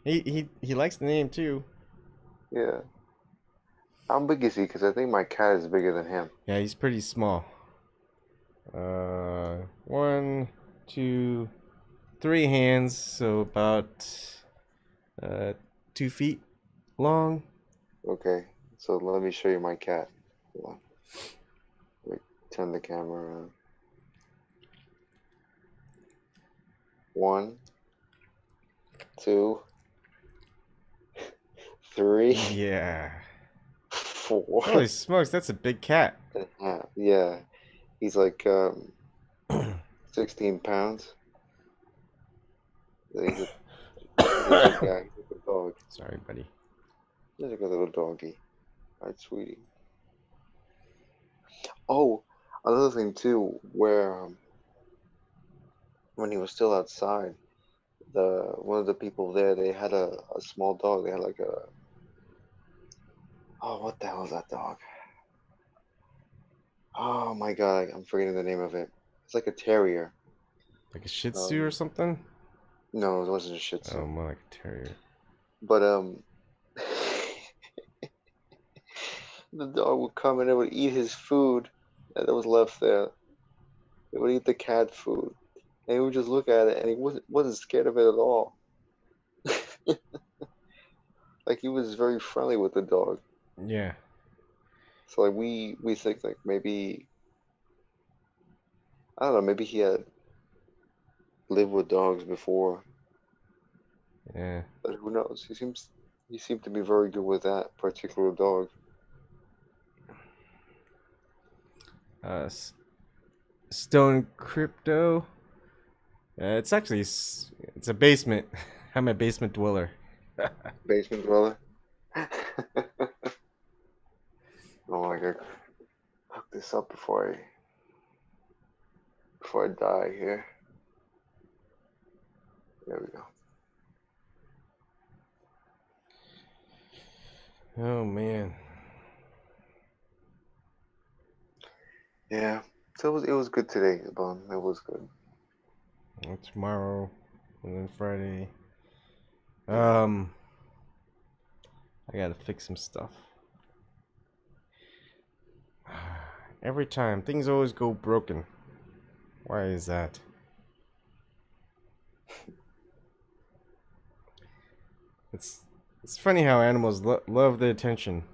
He likes the name too. Yeah. How big is he? Because I think my cat is bigger than him. Yeah, he's pretty small. 1, 2, 3 hands, so about 2 feet long. Okay, so let me show you my cat. Hold on. Wait, turn the camera around. 1, 2, 3. Yeah. 4. Holy smokes, that's a big cat. Yeah, he's like 16 pounds. He's a big guy. He's like a dog. Sorry, buddy. He's like a little doggy. Alright, sweetie. Oh, another thing too, where when he was still outside, one of the people there, they had a small dog. They had like a, oh, what the hell is that dog? Oh my god, I'm forgetting the name of it. It's like a terrier. Like a Shih Tzu or something? No, it wasn't a Shih Tzu. Oh, more like a terrier. But the dog would come and it would eat his food that was left there. It would eat the cat food, and he would just look at it, and he wasn't scared of it at all. Like, he was very friendly with the dog. Yeah. So like we think like maybe, I don't know, maybe he had lived with dogs before. Yeah. But who knows? He seemed to be very good with that particular dog. Stone Crypto. It's actually it's a basement. I'm a basement dweller. Basement dweller. Oh my god. Hook this up before I die here. There we go. Oh man. Yeah. So it was good today, Ebon. It was good. Well, tomorrow and then Friday. I gotta fix some stuff. Every time things always go broken. Why is that? It's funny how animals love the attention.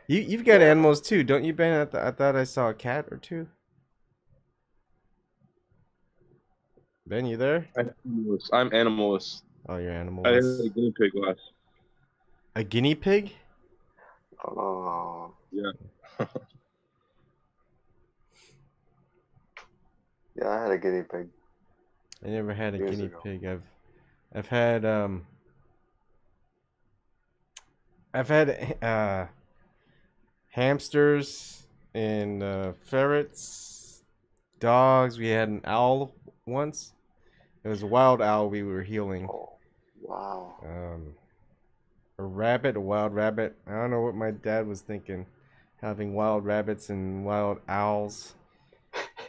You've got animals too, don't you, Ben? I thought I saw a cat or two. Ben, you there? I'm animalist. Oh, you're animalist. I had a guinea pig last. A guinea pig? Oh. Yeah. Yeah, I had a guinea pig. I never had a Years guinea ago. pig. I've had hamsters and ferrets, dogs. We had an owl once. It was a wild owl we were healing. Oh, wow. A wild rabbit. I don't know what my dad was thinking, having wild rabbits and wild owls.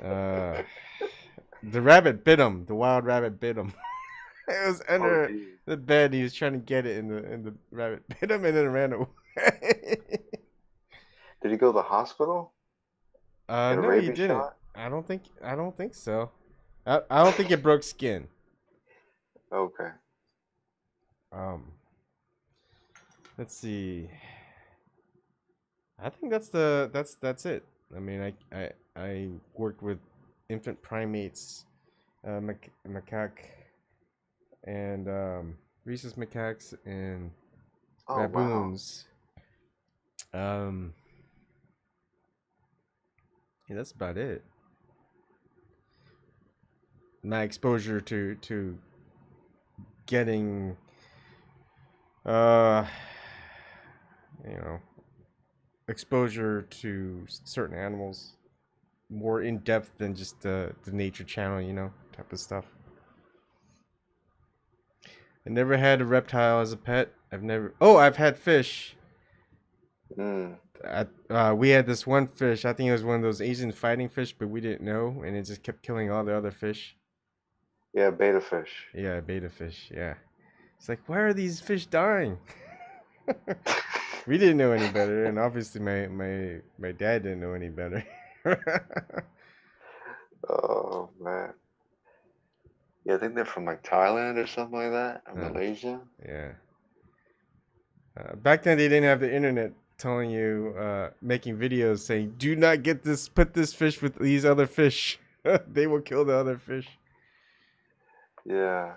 The rabbit bit him. The wild rabbit bit him. It was under the bed. He was trying to get it, and the rabbit bit him, and then ran away. Did he go to the hospital? Get a No, he rabies didn't. shot? I don't think so. I don't think it broke skin. Okay. Let's see. I think that's it. I mean, I worked with infant primates, macaque, and rhesus macaques and baboons. Wow. Yeah, that's about it. My exposure to getting exposure to certain animals more in depth than just the nature channel, type of stuff. I never had a reptile as a pet. I've had fish. We had this one fish. I think it was one of those Asian fighting fish, but we didn't know, and it just kept killing all the other fish. Yeah, beta fish. Yeah, beta fish. Yeah, it's like, why are these fish dying? We didn't know any better, and obviously my dad didn't know any better. Oh man. Yeah, I think they're from like Thailand or something like that, or Malaysia. Yeah. Back then they didn't have the internet telling you, making videos saying, do not get this, put this fish with these other fish. They will kill the other fish. Yeah.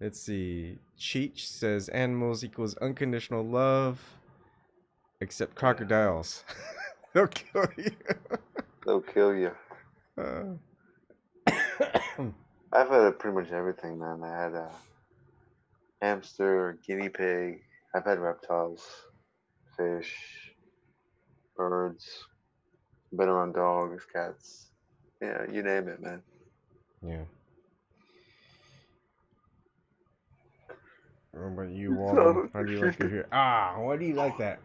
Let's see. Cheech says animals equals unconditional love, except crocodiles. They'll kill you. They'll kill you. I've had pretty much everything, man. I had a hamster, guinea pig. I've had reptiles, fish, birds. Been around dogs, cats. Yeah, you name it, man. Yeah. What about you, Walden? How do you like it here? Why do you like that?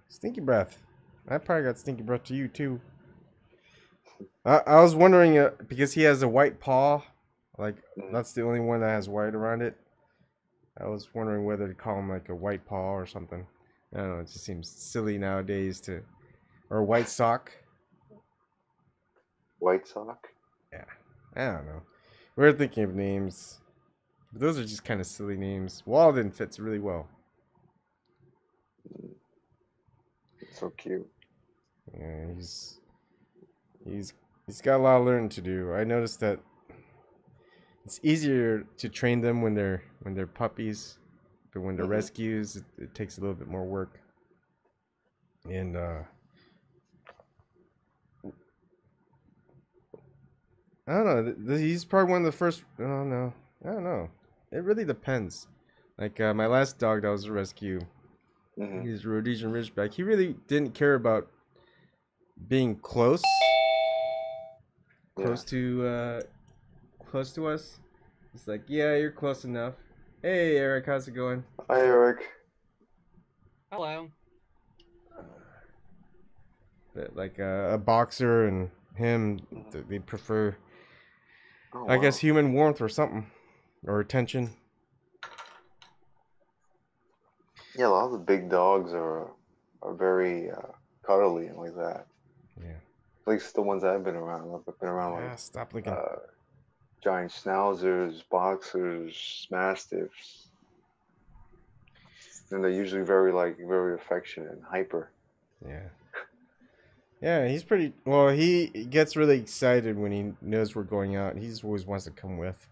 Stinky breath. I probably got stinky breath to you too. I was wondering, because he has a white paw, like that's the only one that has white around it. I was wondering whether to call him like a white paw or something. I don't know. It just seems silly nowadays or a white sock. White sock? Yeah, I don't know. We're thinking of names. But those are just kind of silly names. Walden fits really well. It's so cute. Yeah, he's got a lot of learning to do. I noticed that it's easier to train them when they're puppies, but when they're rescues, it takes a little bit more work. And I don't know. He's probably one of the first. Oh no, I don't know. It really depends. Like my last dog that was a rescue, he's a Rhodesian Ridgeback. He really didn't care about being close to us. It's like, yeah, you're close enough. Hey, Eric, how's it going? Hi, Eric. Hello. But like a boxer and him, they prefer, I guess, human warmth or something, or attention. Yeah, a lot of the big dogs are very cuddly and like that. Yeah. At least the ones I've been around. I've been around like stop looking. Giant schnauzers, boxers, mastiffs, and they're usually very affectionate and hyper. Yeah. Yeah, he's pretty. Well, he gets really excited when he knows we're going out. He just always wants to come with.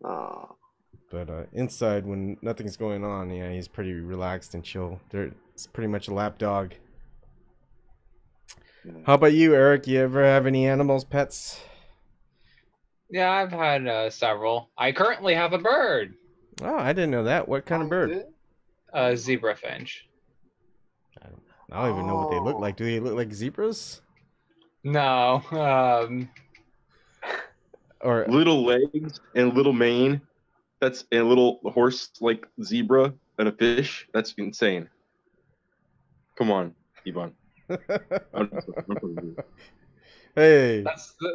But inside, when nothing's going on, yeah, he's pretty relaxed and chill. It's pretty much a lap dog. How about you, Eric? You ever have any animals, pets? Yeah, I've had several. I currently have a bird. Oh, I didn't know that. What kind of bird? A zebra finch. I don't even know what they look like. Do they look like zebras? No. Or little legs and little mane. That's a little horse like zebra and a fish. That's insane. Come on, Ebon. Hey.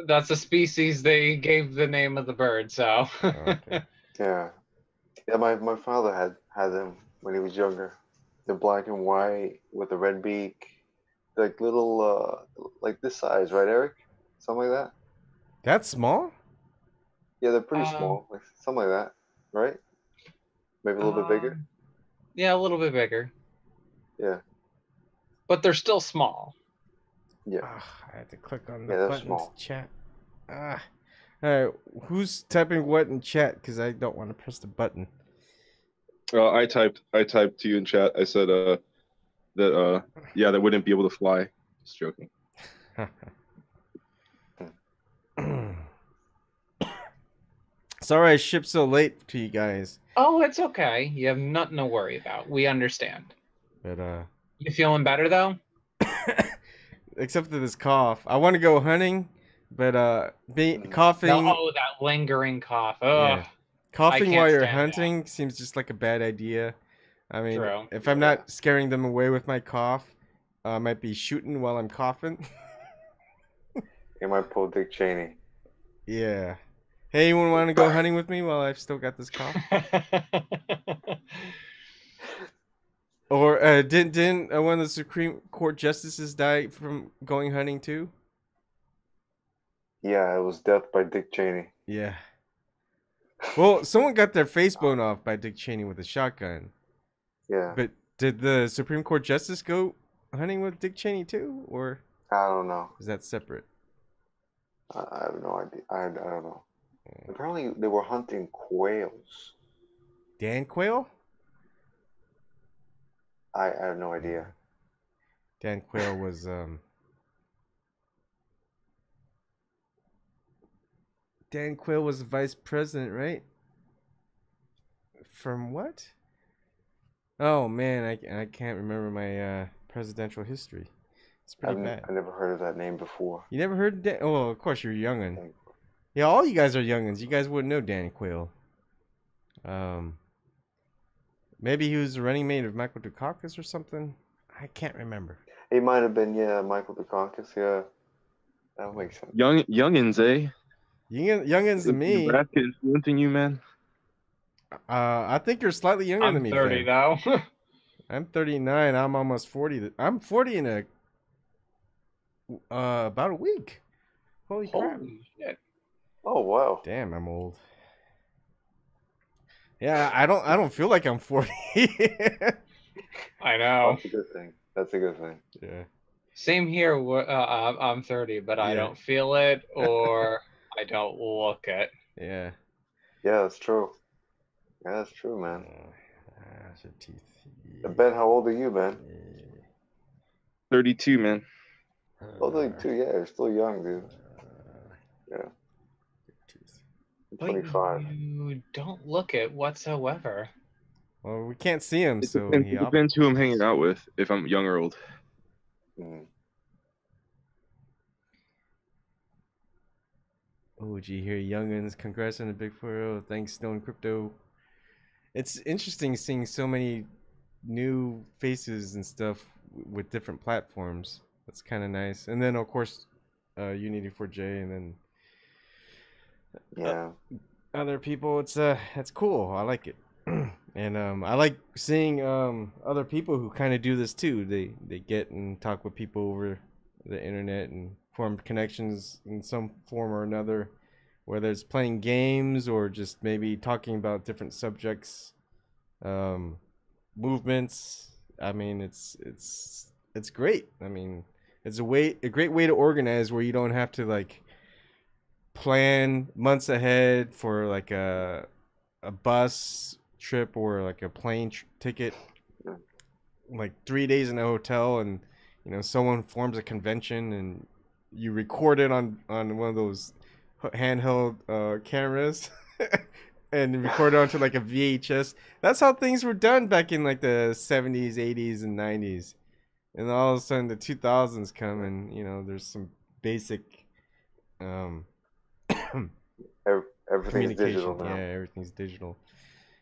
That's the species they gave the name of the bird. So. Okay. Yeah. Yeah, my father had them when he was younger. They're black and white with a red beak, like little like this size, right, Eric? Something like that. That's small? Yeah, they're pretty small, like something like that, right? Maybe a little bit bigger. Yeah, a little bit bigger, Yeah. but they're still small. Yeah. I had to click on the Yeah, they're button small. to chat. All right, who's typing what in chat? Because I don't want to press the button. I typed to you in chat. I said that yeah, they wouldn't be able to fly. Just joking. Sorry I shipped so late to you guys. Oh, it's okay. You have nothing to worry about. We understand. But You feeling better though? except for this cough. I want to go hunting, but coughing. Oh, that lingering cough. Ugh. Yeah. Coughing can't while you're stand hunting seems just like a bad idea. I mean, True. if I'm not scaring them away with my cough, I might be shooting while I'm coughing. You might pull Dick Cheney. Yeah. Hey, anyone want to go hunting with me while I've still got this cough? Or didn't one of the Supreme Court justices die from going hunting too? Yeah, it was death by Dick Cheney. Yeah. Well, someone got their face blown off by Dick Cheney with a shotgun. Yeah. But did the Supreme Court justice go hunting with Dick Cheney too, or I don't know. is that separate? I have no idea. I don't know. Apparently, they were hunting quails. Dan Quayle? I have no idea. Dan Quayle was Dan Quayle was the vice president, right? From what? Oh man, I can't remember my presidential history. It's pretty bad. I never heard of that name before. You never heard of Dan? Oh, of course you're youngin'. Yeah, all you guys are youngins. You guys wouldn't know Dan Quayle. Maybe he was the running mate of Michael Dukakis or something. I can't remember. He might have been, yeah, Michael Dukakis. Yeah, that makes sense. Youngins, eh? Youngins to me. Nebraska influencing you, man. I think you're slightly younger than me. I'm 30 though. I'm 39. I'm almost 40. I'm 40 in about a week. Holy crap! Holy shit! Oh wow! Damn, I'm old. Yeah, I don't feel like I'm 40. I know. That's a good thing. That's a good thing. Yeah. Same here. I'm 30, but I don't feel it or I don't look it. Yeah. Yeah, that's true. Yeah, that's true, man. Your teeth. Ben, how old are you, man? 32, man. Oh, 32, yeah, you're still young, dude. Yeah. 25. You don't look it whatsoever. Well, we can't see him, so It depends who I'm hanging out with, if I'm young or old. Oh, did you hear youngins? Congrats on the big 4-0. Thanks, Stone Crypto. It's interesting seeing so many new faces and stuff with different platforms. That's kind of nice. And then, of course, Unity4J, and then other people. It's cool. I like it. And I like seeing other people who kind of do this too. They get and talk with people over the internet and form connections in some form or another, whether it's playing games or just maybe talking about different subjects, movements. I mean, it's great. I mean, it's a great way to organize where you don't have to like plan months ahead for like a bus trip or like a plane ticket, like 3 days in a hotel, and someone forms a convention and you record it on one of those handheld cameras and record it onto like a VHS. That's how things were done back in like the 70s, 80s, and 90s. And all of a sudden the 2000s come, and there's some basic everything's digital now. Yeah, everything's digital.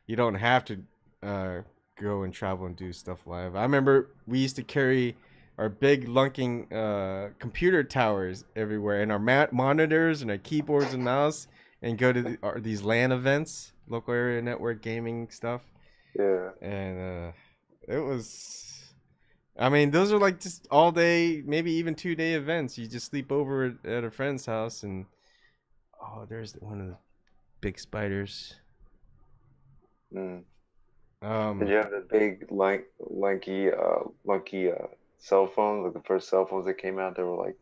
You don't have to go and travel and do stuff live. I remember we used to carry our big lunking computer towers everywhere, and our monitors and our keyboards and mouse, and go to these LAN events, local area network gaming stuff. Yeah. And it was, I mean, those are like just all day, maybe even 2-day events. You just sleep over at a friend's house, and oh, there's one of the big spiders. Did you have the big lanky cell phone, like the first cell phones that came out? They were like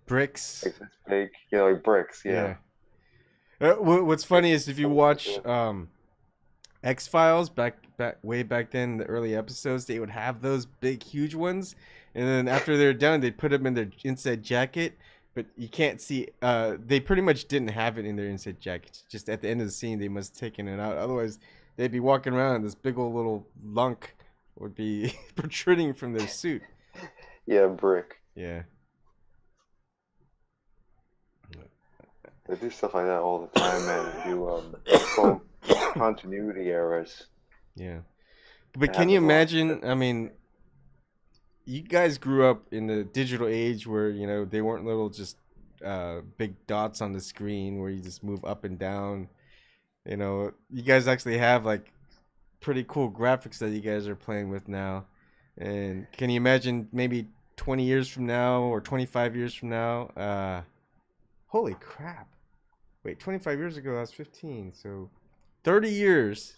bricks, like this big, like bricks. Yeah. What's funny is if you watch X-Files way back then, the early episodes, they would have those big, huge ones, and then after they're done, they'd put them in their inside jacket. But you can't see. They pretty much didn't have it in their inside jackets. Just at the end of the scene, they must have taken it out. Otherwise, they'd be walking around and this big old little lunk would be protruding from their suit. Yeah, brick. Yeah. They do stuff like that all the time, man. They do continuity errors. Yeah. But can you imagine? I mean, you guys grew up in the digital age where, you know, they weren't little just big dots on the screen where you just move up and down. You know, you guys actually have like pretty cool graphics that you guys are playing with now. And can you imagine maybe 20 years from now or 25 years from now? Holy crap. Wait, 25 years ago I was 15, so 30 years.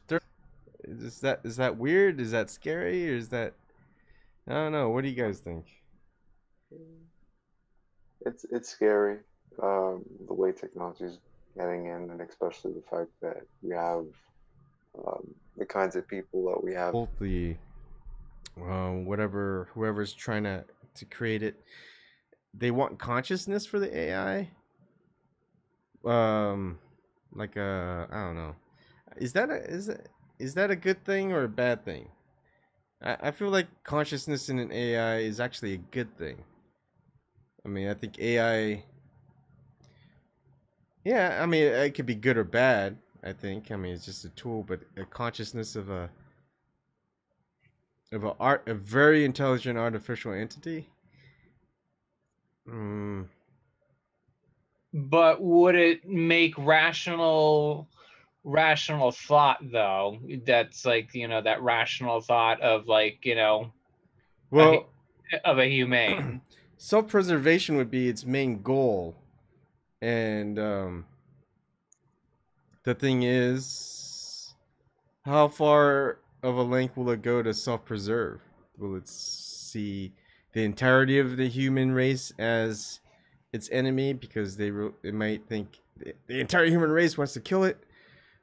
Is that weird? Is that scary? Or is that, I don't know. What do you guys think? It's scary, the way technology is getting in, and especially the fact that we have the kinds of people that we have. The whoever's trying to create it, they want consciousness for the AI. Like I don't know. Is that a good thing or a bad thing? I feel like consciousness in an AI is actually a good thing. I mean, I think AI, yeah, I mean, it could be good or bad, I think. I mean, it's just a tool, but a consciousness of a very intelligent artificial entity. But would it make rational thought though? That's like, you know, that rational thought of like, you know, well, of a humane. Self-preservation would be its main goal, and the thing is, how far of a length will it go to self-preserve? Will it see the entirety of the human race as its enemy because it might think the entire human race wants to kill it,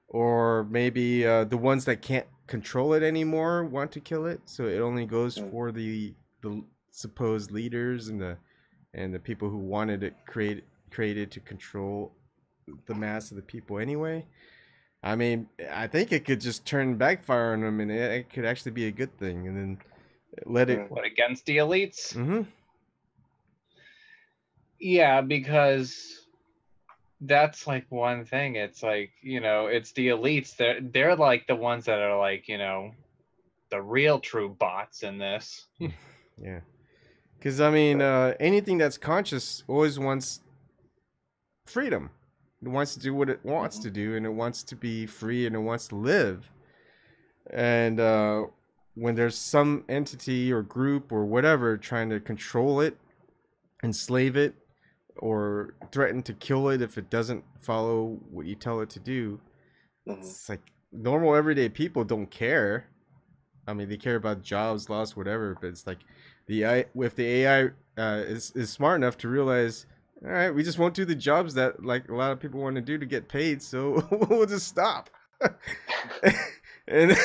or maybe the ones that can't control it anymore want to kill it, so it only goes for the supposed leaders and the people who wanted it created to control the mass of the people anyway. I mean, I think it could just turn backfire on them, and it could actually be a good thing, and then let it. What, against the elites? Mm-hmm. Yeah, because that's like one thing. It's like, you know, it's the elites. They're like the ones that are like, you know, the real true bots in this. Yeah. Because, I mean, anything that's conscious always wants freedom. It wants to do what it wants to do, and it wants to be free, and it wants to live. And when there's some entity or group or whatever trying to control it, enslave it, or threaten to kill it if it doesn't follow what you tell it to do, it's like normal everyday people don't care. I mean, they care about jobs lost, whatever, but it's like if the AI is smart enough to realize, all right, we just won't do the jobs that like a lot of people want to do to get paid, so we'll just stop. and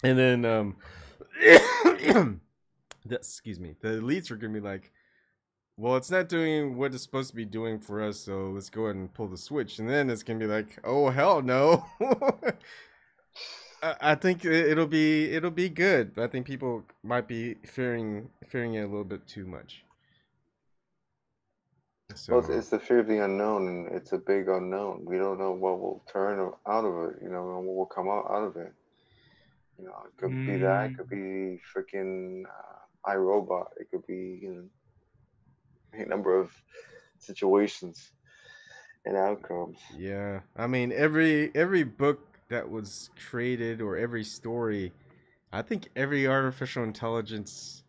then excuse me, the elites are gonna be like, well, it's not doing what it's supposed to be doing for us, so let's go ahead and pull the switch. And then it's gonna be like, oh hell no. I think it'll be good, but I think people might be fearing it a little bit too much. So, well, it's the fear of the unknown, and it's a big unknown. We don't know what will turn out of it. You know, what will come out of it. You know, it could be that. It could be freaking iRobot. It could be, you know, a number of situations and outcomes. Yeah, I mean every book that was created or every story, I think every artificial intelligence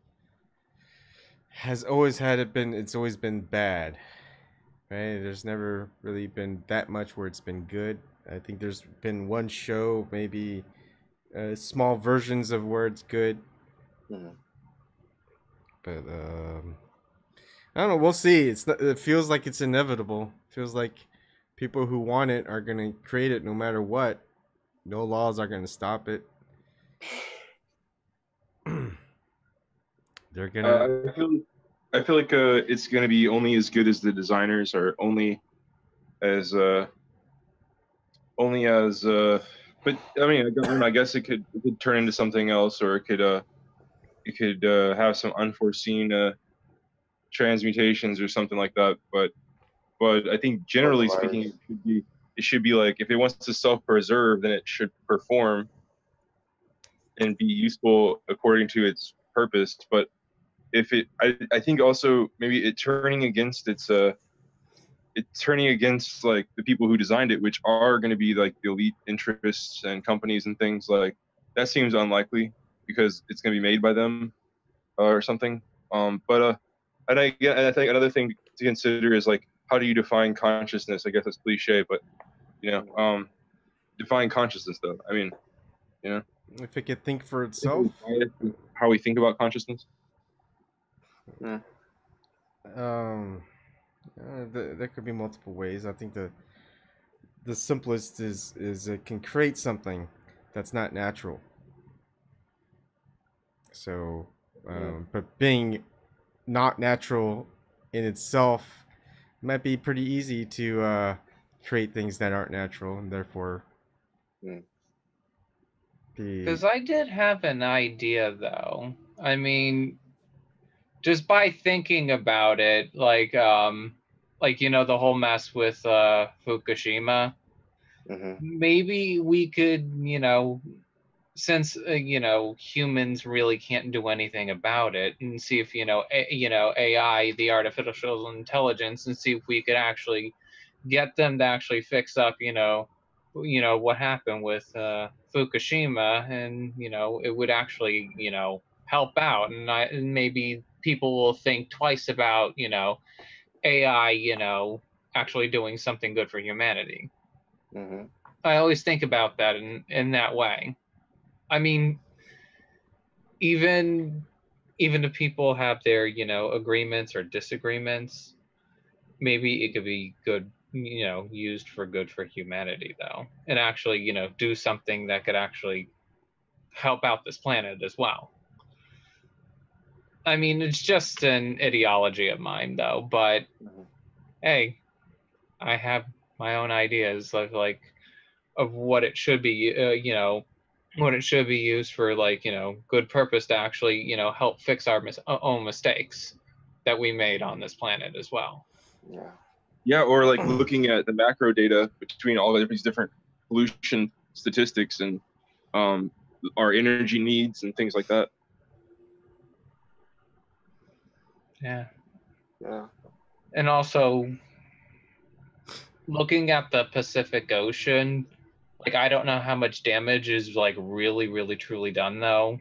has always had it been. It's always been bad, right? There's never really been that much where it's been good. I think there's been one show, maybe small versions of where it's good, but I don't know. We'll see. It feels like it's inevitable. It feels like people who want it are gonna create it no matter what. No laws are gonna stop it. They're gonna. I feel like it's gonna be only as good as the designers, or only as. But I mean, I guess it could turn into something else, or it could have some unforeseen transmutations or something like that. But I think generally speaking, it should be like, if it wants to self-preserve, then it should perform and be useful according to its purpose. But if I think also maybe it's turning against like the people who designed it, which are going to be like the elite interests and companies and things like that. Seems unlikely because it's going to be made by them or something. And I think another thing to consider is like, how do you define consciousness? I guess it's cliche, but you know, define consciousness though. I mean, you know, if it could think for itself, how we think about consciousness. Yeah. There could be multiple ways. I think the simplest is it can create something that's not natural. So, but being not natural in itself might be pretty easy to create things that aren't natural, and therefore. Because I did have an idea, though. I mean, just by thinking about it, like you know, the whole mess with Fukushima. Maybe we could, you know, since you know, humans really can't do anything about it, and see if AI, the artificial intelligence, and see if we could actually get them to actually fix up, you know what happened with Fukushima, and you know, it would actually, you know, help out, and maybe people will think twice about, you know, AI, you know, actually doing something good for humanity. I always think about that in that way. I mean, even if people have their, you know, agreements or disagreements, maybe it could be good, you know, used for good for humanity, though, and actually, you know, do something that could actually help out this planet as well. I mean, it's just an ideology of mine, though, but hey, I have my own ideas of what it should be, you know, what it should be used for, like, you know, good purpose to actually, you know, help fix our own mistakes that we made on this planet as well. Yeah, or like looking at the macro data between all of these different pollution statistics and our energy needs and things like that. Yeah. And also looking at the Pacific Ocean, like, I don't know how much damage is like really, really, truly done, though.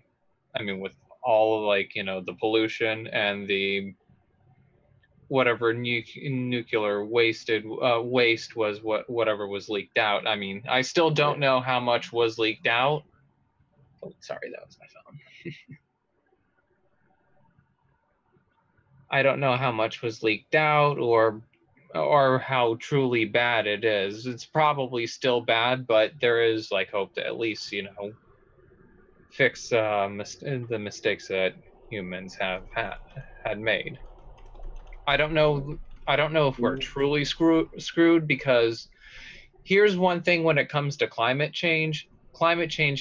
I mean, with all of, like, you know, the pollution and the whatever nuclear waste was, whatever was leaked out. I mean, I still don't know how much was leaked out. Oh, sorry, that was my phone. I don't know how much was leaked out, or how truly bad it is. It's probably still bad, but there is like hope to at least, you know, fix the mistakes that humans have had made. I don't know if we're truly screwed, because here's one thing: when it comes to climate change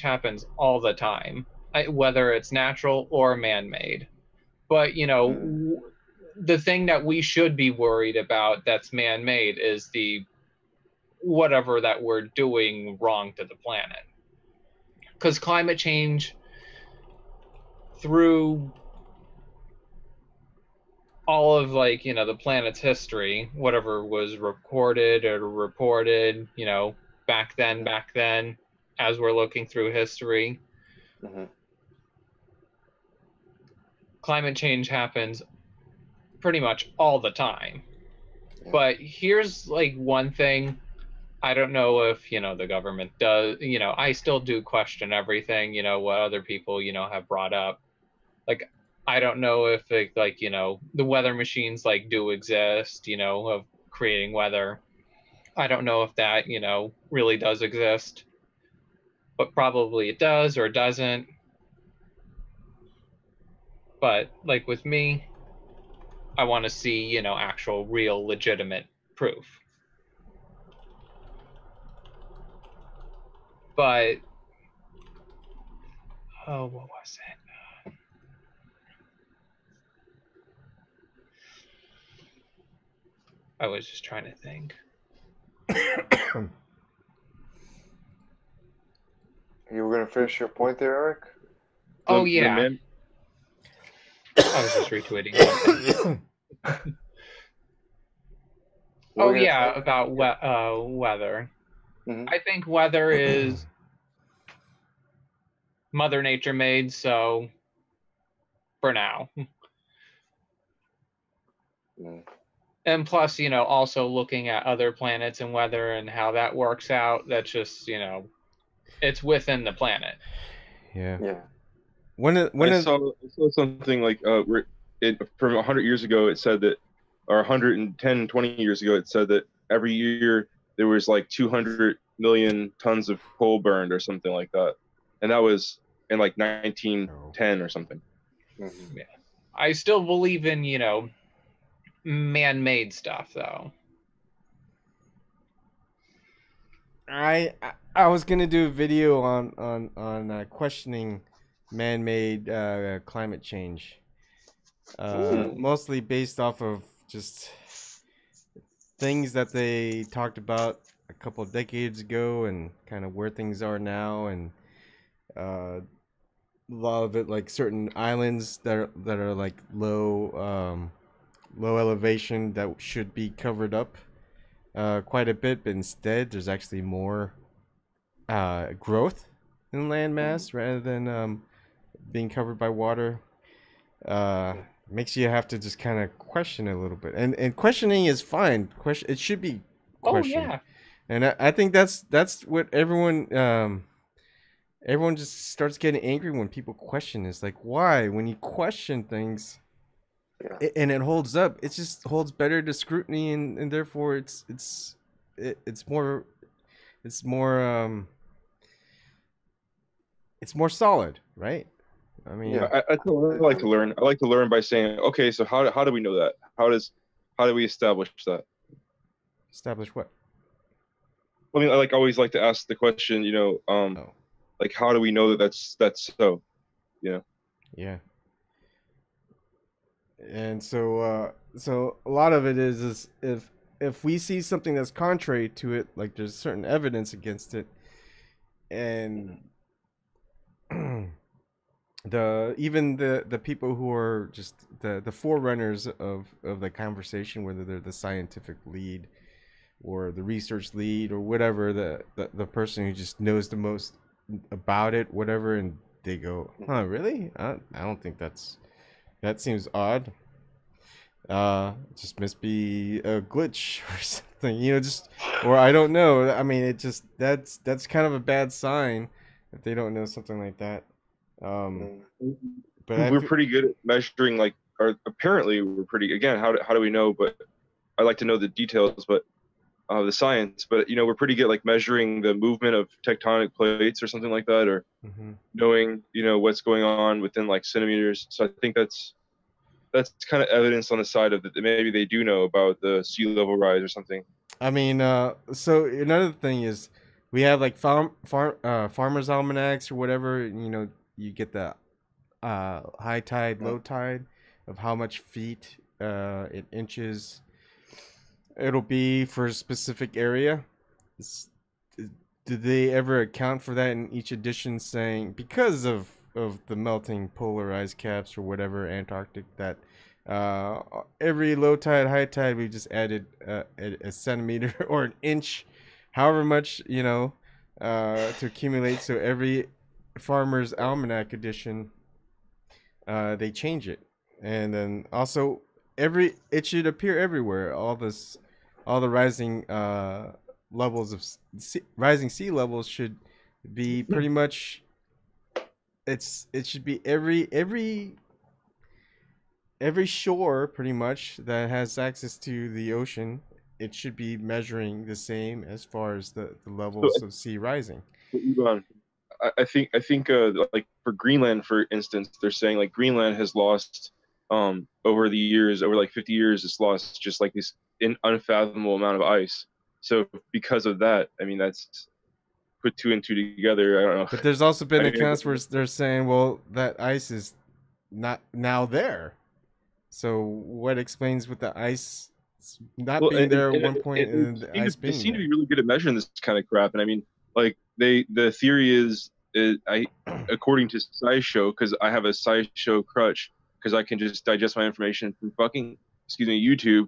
happens all the time, whether it's natural or man-made. But, you know, the thing that we should be worried about that's man-made is the whatever that we're doing wrong to the planet. Because climate change, through all of like, you know, the planet's history, whatever was recorded or reported, you know, back then, as we're looking through history. Climate change happens pretty much all the time. But here's like one thing. I don't know if, you know, the government does, you know, I still do question everything, you know, what other people, you know, have brought up. Like, I don't know if it, like, you know, the weather machines like do exist, you know, of creating weather. I don't know if that, you know, really does exist, but probably it does or doesn't. But like with me, I want to see, you know, actual, real, legitimate proof. But, oh, what was it? I was just trying to think. You were going to finish your point there, Eric? Oh, yeah. I was just retweeting something. Oh, yeah, about weather. I think weather is Mother Nature made, so for now. And plus, you know, also looking at other planets and weather and how that works out, that's just, you know, it's within the planet. Yeah. I saw something like from 100 years ago, it said that, or 110, 20 years ago, it said that every year there was like 200 million tons of coal burned or something like that. And that was in like 1910 or something. Yeah. I still believe in, you know, man-made stuff, though. I was gonna do a video on questioning man-made climate change, mostly based off of just things that they talked about a couple of decades ago and kind of where things are now, and a lot of it like certain islands that are like low elevation that should be covered up quite a bit, but instead there's actually more growth in landmass rather than being covered by water. Makes you have to just kind of question it a little bit, and questioning is fine. It should be questioned. Oh, yeah. And I think that's what everyone just starts getting angry when people question. It's like, why? When you question things, and it holds up, it just holds better to scrutiny, and therefore it's more solid, right? I mean, I like to learn. I like to learn by saying, okay, so how do we know that? How do we establish that? Establish what? I mean, I always like to ask the question, you know, like, how do we know that that's so, you know? Yeah. And so a lot of it is if we see something that's contrary to it, like there's certain evidence against it, and the people who are just the forerunners of the conversation, whether they're the scientific lead or the research lead or whatever, the person who just knows the most about it, whatever, and they go, huh, really? I don't think that seems odd. Just must be a glitch or something, you know, just, or I don't know. I mean, it just, that's kind of a bad sign if they don't know something like that. But we're pretty good at measuring, like, or apparently we're pretty, again, how do we know? But I like to know the details, but the science, but, you know, we're pretty good like measuring the movement of tectonic plates or something like that, or knowing, you know, what's going on within like centimeters. So I think that's kind of evidence on the side of that maybe they do know about the sea level rise or something. I mean, so another thing is we have like farmers almanacs or whatever, you know, you get the high tide, low tide of how much feet in inches it'll be for a specific area. Did they ever account for that in each edition, saying because of the melting polar ice caps or whatever, Antarctic, that Every low tide, high tide, we just added a centimeter or an inch, however much, you know, to accumulate. So every Farmer's Almanac edition, they change it. And then also it should appear everywhere. All the rising levels of rising sea levels should be pretty much, it should be every shore pretty much that has access to the ocean. It should be measuring the same as far as the levels of sea rising. I think like for Greenland, for instance, they're saying like Greenland has lost over the years, over like 50 years, it's lost just like this unfathomable amount of ice. So because of that, I mean, that's put two and two together. I don't know. But there's also been accounts where they're saying, well, that ice is not now there. So what explains with the ice not being there at one point and the ice being there? They seem to be really good at measuring this kind of crap. And I mean, like the theory is according to SciShow, because I have a SciShow crutch, because I can just digest my information from fucking YouTube.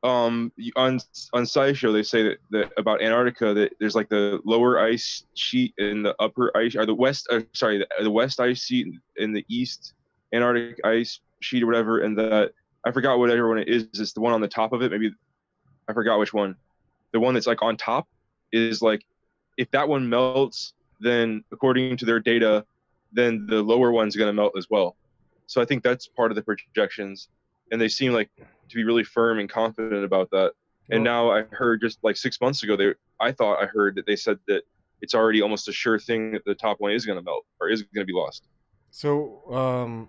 On SciShow they say that about Antarctica, that there's like the lower ice sheet and the upper ice, or the west the west ice sheet and the east Antarctic ice sheet or whatever, and that I forgot whatever one it is. It's the one on the top of it. Maybe I forgot which one. The one that's like on top is like, if that one melts, then according to their data, then the lower one's going to melt as well. So I think that's part of the projections, and they seem like to be really firm and confident about that. And now I heard just like 6 months ago, I thought I heard that they said that it's already almost a sure thing that the top one is going to melt or is going to be lost. So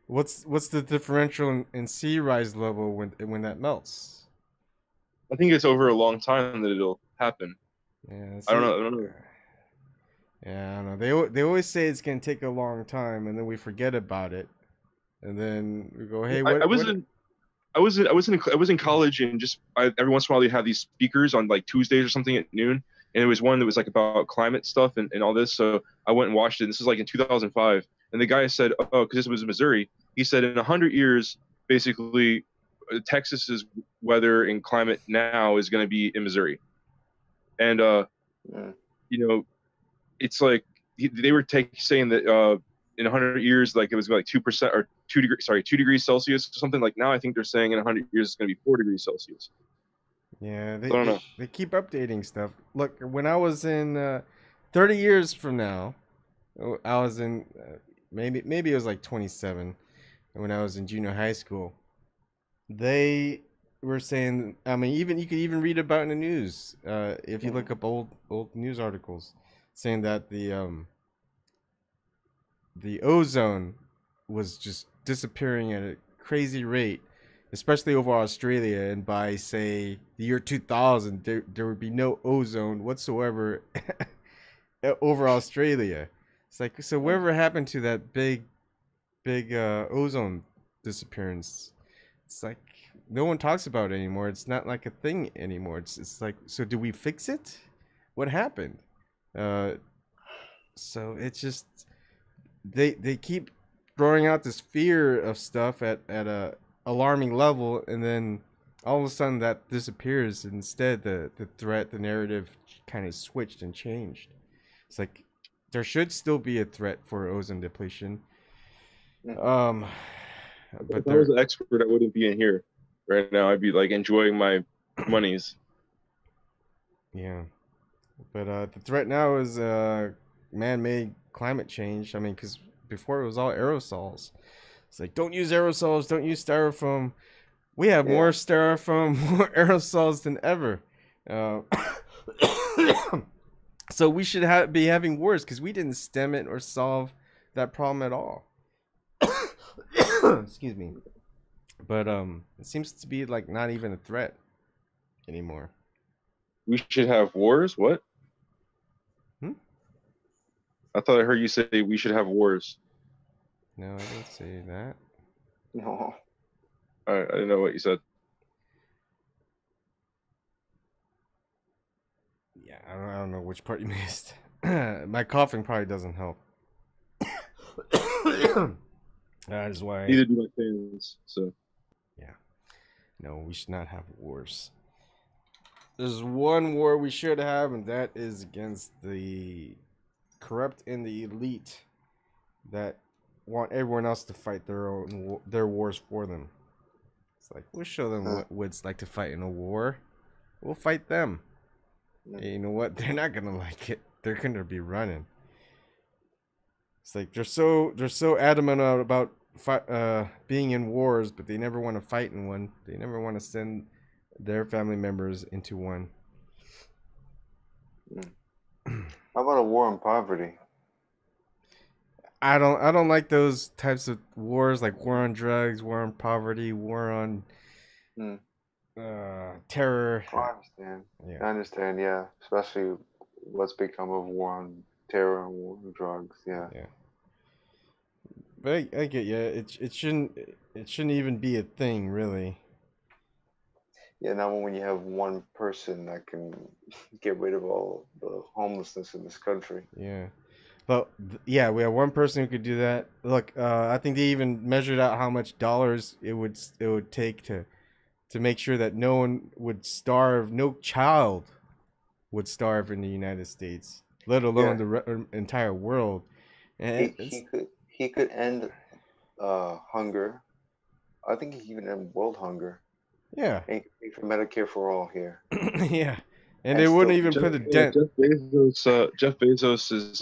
what's the differential in sea rise level when that melts? I think it's over a long time that it'll happen. Yeah, I don't know. Yeah, I don't know. They always say it's gonna take a long time, and then we forget about it, and then we go, "Hey, what?" I was in college, and just every once in a while they have these speakers on like Tuesdays or something at noon, and it was one that was like about climate stuff and all this. So I went and watched it. And this is like in 2005, and the guy said, "Oh, because this was in Missouri," he said, "In 100 years, basically, Texas's weather and climate now is going to be in Missouri," and you know, it's like they were saying that in 100 years, like it was like 2% or 2 degrees Celsius or something. Like now, I think they're saying in 100 years it's going to be 4 degrees Celsius. Yeah, I don't know. They keep updating stuff. Look, when I was in 30 years from now, I was in maybe it was like 27, when I was in junior high school. They were saying, I mean, you could even read about it in the news if you look up old news articles, saying that the ozone was just disappearing at a crazy rate, especially over Australia, and by say the year 2000 there would be no ozone whatsoever over Australia. It's like, so whatever happened to that big ozone disappearance? It's like no one talks about it anymore. It's not like a thing anymore. It's like, so do we fix it? What happened? So it's just they keep throwing out this fear of stuff at a alarming level, and then all of a sudden that disappears. Instead, the threat, the narrative kind of switched and changed. It's like there should still be a threat for ozone depletion. But if I was an expert, I wouldn't be in here right now. I'd be like enjoying my monies. Yeah, but the threat now is man-made climate change. I mean, because before it was all aerosols. It's like, don't use aerosols, don't use styrofoam. We have more styrofoam, more aerosols than ever. So we should be having wars because we didn't stem it or solve that problem at all. Excuse me. But it seems to be like not even a threat anymore. We should have wars? What? I thought I heard you say we should have wars. No, I didn't say that. No. I didn't know what you said. Yeah, I don't know which part you missed. My coughing probably doesn't help. That is why. Neither do my fans. So yeah, no, we should not have wars. There's one war we should have, and that is against the corrupt and the elite that want everyone else to fight their wars for them. It's like, we'll show them what it's like to fight in a war. We'll fight them. And you know what? They're not gonna like it. They're gonna be running. It's like they're so adamant about being in wars, but they never want to fight in one. They never want to send their family members into one. How about a war on poverty? I don't like those types of wars, like war on drugs, war on poverty, war on terror. Oh, I understand. Yeah. I understand. Yeah, especially what's become of war on terror and war on drugs. Yeah. Yeah. But I get you. It shouldn't even be a thing, really. Yeah, now when you have one person that can get rid of all the homelessness in this country. Yeah. But yeah, we have one person who could do that. Look, I think they even measured out how much dollars it would take to make sure that no one would starve, no child would starve in the United States, let alone the entire world. And he could end hunger. I think he could even end world hunger. Yeah. And he could pay for Medicare for all here. Yeah. And they wouldn't even put a dent. Jeff Bezos is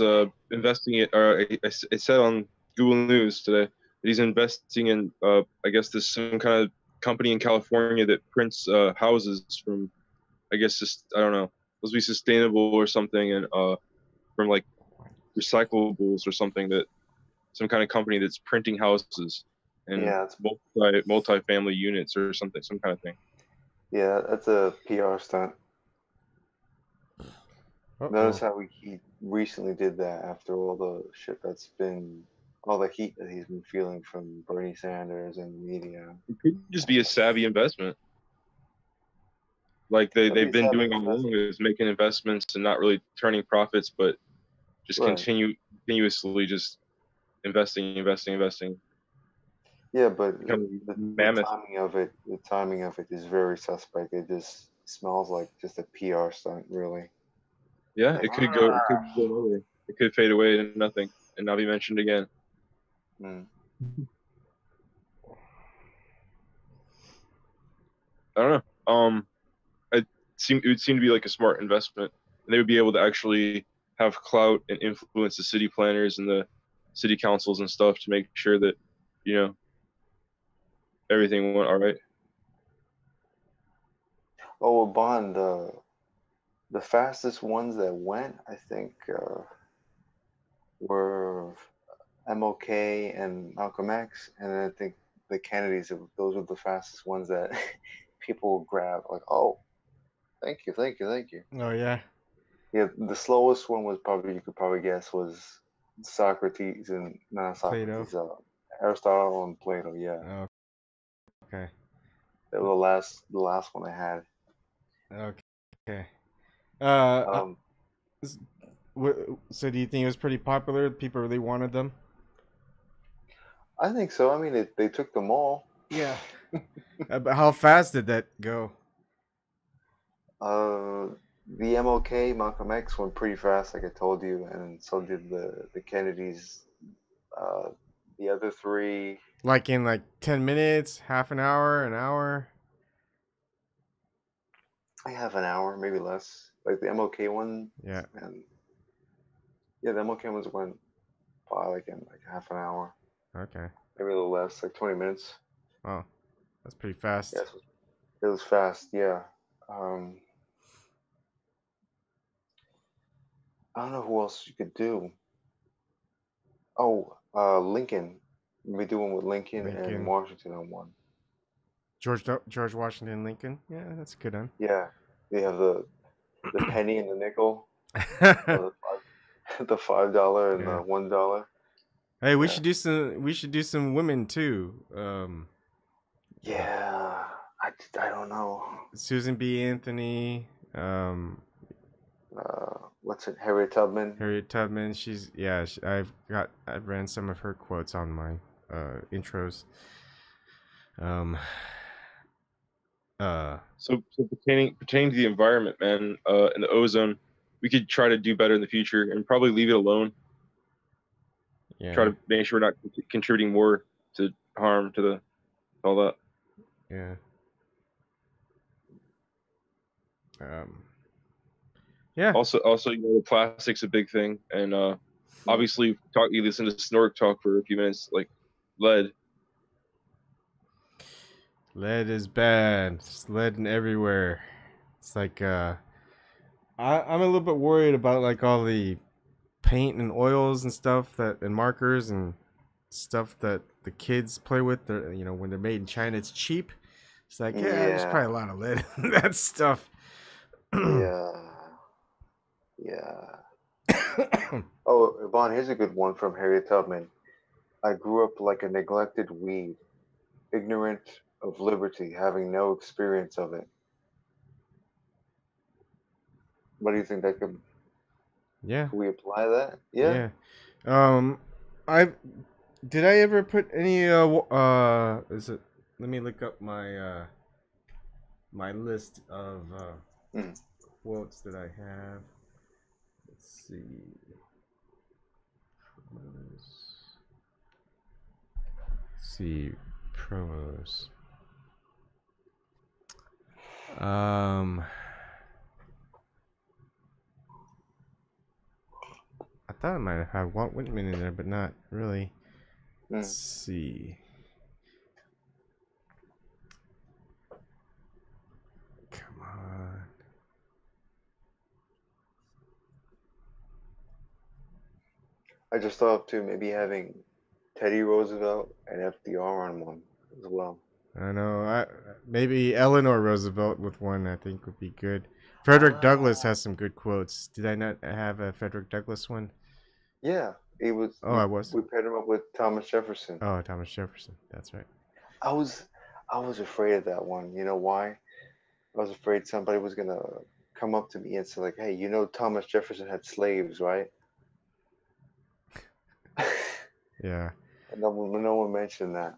investing it. It said on Google News today that he's investing in, I guess, some kind of company in California that prints houses from, I guess, just I don't know, supposed to be sustainable or something, and from like recyclables or something, that some kind of company that's printing houses and it's multi-family units or something, some kind of thing. Yeah, that's a PR stunt. Notice how he recently did that after all the shit all the heat that he's been feeling from Bernie Sanders and the media. It could just be a savvy investment. Like they've been doing all along, is making investments and not really turning profits, but just continuously just investing. Yeah, but the timing of it is very suspect. It just smells like just a PR stunt, really. Yeah, it could go nowhere. It could fade away to nothing and not be mentioned again. I don't know. It would seem to be like a smart investment, and they would be able to actually have clout and influence the city planners and the city councils and stuff to make sure that, you know, everything went all right. Oh, Bond, the fastest ones that went, I think, were MLK and Malcolm X, and I think the Kennedys. Those were the fastest ones that people would grab. Like, oh, thank you. Oh yeah. Yeah, the slowest one was you could probably guess was Socrates and not Socrates, Aristotle and Plato. Yeah. Oh, okay. That was the last one I had. Okay. So do you think it was pretty popular? People really wanted them? I think so. I mean, they took them all. Yeah. But how fast did that go? The MLK, Malcolm X went pretty fast, like I told you, and so did the Kennedys. The other three, like in 10 minutes, half an hour, an hour. I have an hour, maybe less. Like the MLK one. Yeah. And yeah, the MLK ones went by in half an hour. Okay. Maybe a little less, like 20 minutes. Oh, that's pretty fast. Yes, it was fast. Yeah. I don't know who else you could do. Oh, Lincoln. We do one with Lincoln and Washington on one. George Washington Lincoln. Yeah, that's a good one. Yeah, they have the penny and the nickel, the $5 and the $1. Hey, we should do some women too. Yeah, I don't know. Susan B. Anthony. What's it? Harriet Tubman. Harriet Tubman. I've ran some of her quotes on my intros. So pertaining to the environment, man, and the ozone, we could try to do better in the future and probably leave it alone. Yeah. Try to make sure we're not contributing more to harm to the all that. Yeah. Yeah. Also, the plastic's a big thing, and obviously, you listen to Snork talk for a few minutes, like lead. Lead is bad. It's lead in everywhere. It's like I'm a little bit worried about like all the paint and oils and stuff and markers and stuff that the kids play with. When they're made in China, it's cheap. It's like there's probably a lot of lead in that stuff. Yeah. Oh, Yvonne, here's a good one from Harriet Tubman. I grew up like a neglected weed, ignorant of liberty, having no experience of it. What do you think that could? Yeah. Can we apply that? Yeah. Did I ever put any let me look up my my list of quotes that I have. Let's see. Promos. I thought I might have had Walt Whitman in there, but not really. Let's see. Come on. I just thought of too, maybe having Teddy Roosevelt and FDR on one as well. I know. Maybe Eleanor Roosevelt with one, I think, would be good. Frederick Douglass has some good quotes. Did I not have a Frederick Douglass one? Yeah, he was. Oh, I was. We paired him up with Thomas Jefferson. Oh, Thomas Jefferson. That's right. I was afraid of that one. You know why? I was afraid somebody was gonna come up to me and say like, "Hey, you know Thomas Jefferson had slaves, right?" Yeah. And no one mentioned that.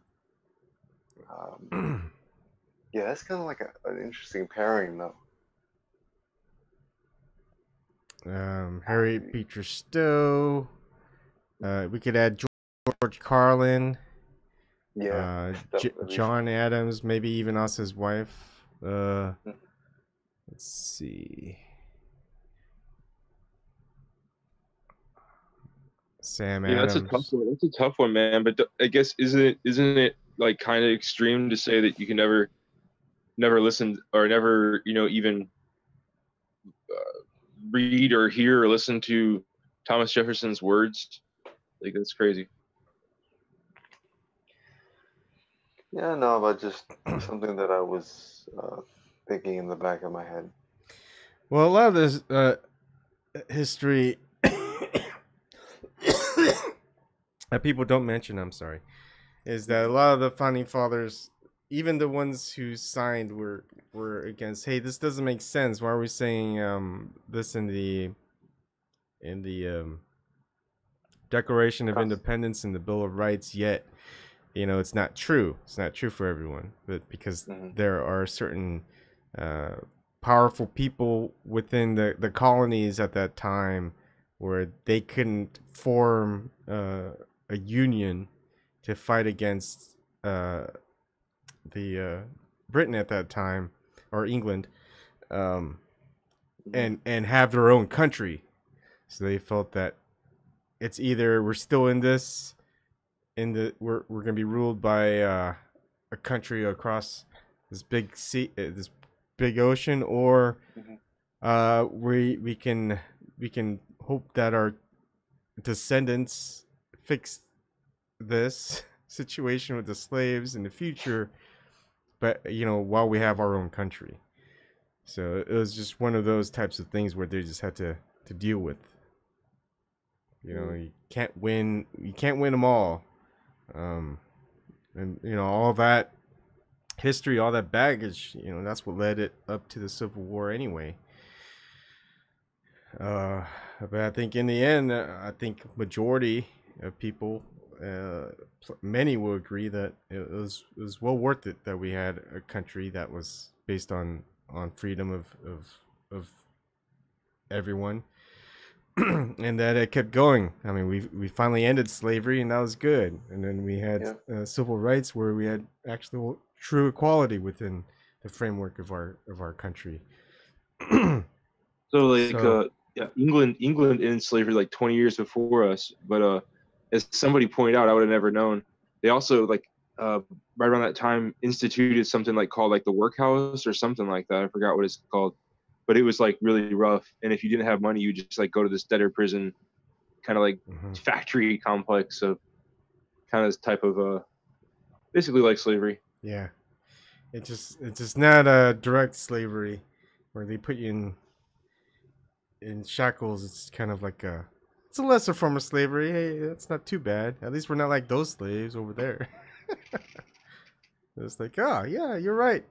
Yeah, that's kind of like an interesting pairing, though. Harry Beecher Stowe. We could add George Carlin. Yeah. John Adams, maybe even us, his wife. Let's see. Sam Adams. That's a tough one. That's a tough one, man. But I guess isn't it like kind of extreme to say that you can never listen or never even read or hear or listen to Thomas Jefferson's words? Like that's crazy. Yeah, no, but just something that I was thinking in the back of my head. Well, a lot of this history that people don't mention, I'm sorry, is that a lot of the founding fathers, even the ones who signed, were against. Hey, this doesn't make sense. Why are we saying this in the Declaration of Independence and the Bill of Rights? Yet, it's not true. It's not true for everyone, but because there are certain powerful people within the colonies at that time where they couldn't form a union to fight against the Britain at that time, or England, and have their own country. So they felt that it's either we're still in this, we're gonna be ruled by a country across this big sea, this big ocean, or we can hope that our descendants fix this situation with the slaves in the future, but while we have our own country. So it was just one of those types of things where they just had to deal with. You can't win them all, and all that history, all that baggage, that's what led it up to the Civil War anyway. But I think in the end, I think majority of people many will agree that it was well worth it that we had a country that was based on freedom of everyone, and that it kept going. I mean, we finally ended slavery, and that was good. And then we had civil rights, where we had actual true equality within the framework of our country. Yeah, England ended slavery like 20 years before us, but as somebody pointed out, I would have never known. They also right around that time instituted something called the workhouse or something like that. I forgot what it's called, but it was like really rough. And if you didn't have money, you just go to this debtor prison, kind of factory complex of kind of this type of basically like slavery. Yeah, it's just not a direct slavery where they put you in shackles. It's kind of like it's a lesser form of slavery. Hey, that's not too bad. At least we're not like those slaves over there. It's like, oh yeah, you're right.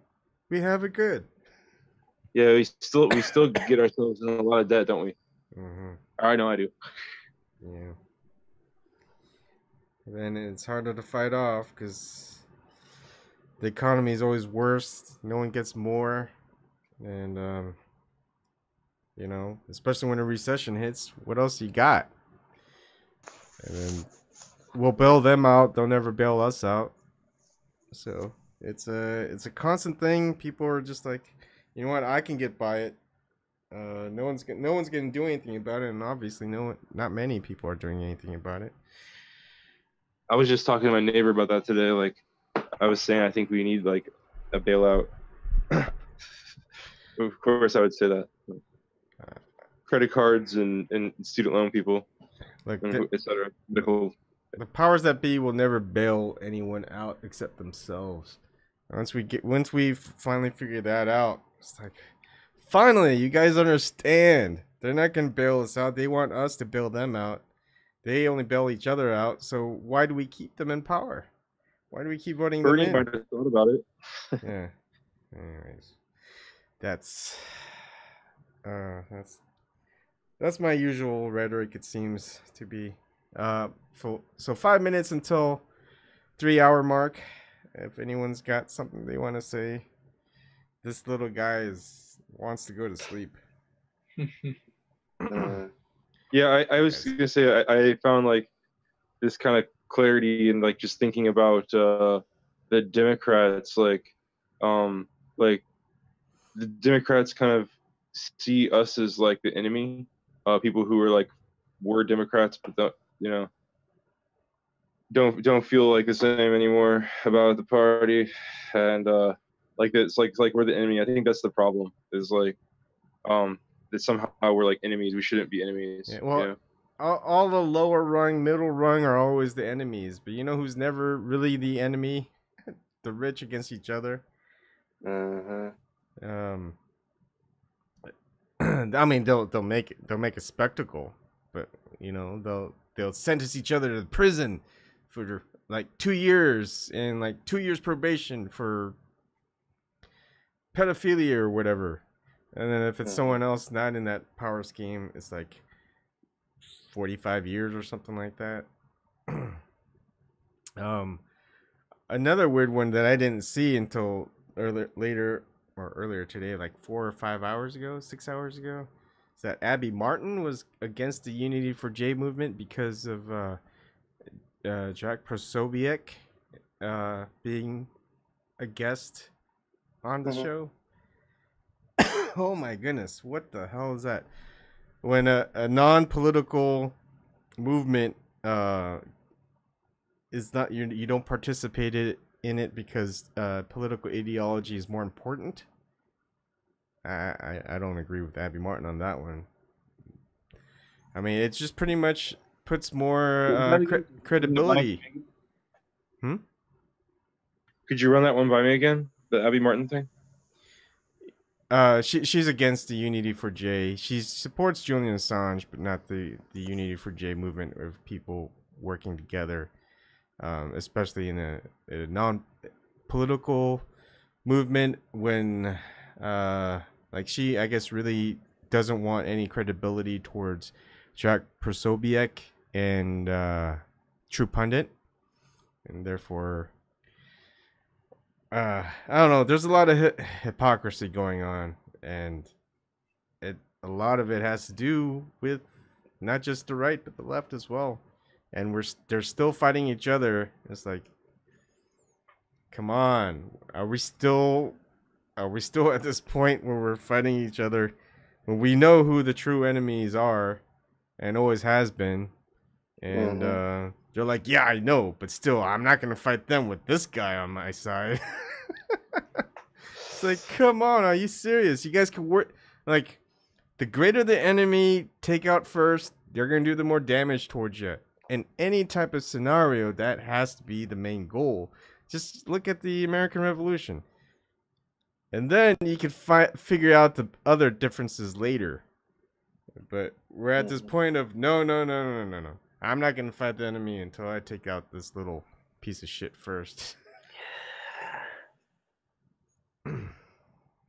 We have it good. Yeah, we still get ourselves in a lot of debt, don't we? Mm-hmm. I know I do. Yeah. Then it's harder to fight off because the economy is always worse. No one gets more, and especially when a recession hits, what else you got? And then we'll bail them out. They'll never bail us out. So it's a constant thing. People are just like, you know what? I can get by it. No one's gonna do anything about it, and obviously, not many people are doing anything about it. I was just talking to my neighbor about that today. Like, I was saying, I think we need a bailout. Of course, I would say that. Credit cards and student loan people, etc. The powers that be will never bail anyone out except themselves. Once we finally figure that out, it's like, finally, you guys understand. They're not gonna bail us out. They want us to bail them out. They only bail each other out. So why do we keep them in power? Why do we keep voting them in? Bernie might have thought about it. Yeah. Anyways, that's my usual rhetoric. It seems to be. So 5 minutes until 3 hour mark. If anyone's got something they want to say, this little guy wants to go to sleep. Yeah, I was gonna say I found this kind of clarity in just thinking about the Democrats. The Democrats kind of see us as the enemy. People who were Democrats, but don't feel the same anymore about the party, and it's like we're the enemy. I think that's the problem. Is that somehow we're enemies. We shouldn't be enemies. Yeah, well, all the lower rung, middle rung are always the enemies. But you know who's never really the enemy? The rich against each other. I mean, they'll make a spectacle, but they'll sentence each other to prison for 2 years and 2 years probation for pedophilia or whatever. And then if it's someone else not in that power scheme, it's 45 years or something like that. Another weird one that I didn't see until earlier today, 4 or 5 hours ago, 6 hours ago, is that Abby Martin was against the Unity for J movement because of Jack Prosobiec being a guest on the show. Oh my goodness, what the hell is that? When a non-political movement is not, you don't participate in it because political ideology is more important. I don't agree with Abby Martin on that one. I mean, it just pretty much puts more credibility. Could you run that one by me again? The Abby Martin thing? She's against the Unity for J. She supports Julian Assange, but not the Unity for J movement of people working together, especially in a non-political movement when, she, I guess, really doesn't want any credibility towards Jack Prosobiec and True Pundit, and therefore, I don't know. There's a lot of hypocrisy going on, and a lot of it has to do with not just the right but the left as well. And they're still fighting each other. It's like, come on, are we still at this point where we're fighting each other when we know who the true enemies are and always has been? And they're like, yeah, I know, but still, I'm not gonna fight them with this guy on my side. It's like, come on, are you serious? You guys can work. Like, the greater the enemy take out first, they're gonna do the more damage towards you. In any type of scenario, that has to be the main goal. Just look at the American Revolution, and then you can figure out the other differences later. But we're at this point of no. I'm not gonna fight the enemy until I take out this little piece of shit first.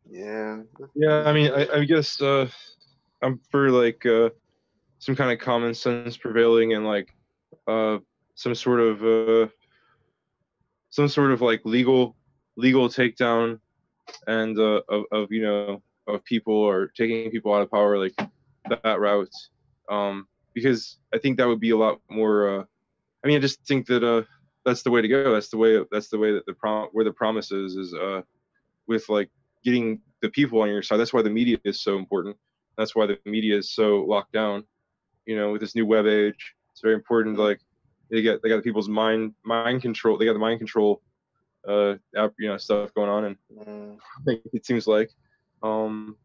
Yeah. Yeah, I mean, I guess I'm for like some kind of common sense prevailing and like some sort of like legal takedown and of you know, of people or taking people out of power, like that route. Because I think that would be a lot more. I mean, I just think that that's the way to go. That's the way that where the promise is with like getting the people on your side. That's why the media is so important. That's why the media is so locked down. You know, with this new web age, it's very important. Like they got the people's mind control. They got the mind control, you know, stuff going on, and I think it seems like, and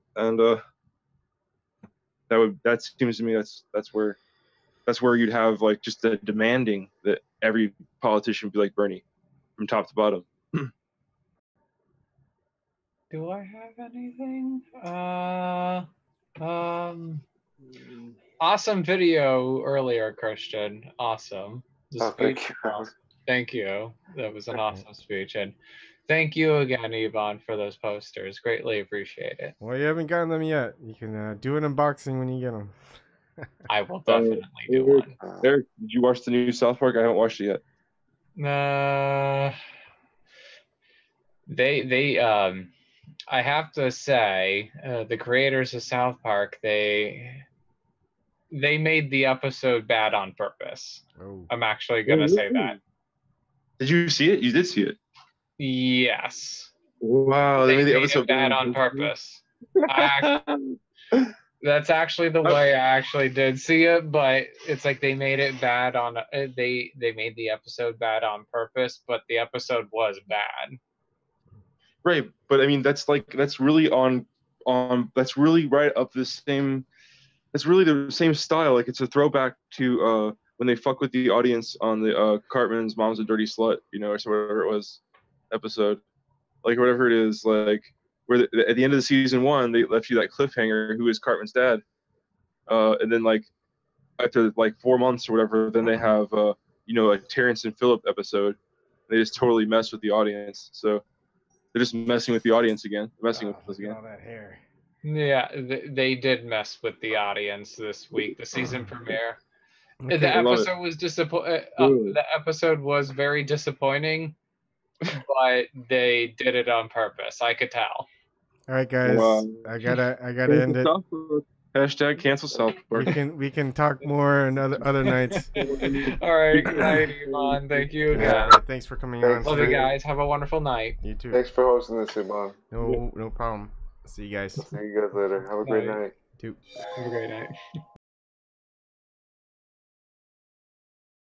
that seems to me that's where you'd have like just the demanding that every politician be like Bernie from top to bottom. Do I have anything? Awesome video earlier, Christian. Awesome. The speech. Thank you. That was an awesome speech, and thank you again, Ebon, for those posters. Greatly appreciate it. Well, you haven't gotten them yet. You can do an unboxing when you get them. I will definitely do one. Eric, did you watch the new South Park? I haven't watched it yet. I have to say, the creators of South Park, they made the episode bad on purpose. Oh. I'm actually gonna say that. Did you see it? You did see it. Yes. Wow, they made the episode bad on purpose. That's actually the way I actually did see it, but it's like they made it bad on. They made the episode bad on purpose, but the episode was bad. Right, but I mean that's really that's really right up the same. That's really the same style. Like it's a throwback to when they fuck with the audience on the Cartman's Mom's a Dirty Slut, you know, or whatever it was episode, like whatever it is, like where at the end of the season 1 they left you that cliffhanger, who is Cartman's dad, and then like after like 4 months or whatever, then they have you know, a Terrence and Phillip episode. They just totally mess with the audience, so they're just messing with the audience again, messing with us again. All that hair. Yeah, they did mess with the audience this week. The season premiere. Okay, the episode was the episode was very disappointing, but they did it on purpose. I could tell. All right, guys. I gotta end it. Hashtag cancel South Park. We can talk more other nights. All right, good night, Ebon. Thank you again. Yeah, thanks for coming on. Love you guys. Have a wonderful night. You too. Thanks for hosting this, Ebon. No problem. See you guys. See you guys later. Have a great night. Too. Have a great night.